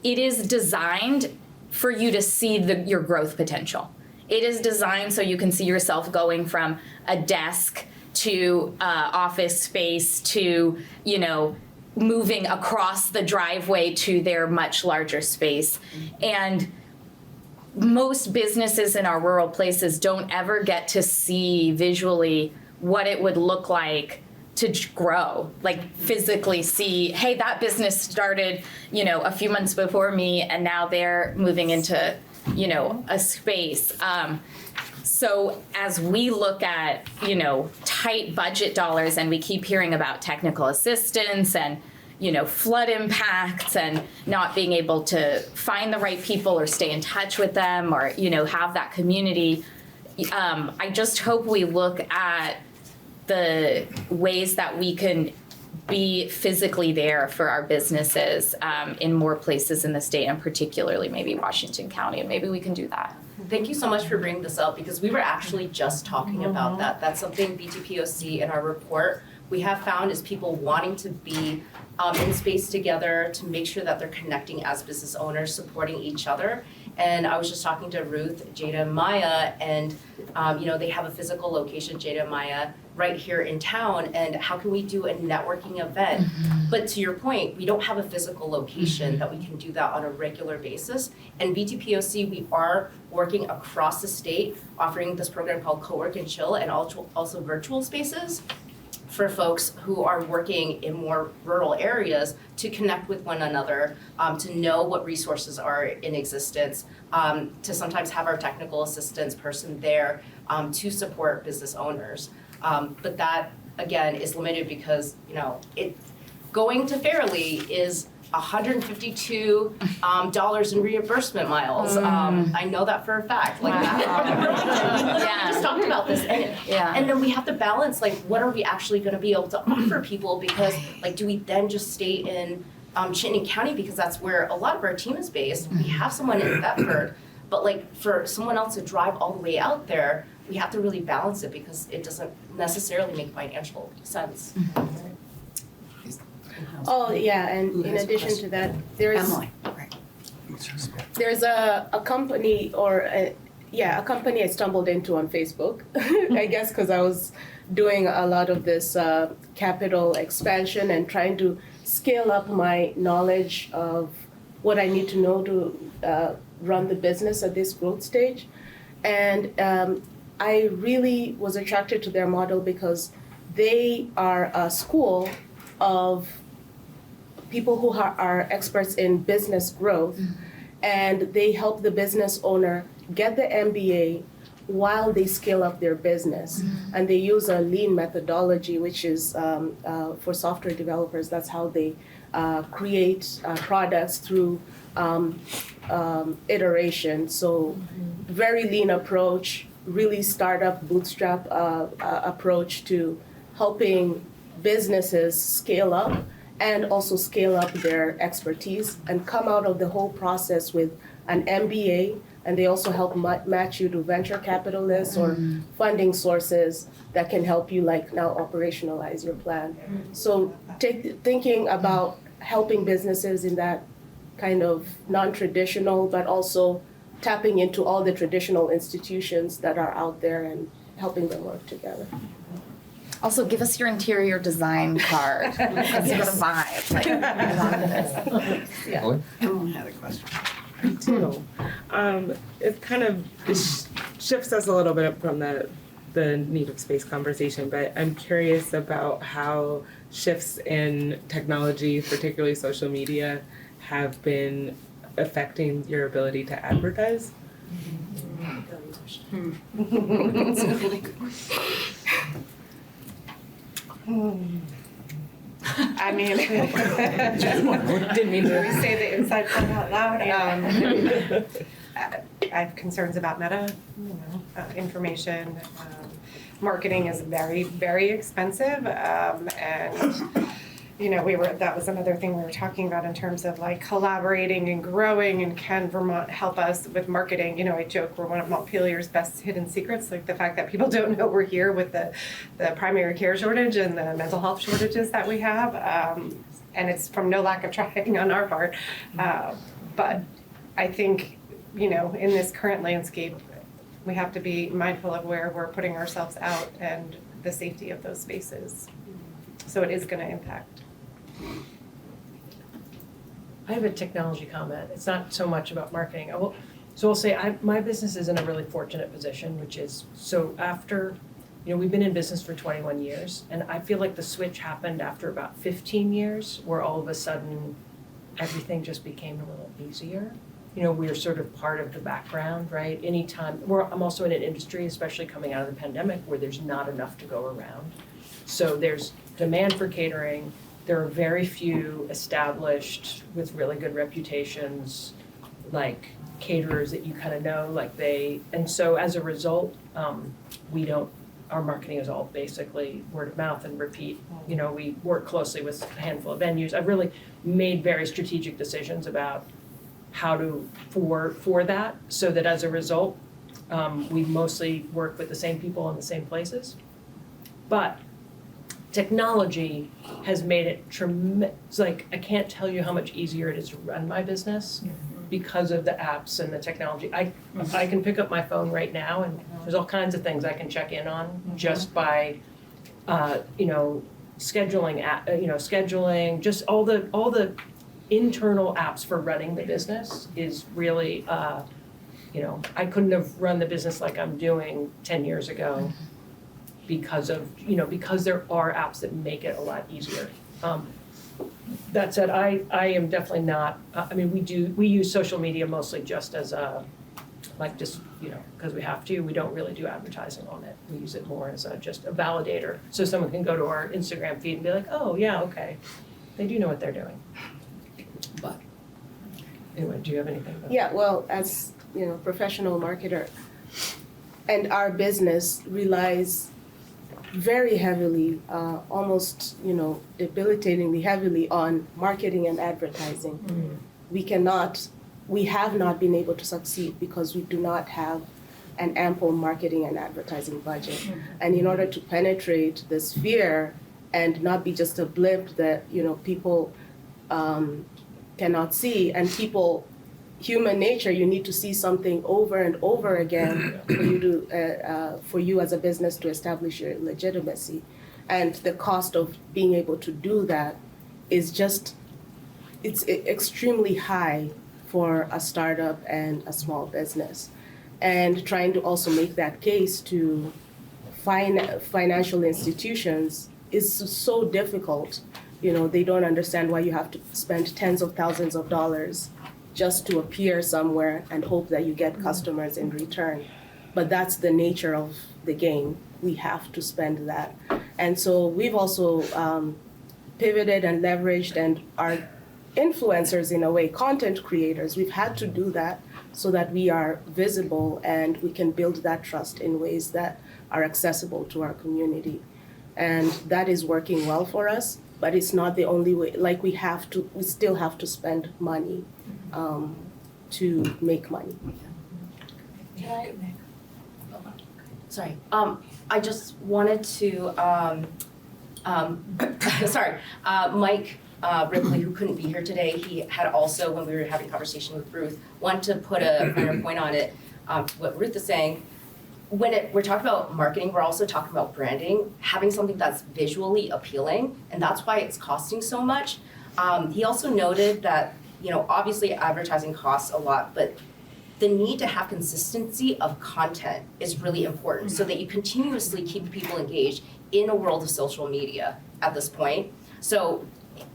it is designed for you to see your growth potential. It is designed so you can see yourself going from a desk to office space to, moving across the driveway to their much larger space. And most businesses in our rural places don't ever get to see visually what it would look like to grow, like physically see, hey, that business started, a few months before me and now they're moving into, a space. So as we look at, tight budget dollars and we keep hearing about technical assistance and, flood impacts and not being able to find the right people or stay in touch with them or, have that community, I just hope we look at the ways that we can be physically there for our businesses in more places in the state, and particularly maybe Washington County, and maybe we can do that. Thank you so much for bringing this up, because we were actually just talking about that. That's something BTPOC in our report we have found is people wanting to be in space together to make sure that they're connecting as business owners, supporting each other. And I was just talking to Ruth, Jada, and Maya, and they have a physical location, Jada and Maya, right here in town. And how can we do a networking event? But to your point, we don't have a physical location that we can do that on a regular basis. And BTPOC, we are working across the state, offering this program called Co-work and Chill, and also virtual spaces for folks who are working in more rural areas to connect with one another, to know what resources are in existence, to sometimes have our technical assistance person there to support business owners. But that, again, is limited because, going to Fairleigh is $152 in reimbursement miles. I know that for a fact. Like, we just talked about this, and then we have to balance, like, what are we actually going to be able to offer people? Because, like, do we then just stay in Chittenden County, because that's where a lot of our team is based? We have someone in Thetford, but like for someone else to drive all the way out there, we have to really balance it because it doesn't necessarily make financial sense. Oh, yeah, and in addition to that, there's a company a company I stumbled into on Facebook, I guess because I was doing a lot of this capital expansion and trying to scale up my knowledge of what I need to know to run the business at this growth stage. And I really was attracted to their model because they are a school of people who are experts in business growth, and they help the business owner get the MBA while they scale up their business. And they use a lean methodology, which is for software developers. That's how they create products through iteration. So very lean approach, really startup bootstrap approach to helping businesses scale up and also scale up their expertise and come out of the whole process with an MBA, and they also help match you to venture capitalists or funding sources that can help you like now operationalize your plan. So thinking about helping businesses in that kind of non-traditional, but also tapping into all the traditional institutions that are out there and helping them work together. Also, give us your interior design card. Let's give it a vibe. Like, we want this. Yeah. Emily had a question. Me too. It kind of shifts us a little bit from the need of space conversation, but I'm curious about how shifts in technology, particularly social media, have been affecting your ability to advertise. I mean, didn't mean to. We say the inside part out loud. I have concerns about meta, information. Marketing is very, very expensive, and that was another thing we were talking about in terms of like collaborating and growing, and can Vermont help us with marketing? I joke we're one of Montpelier's best hidden secrets, like the fact that people don't know we're here with the primary care shortage and the mental health shortages that we have, and it's from no lack of trying on our part, but I think in this current landscape we have to be mindful of where we're putting ourselves out and the safety of those spaces, so it is going to impact. I have a technology comment. It's not so much about marketing. I'll say my business is in a really fortunate position, which is, so after, we've been in business for 21 years, and I feel like the switch happened after about 15 years, where all of a sudden everything just became a little easier. We're sort of part of the background, right? I'm also in an industry, especially coming out of the pandemic, where there's not enough to go around. So there's demand for catering. There are very few established with really good reputations, like caterers that you kind of know, and so as a result, our marketing is all basically word of mouth and repeat. We work closely with a handful of venues. I've really made very strategic decisions about how for that, so that as a result, we mostly work with the same people in the same places. But technology has made it tremendous. I can't tell you how much easier it is to run my business because of the apps and the technology. I can pick up my phone right now, and there's all kinds of things I can check in on just by, scheduling, just all the internal apps for running the business is really, I couldn't have run the business like I'm doing 10 years ago because there are apps that make it a lot easier. That said, I am definitely not, we use social media mostly just as because we have to. We don't really do advertising on it. We use it more as just a validator. So someone can go to our Instagram feed and be like, oh yeah, okay. They do know what they're doing. But anyway, do you have anything? Yeah, well, as professional marketer, and our business relies very heavily, almost debilitatingly heavily on marketing and advertising. We have not been able to succeed because we do not have an ample marketing and advertising budget. And in order to penetrate the sphere and not be just a blip that people cannot see, and human nature, you need to see something over and over again for you as a business to establish your legitimacy. And the cost of being able to do that is it's extremely high for a startup and a small business. And trying to also make that case to financial institutions is so difficult. They don't understand why you have to spend tens of thousands of dollars just to appear somewhere and hope that you get customers in return. But that's the nature of the game. We have to spend that. And so we've also pivoted and leveraged and are influencers in a way, content creators. We've had to do that so that we are visible and we can build that trust in ways that are accessible to our community. And that is working well for us, but it's not the only way. We still have to spend money to make money. Sorry, I just wanted to, sorry, Mike Ripley, who couldn't be here today, he had also, when we were having a conversation with Ruth, wanted to put a finer point on it, what Ruth is saying. When we're talking about marketing, we're also talking about branding, having something that's visually appealing, and that's why it's costing so much. He also noted that, you know, obviously advertising costs a lot, but the need to have consistency of content is really important so that you continuously keep people engaged in a world of social media at this point. So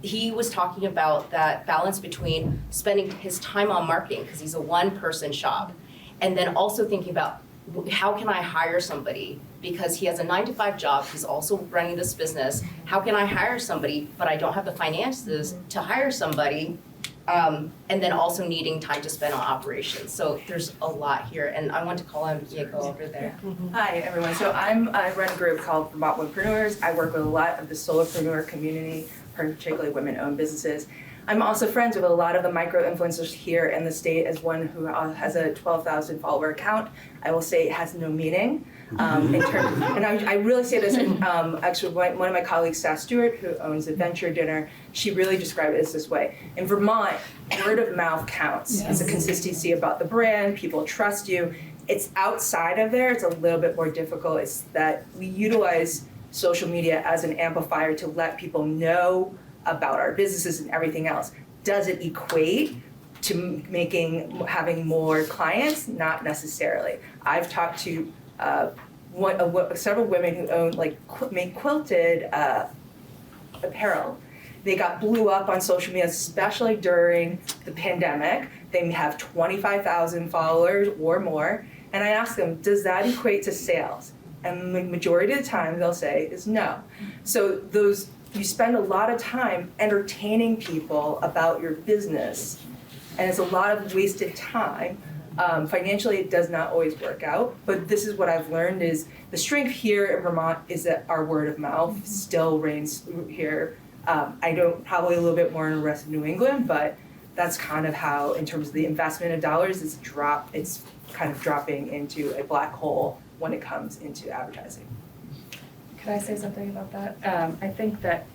he was talking about that balance between spending his time on marketing, because he's a one-person shop, and then also thinking about how can I hire somebody, because he has a 9-to-5 job, he's also running this business. How can I hire somebody, but I don't have the finances to hire somebody, and then also needing time to spend on operations. So there's a lot here, and I want to call on Diego over there. Hi, everyone. So I run a group called Vermont Womenpreneurs. I work with a lot of the solopreneur community, particularly women-owned businesses. I'm also friends with a lot of the micro-influencers here in the state. As one who has a 12,000 follower account, I will say it has no meaning. In terms, and I really say this, in, actually one of my colleagues, Seth Stewart, who owns Adventure Dinner, she really described it as this way. In Vermont, word of mouth counts. It's a consistency about the brand, people trust you. It's outside of there, it's a little bit more difficult. It's that we utilize social media as an amplifier to let people know about our businesses and everything else. Does it equate to having more clients? Not necessarily. I've talked to several women who own, make quilted apparel. They blew up on social media, especially during the pandemic. They have 25,000 followers or more. And I asked them, does that equate to sales? And the majority of the time they'll say is no. So you spend a lot of time entertaining people about your business, and it's a lot of wasted time. Financially, it does not always work out, but this is what I've learned is the strength here in Vermont is that our word of mouth still reigns here. I don't, probably a little bit more in the rest of New England, but that's kind of how, in terms of the investment of dollars, it's kind of dropping into a black hole when it comes into advertising. Could I say something about that? I think that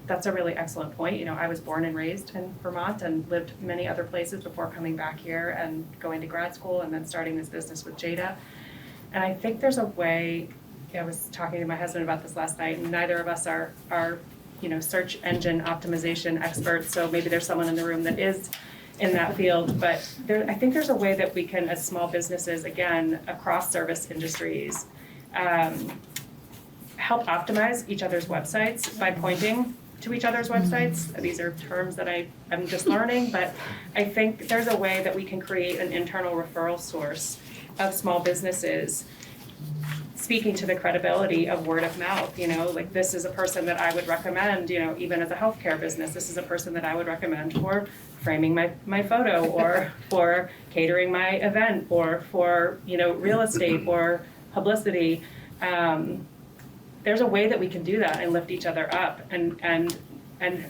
that's a really excellent point. You know, I was born and raised in Vermont and lived many other places before coming back here and going to grad school and then starting this business with Jada. And I think there's a way, I was talking to my husband about this last night, and neither of us are search engine optimization experts, so maybe there's someone in the room that is in that field, but I think there's a way that we can, as small businesses, again, across service industries, help optimize each other's websites by pointing to each other's websites. These are terms that I'm just learning, but I think there's a way that we can create an internal referral source of small businesses speaking to the credibility of word of mouth. You know, like, this is a person that I would recommend, you know, even as a healthcare business, this is a person that I would recommend for framing my photo, or for catering my event, or for, you know, real estate or publicity. There's a way that we can do that and lift each other up and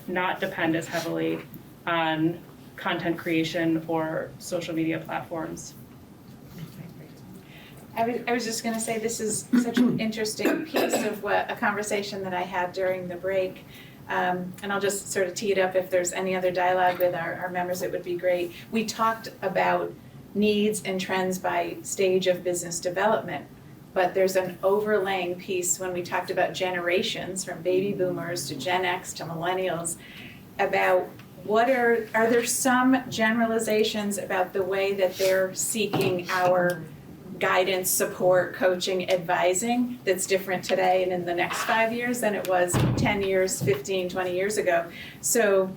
not depend as heavily on content creation or social media platforms. I was just gonna say, this is such an interesting piece of a conversation that I had during the break. And I'll just sort of tee it up. If there's any other dialogue with our members, it would be great. We talked about needs and trends by stage of business development, but there's an overlaying piece when we talked about generations, from baby boomers to Gen X to millennials, about are there some generalizations about the way that they're seeking our guidance, support, coaching, advising that's different today and in the next 5 years than it was 10 years, 15, 20 years ago. So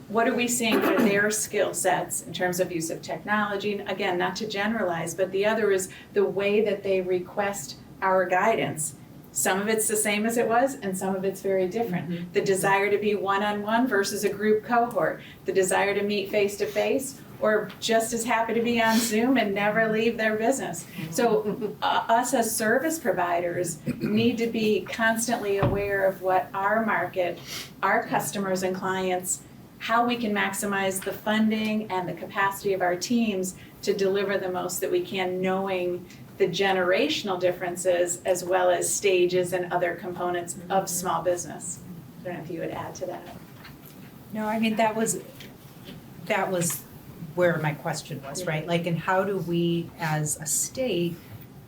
what are we seeing for their skill sets in terms of use of technology? Again, not to generalize, but the other is the way that they request our guidance. Some of it's the same as it was, and some of it's very different. Mm-hmm. The desire to be one-on-one versus a group cohort, the desire to meet face-to-face, or just as happy to be on Zoom and never leave their business. So us as service providers need to be constantly aware of what our market, our customers and clients, how we can maximize the funding and the capacity of our teams to deliver the most that we can, knowing the generational differences as well as stages and other components of small business. I don't know if you would add to that. No, I mean, that was where my question was, right? Like, and how do we as a state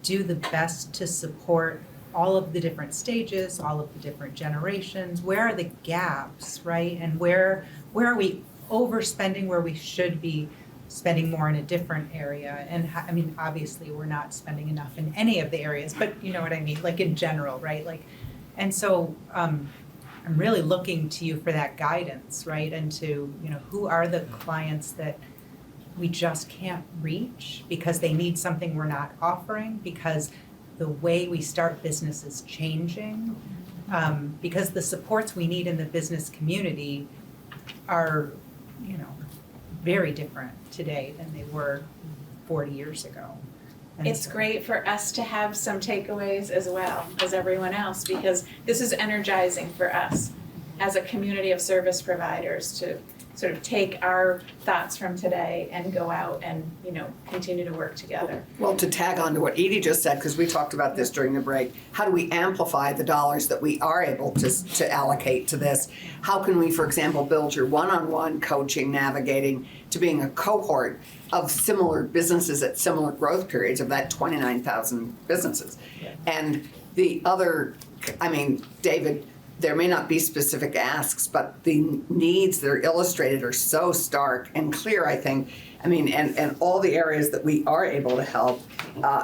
do the best to support all of the different stages, all of the different generations? Where are the gaps, right? And where are we overspending where we should be spending more in a different area? And I mean, obviously, we're not spending enough in any of the areas, but you know what I mean, like in general, right? Like, and so I'm really looking to you for that guidance, right? And to, you know, who are the clients that we just can't reach because they need something we're not offering, because the way we start business is changing, because the supports we need in the business community are, you know, very different today than they were 40 years ago. And It's so- great for us to have some takeaways as well as everyone else, because this is energizing for us as a community of service providers to sort of take our thoughts from today and go out and, you know, continue to work together. Well, to tag on to what Edie just said, because we talked about this during the break, how do we amplify the dollars that we are able to allocate to this? How can we, for example, build your one-on-one coaching, navigating to being a cohort of similar businesses at similar growth periods of that 29,000 businesses? And the other, I mean, David, there may not be specific asks, but the needs that are illustrated are so stark and clear, I think. I mean, and all the areas that we are able to help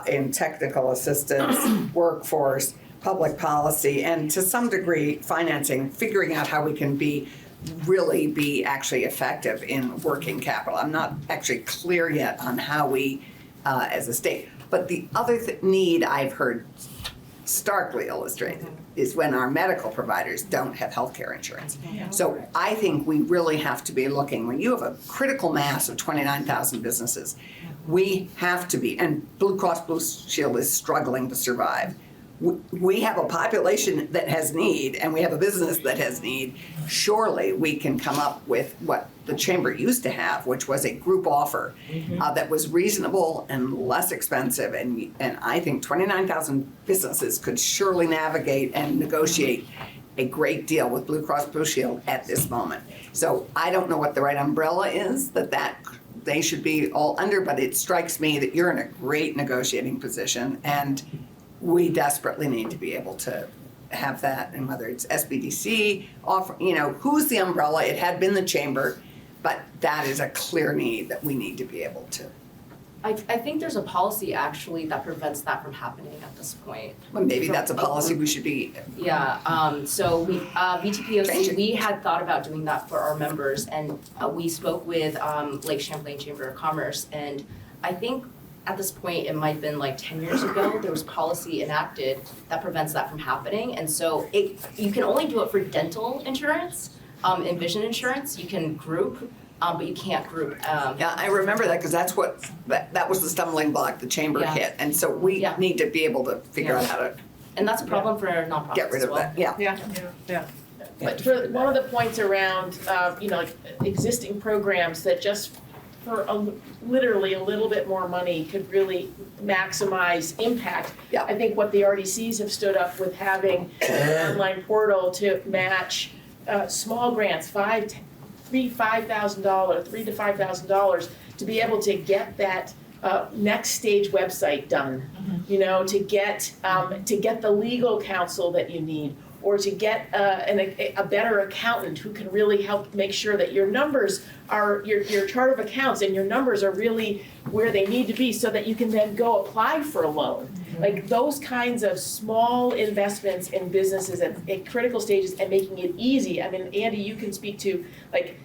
in technical assistance, workforce, public policy, and to some degree, financing, figuring out how we can really be actually effective in working capital. I'm not actually clear yet on how we, as a state. But the other need I've heard starkly illustrated is when our medical providers don't have healthcare insurance. So I think we really have to be looking, when you have a critical mass of 29,000 businesses, we have to be, and Blue Cross Blue Shield is struggling to survive. We have a population that has need, and we have a business that has need. Surely we can come up with what the chamber used to have, which was a group offer that was reasonable and less expensive. And I think 29,000 businesses could surely navigate and negotiate a great deal with Blue Cross Blue Shield at this moment. So I don't know what the right umbrella is that they should be all under, but it strikes me that you're in a great negotiating position, and we desperately need to be able to have that, and whether it's SBDC, offer, you know, who's the umbrella? It had been the chamber, but that is a clear need that we need to be able to. I think there's a policy actually that prevents that from happening at this point. Well, maybe that's a policy we should be. Yeah, so we, VTPOC, we had thought about doing that for our members, and we spoke with Lake Champlain Chamber of Commerce, and I think at this point, it might have been like 10 years ago, there was policy enacted that prevents that from happening. And so you can only do it for dental insurance and vision insurance. You can group, but you can't group. Yeah, I remember that because that's what, that was the stumbling block the chamber hit. And so we need to be able to figure out how to. And that's a problem for nonprofits get rid of that, yeah. Yeah. But for one of the points around, you know, like existing programs that just for literally a little bit more money could really maximize impact. Yeah. I think what the RDCs have stood up with having an online portal to match small grants, $3,000 to $5,000, to be able to get that next stage website done, you know, to get the legal counsel that you need, or to get a better accountant who can really help make sure that your numbers are, your chart of accounts and your numbers are really where they need to be, so that you can then go apply for a loan. Like those kinds of small investments in businesses at critical stages and making it easy. I mean, Andy, you can speak to, like,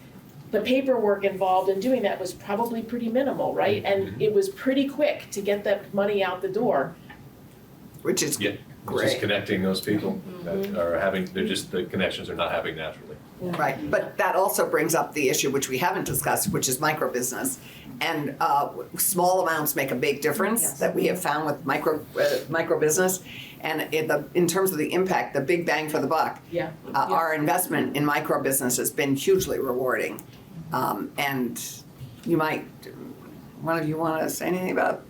the paperwork involved in doing that was probably pretty minimal, right? And it was pretty quick to get that money out the door. Which is great. Just connecting those people that are having, the connections are not happening naturally. Right, but that also brings up the issue which we haven't discussed, which is micro business. And small amounts make a big difference that we have found with micro business. And in terms of the impact, the big bang for the buck, our investment in micro business has been hugely rewarding. And you might, one of you want to say anything about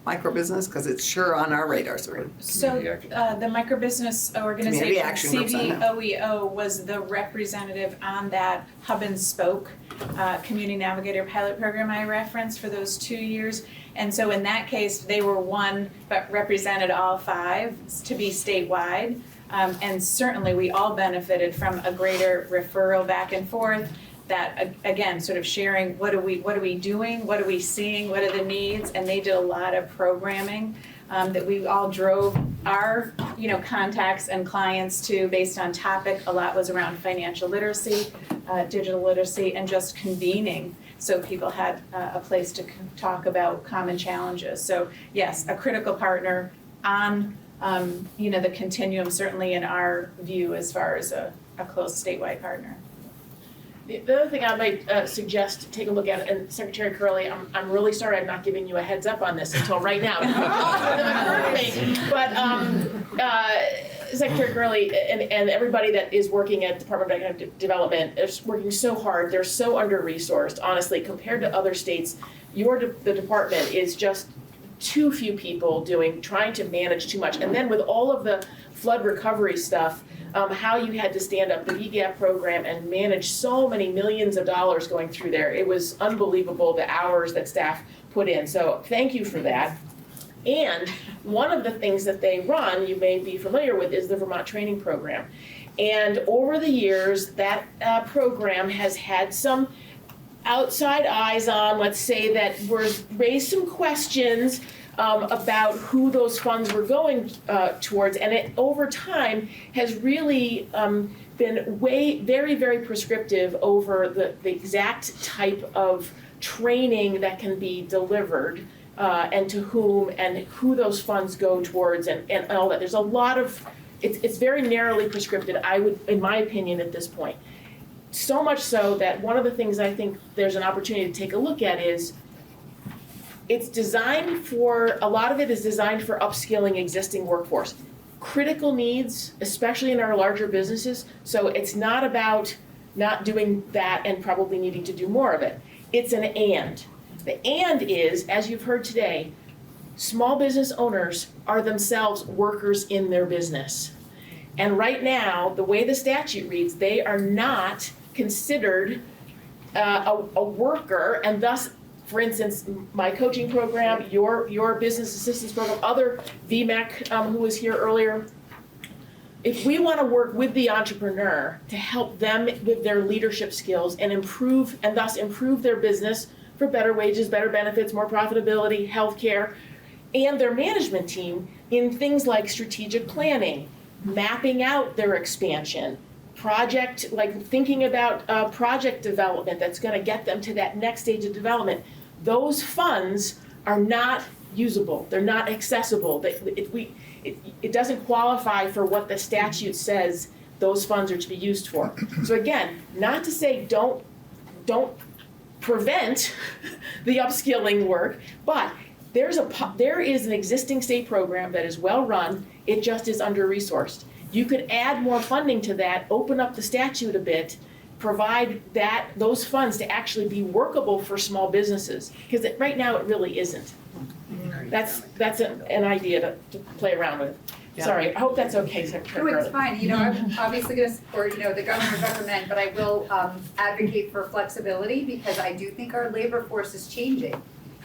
micro business? Because it's sure on our radar screen. So the microbusiness organization, Community Action Groups, I know. CVOEO, was the representative on that hub and spoke community navigator pilot program I referenced for those 2 years. And so in that case, they were one but represented all 5 to be statewide. And certainly we all benefited from a greater referral back and forth. That again, sort of sharing what are we doing, what are we seeing, what are the needs, and they did a lot of programming that we all drove our contacts and clients to based on topic. A lot was around financial literacy, digital literacy, and just convening, so people had a place to talk about common challenges. So yes, a critical partner on the continuum, certainly in our view as far as a close statewide partner. The other thing I might suggest to take a look at, and Secretary Curley, I'm really sorry I'm not giving you a heads up on this until right now. But Secretary Curley and everybody that is working at Department of Economic Development is working so hard. They're so under-resourced, honestly, compared to other states. The department is just too few people trying to manage too much. And then with all of the flood recovery stuff, how you had to stand up the VGAP program and manage so many millions of dollars going through there. It was unbelievable, the hours that staff put in. So thank you for that. And one of the things that they run, you may be familiar with, is the Vermont training program. And over the years, that program has had some outside eyes on, let's say, that raised some questions about who those funds were going towards, and it over time has really been very, very prescriptive over the exact type of training that can be delivered and to whom and who those funds go towards and all that. There's a lot of, it's very narrowly prescripted, I would, in my opinion, at this point. So much so that one of the things I think there's an opportunity to take a look at is it's designed for, a lot of it is designed for upskilling existing workforce. Critical needs, especially in our larger businesses, so it's not about not doing that and probably needing to do more of it. It's an and. The and is, as you've heard today, small business owners are themselves workers in their business. And right now, the way the statute reads, they are not considered a worker, and thus, for instance, my coaching program, your business assistance program, other VMAC who was here earlier, if we want to work with the entrepreneur to help them with their leadership skills and improve, and thus improve their business for better wages, better benefits, more profitability, healthcare, and their management team in things like strategic planning, mapping out their expansion, project, like thinking about project development that's going to get them to that next stage of development. Those funds are not usable. They're not accessible. It doesn't qualify for what the statute says those funds are to be used for. So again, not to say don't prevent the upskilling work, but there is an existing state program that is well run. It just is under-resourced. You could add more funding to that, open up the statute a bit, provide those funds to actually be workable for small businesses, because right now it really isn't. That's an idea to play around with. Yeah. Sorry, I hope that's okay, Secretary. No, it's fine. I'm obviously going to support, the governor's recommend, but I will advocate for flexibility because I do think our labor force is changing.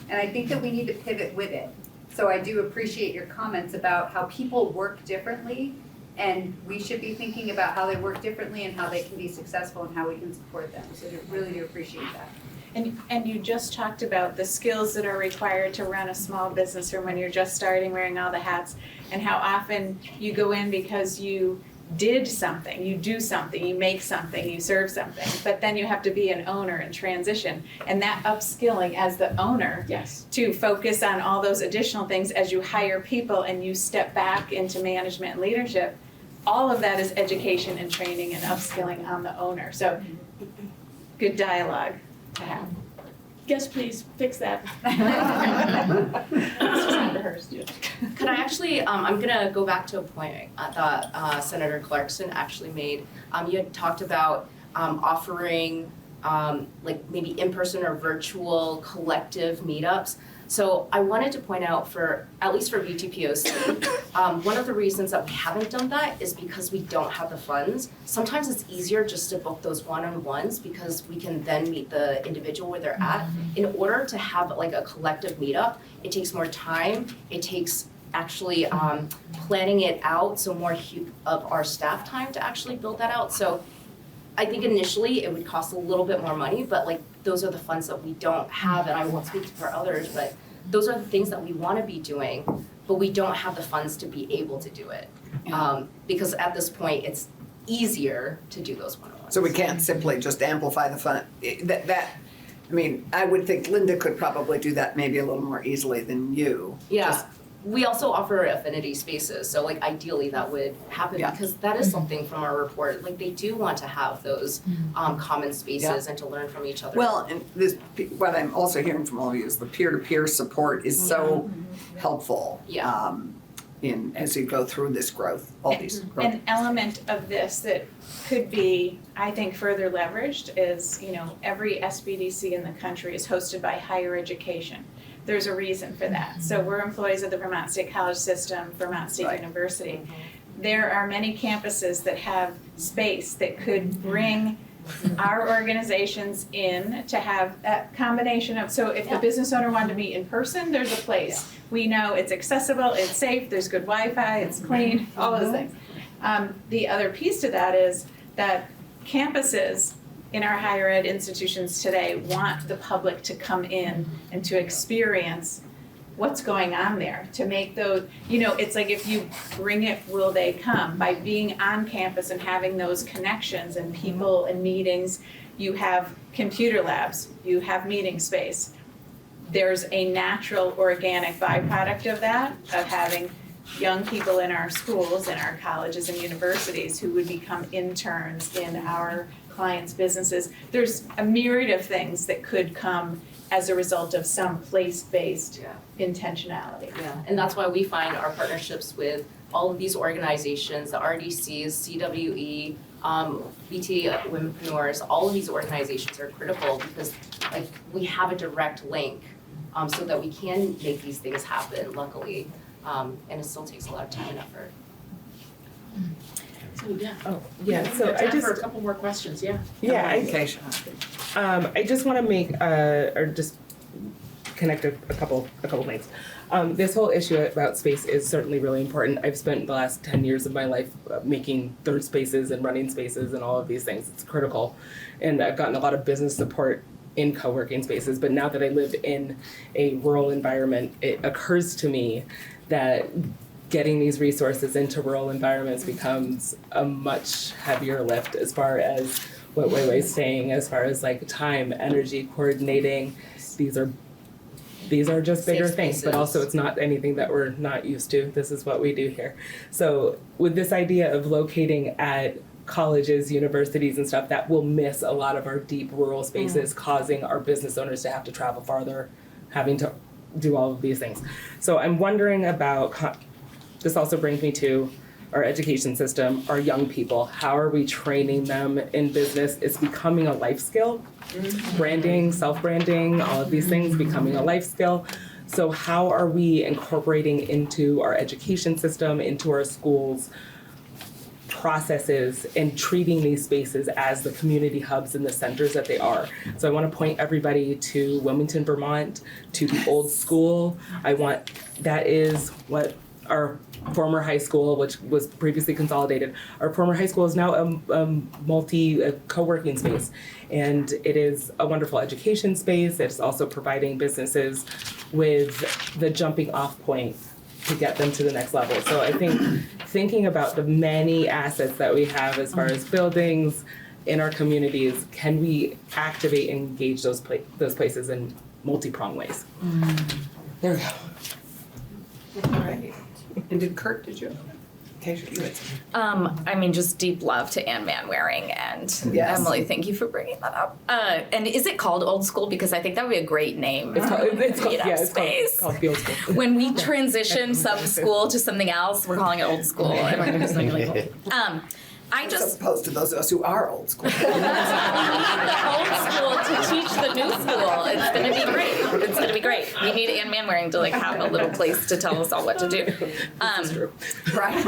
And I think that we need to pivot with it. So I do appreciate your comments about how people work differently, and we should be thinking about how they work differently and how they can be successful and how we can support them. So I really do appreciate that. And you just talked about the skills that are required to run a small business or when you're just starting wearing all the hats, and how often you go in because you did something, you do something, you make something, you serve something, but then you have to be an owner and transition. And that upskilling as the owner to focus on all those additional things as you hire people and you step back into management and leadership, all of that is education and training and upskilling on the owner. So good dialogue to have. Yes, please, fix that. Could I actually, I'm gonna go back to a point that Senator Clarkson actually made. You had talked about offering like maybe in-person or virtual collective meetups. So I wanted to point out for, at least for VTPOC, one of the reasons that we haven't done that is because we don't have the funds. Sometimes it's easier just to book those one-on-ones because we can then meet the individual where they're at. In order to have like a collective meetup, it takes more time, it takes actually planning it out, so more of our staff time to actually build that out. So I think initially it would cost a little bit more money, but like those are the funds that we don't have, and I won't speak for others, but those are the things that we want to be doing, but we don't have the funds to be able to do it. Because at this point, it's easier to do those one-on-ones. So we can't simply just amplify the fund, I mean, I would think Linda could probably do that maybe a little more easily than you. Yeah. We also offer affinity spaces, so like ideally that would happen because that is something from our report. Like they do want to have those common spaces and to learn from each other. Well, and this, what I'm also hearing from all of you is the peer-to-peer support is so helpful. In as you go through this growth, all these growth. An element of this that could be, I think, further leveraged is, you know, every SBDC in the country is hosted by higher education. There's a reason for that. So we're employees of the Vermont State College System, Vermont State University. There are many campuses that have space that could bring our organizations in to have that combination of, so if the business owner wanted to meet in person, there's a place. We know it's accessible, it's safe, there's good Wi-Fi, it's clean, all those things. The other piece to that is that campuses in our higher ed institutions today want the public to come in and to experience what's going on there, to make those, you know, it's like if you bring it, will they come? By being on campus and having those connections and people and meetings, you have computer labs, you have meeting space. There's a natural organic byproduct of that, of having young people in our schools, in our colleges and universities who would become interns in our clients' businesses. There's a myriad of things that could come as a result of some place-based intentionality. Yeah, and that's why we find our partnerships with all of these organizations, the RDCs, CWE, BT Womenpreneurs, all of these organizations are critical because like we have a direct link so that we can make these things happen, luckily. And it still takes a lot of time and effort. So yeah. Oh, yeah, so We have I time for a just, couple more questions, yeah. yeah, I just want to make, or just connect a couple things. This whole issue about space is certainly really important. I've spent the last 10 years of my life making third spaces and running spaces and all of these things. It's critical. And I've gotten a lot of business support in co-working spaces, but now that I live in a rural environment, it occurs to me that getting these resources into rural environments becomes a much heavier lift as far as what Weiwei's saying, as far as like time, energy, coordinating. These are just bigger things, but also it's not anything that we're not used to. This is what we do here. So with this idea of locating at colleges, universities and stuff, that will miss a lot of our deep rural spaces, causing our business owners to have to travel farther, having to do all of these things. So I'm wondering about, this also brings me to our education system, our young people. How are we training them in business? It's becoming a life skill. Branding, self-branding, all of these things becoming a life skill. So how are we incorporating into our education system, into our schools, processes and treating these spaces as the community hubs and the centers that they are? So I want to point everybody to Wilmington, Vermont, to the old school. That is what our former high school, which was previously consolidated. Our former high school is now a co-working space, and it is a wonderful education space. It's also providing businesses with the jumping off point to get them to the next level. So I think thinking about the many assets that we have as far as buildings in our communities, can we activate and engage those places in multi-pronged ways? There we go. All right. And did you? I mean, just deep love to Ann Manwaring and Yes. Emily. Thank you for bringing that up. And is it called Old School? Because I think that would be a great name. It's called, Space. called Field School. When we transition some school to something else, we're calling it Old School. And we're just like really cool. As opposed to those of us who are old school. The old school to teach the new school. It's gonna be great. It's gonna be great. We need Ann Manwaring to like have a little place to tell us all what to do. Right.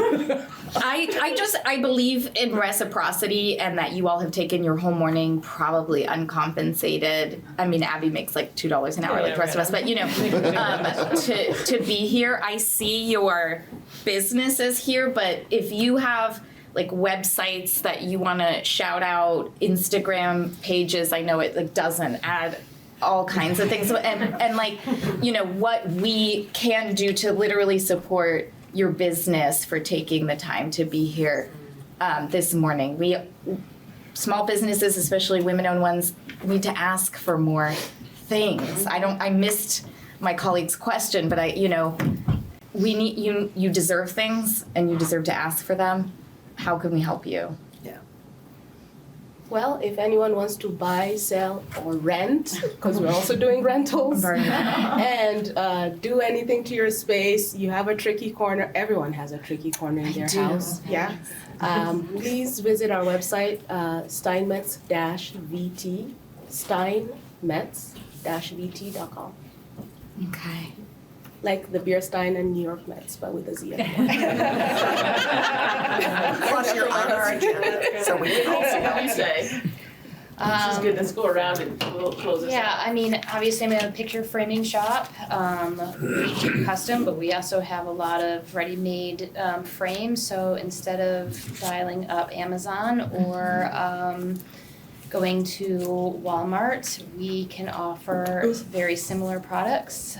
I believe in reciprocity and that you all have taken your whole morning probably uncompensated. I mean, Abby makes like $2 an hour like the rest of us, but you know, to be here. I see your businesses here, but if you have like websites that you want to shout out, Instagram pages, I know it like doesn't add all kinds of things, and like, you know, what we can do to literally support your business for taking the time to be here this morning. Small businesses, especially women-owned ones, need to ask for more things. I missed my colleague's question, but we need you deserve things and you deserve to ask for them. How can we help you? Well, if anyone wants to buy, sell, or rent, because we're also doing rentals, and do anything to your space, you have a tricky corner. Everyone has a tricky corner in their house. Yeah. Please visit our website, steinmetz-vt, steinmetz-vt.com. Okay. Like the beer Stein and New York Mets, but with a Z. Plus you're on our agenda, so we can also What do you say? This is good. Let's go around and we'll close this Yeah, out. I mean, obviously we have a picture framing shop. We do custom, but we also have a lot of ready-made frames. So instead of dialing up Amazon or going to Walmart, we can offer very similar products.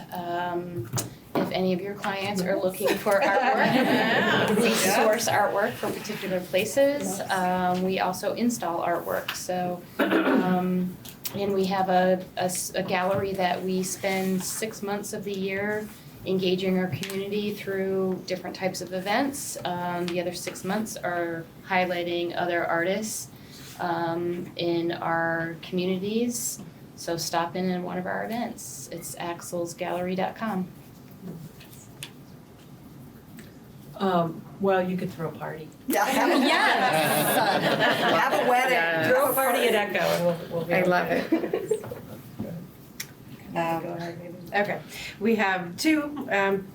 If any of your clients are looking for artwork, we source artwork from particular places. We also install artwork. So, and we have a gallery that we spend 6 months of the year engaging our community through different types of events. The other 6 months are highlighting other artists in our communities. So stop in one of our events. It's axelsgallery.com. Well, you could throw a party. Yeah, have a wedding. Throw a party at Echo and we'll be I okay. love it. Okay, we have two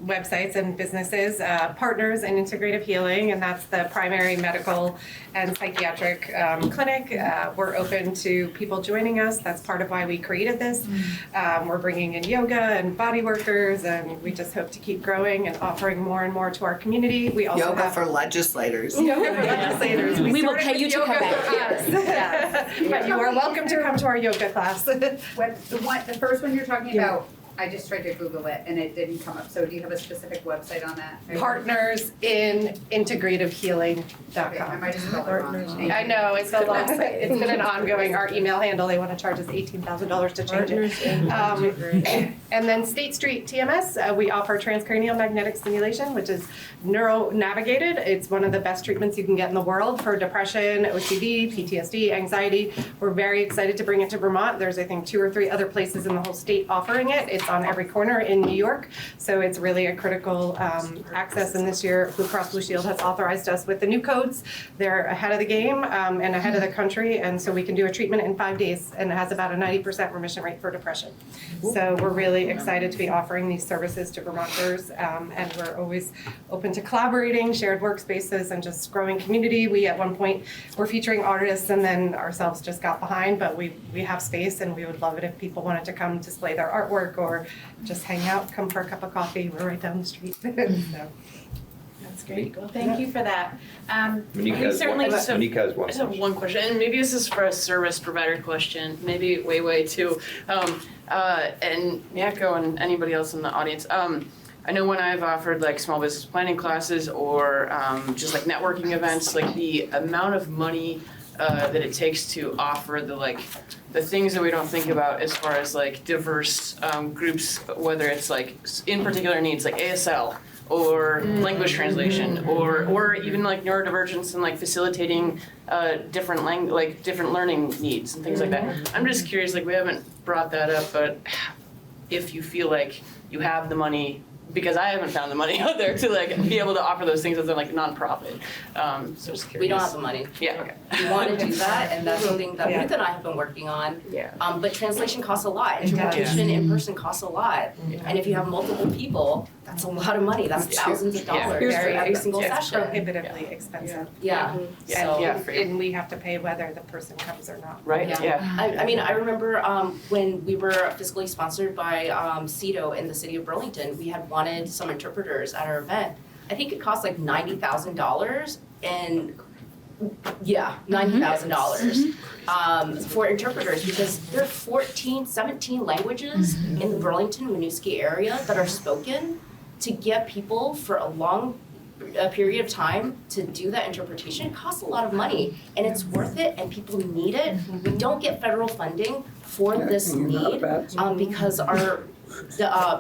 websites and businesses, Partners in Integrative Healing, and that's the primary medical and psychiatric clinic. We're open to people joining us. That's part of why we created this. We're bringing in yoga and body workers, and we just hope to keep growing and offering more and more to our community. We also Yoga have for legislators. Yoga for legislators. We will started pay you with to yoga come back for here. us. But you are welcome to come to our yoga class. The first one you're talking about, I just tried to Google it and it didn't come up. So do you have a specific website on that? Partners in integrativehealing.com. Okay, I might have spelled it wrong. I know, it's a long, it's been an ongoing, our email handle, they want to charge us $18,000 to change it. And then State Street TMS, we offer transcranial magnetic stimulation, which is neuro-navigated. It's one of the best treatments you can get in the world for depression, OCD, PTSD, anxiety. We're very excited to bring it to Vermont. There's, I think, 2 or 3 other places in the whole state offering it. It's on every corner in New York, so it's really a critical access. And this year, Blue Cross Blue Shield has authorized us with the new codes. They're ahead of the game and ahead of the country, and so we can do a treatment in 5 days, and it has about a 90% remission rate for depression. So we're really excited to be offering these services to Vermonters, and we're always open to collaborating, shared workspaces, and just growing community. We at one point were featuring artists, and then ourselves just got behind, but we have space, and we would love it if people wanted to come display their artwork or just hang out, come for a cup of coffee. We're right down the street. So that's great. Well, thank you for that. Monique We has certainly- one, so- Monique has one I just have question. one question, and maybe this is for a service provider question, maybe way too. And Miyako and anybody else in the audience, I know when I've offered like small business planning classes or just like networking events, like the amount of money that it takes to offer the things that we don't think about as far as like diverse groups, whether it's like in particular needs like ASL or language translation, or even like neurodivergence and like facilitating different learning needs and things like that. I'm just curious, like we haven't brought that up, but if you feel like you have the money, because I haven't found the money out there to like be able to offer those things as a like nonprofit. So just curious. We don't have the money. Yeah, okay. We want to do that, and that's something that Ruth and I have been working on. Yeah. But translation costs a lot. Interpretation in person costs a lot. And if you have multiple people, that's a lot of money. That's thousands of dollars for every single It's session. prohibitively expensive. Yeah. And we have to pay whether the person comes or not. Right, yeah. I mean, I remember when we were fiscally sponsored by CETO in the city of Burlington, we had wanted some interpreters at our event. I think it cost like $90,000 and $90,000 for interpreters, because there are 17 languages in the Burlington-Winooski area that are spoken. To get people for a long period of time to do that interpretation costs a lot of money, and it's worth it, and people need it. We don't get federal funding for this need because the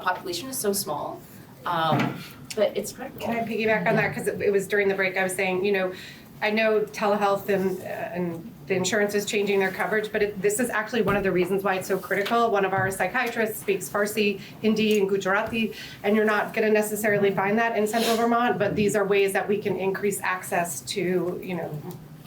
population is so small. But it's critical. Can I piggyback on that? Because it was during the break, I was saying, I know telehealth and the insurance is changing their coverage, but this is actually one of the reasons why it's so critical. One of our psychiatrists speaks Farsi, Hindi, and Gujarati, and you're not going to necessarily find that in Central Vermont, but these are ways that we can increase access to,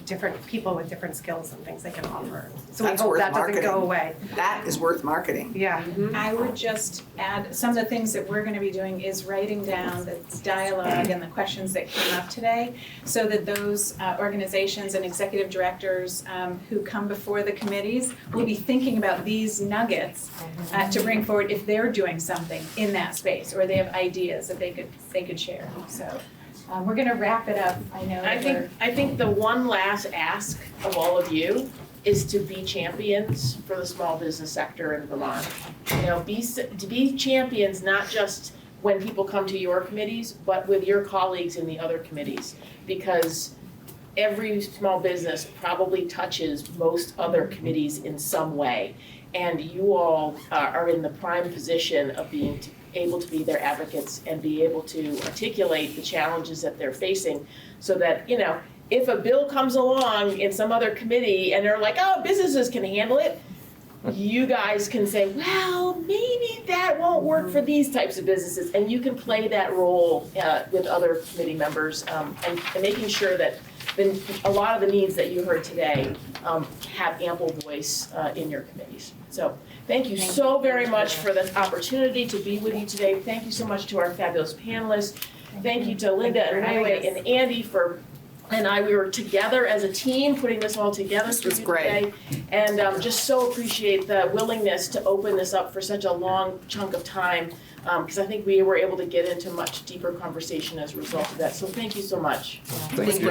different people with different skills and things they can offer. So we That's hope worth that marketing. doesn't go away. That is worth marketing. Yeah. I would just add, some of the things that we're gonna be doing is writing down the dialogue and the questions that came up today, so that those organizations and executive directors who come before the committees will be thinking about these nuggets to bring forward if they're doing something in that space, or they have ideas that they could share, so. We're gonna wrap it up, I know. I think the one last ask of all of you is to be champions for the small business sector in Vermont. To be champions, not just when people come to your committees, but with your colleagues in the other committees. Because every small business probably touches most other committees in some way. And you all are in the prime position of being able to be their advocates and be able to articulate the challenges that they're facing, so that, if a bill comes along in some other committee and they're like, oh, businesses can handle it, you guys can say, well, maybe that won't work for these types of businesses, and you can play that role with other committee members and making sure that a lot of the needs that you heard today have ample voice in your committees. So thank you so very much for this opportunity to be with you today. Thank you so much to our fabulous panelists. Thank you to Linda and Ray and Andy we were together as a team putting this all together for you today. And just so appreciate the willingness to open this up for such a long chunk of time, because I think we were able to get into much deeper conversation as a result of that. So thank you so much. Thank you.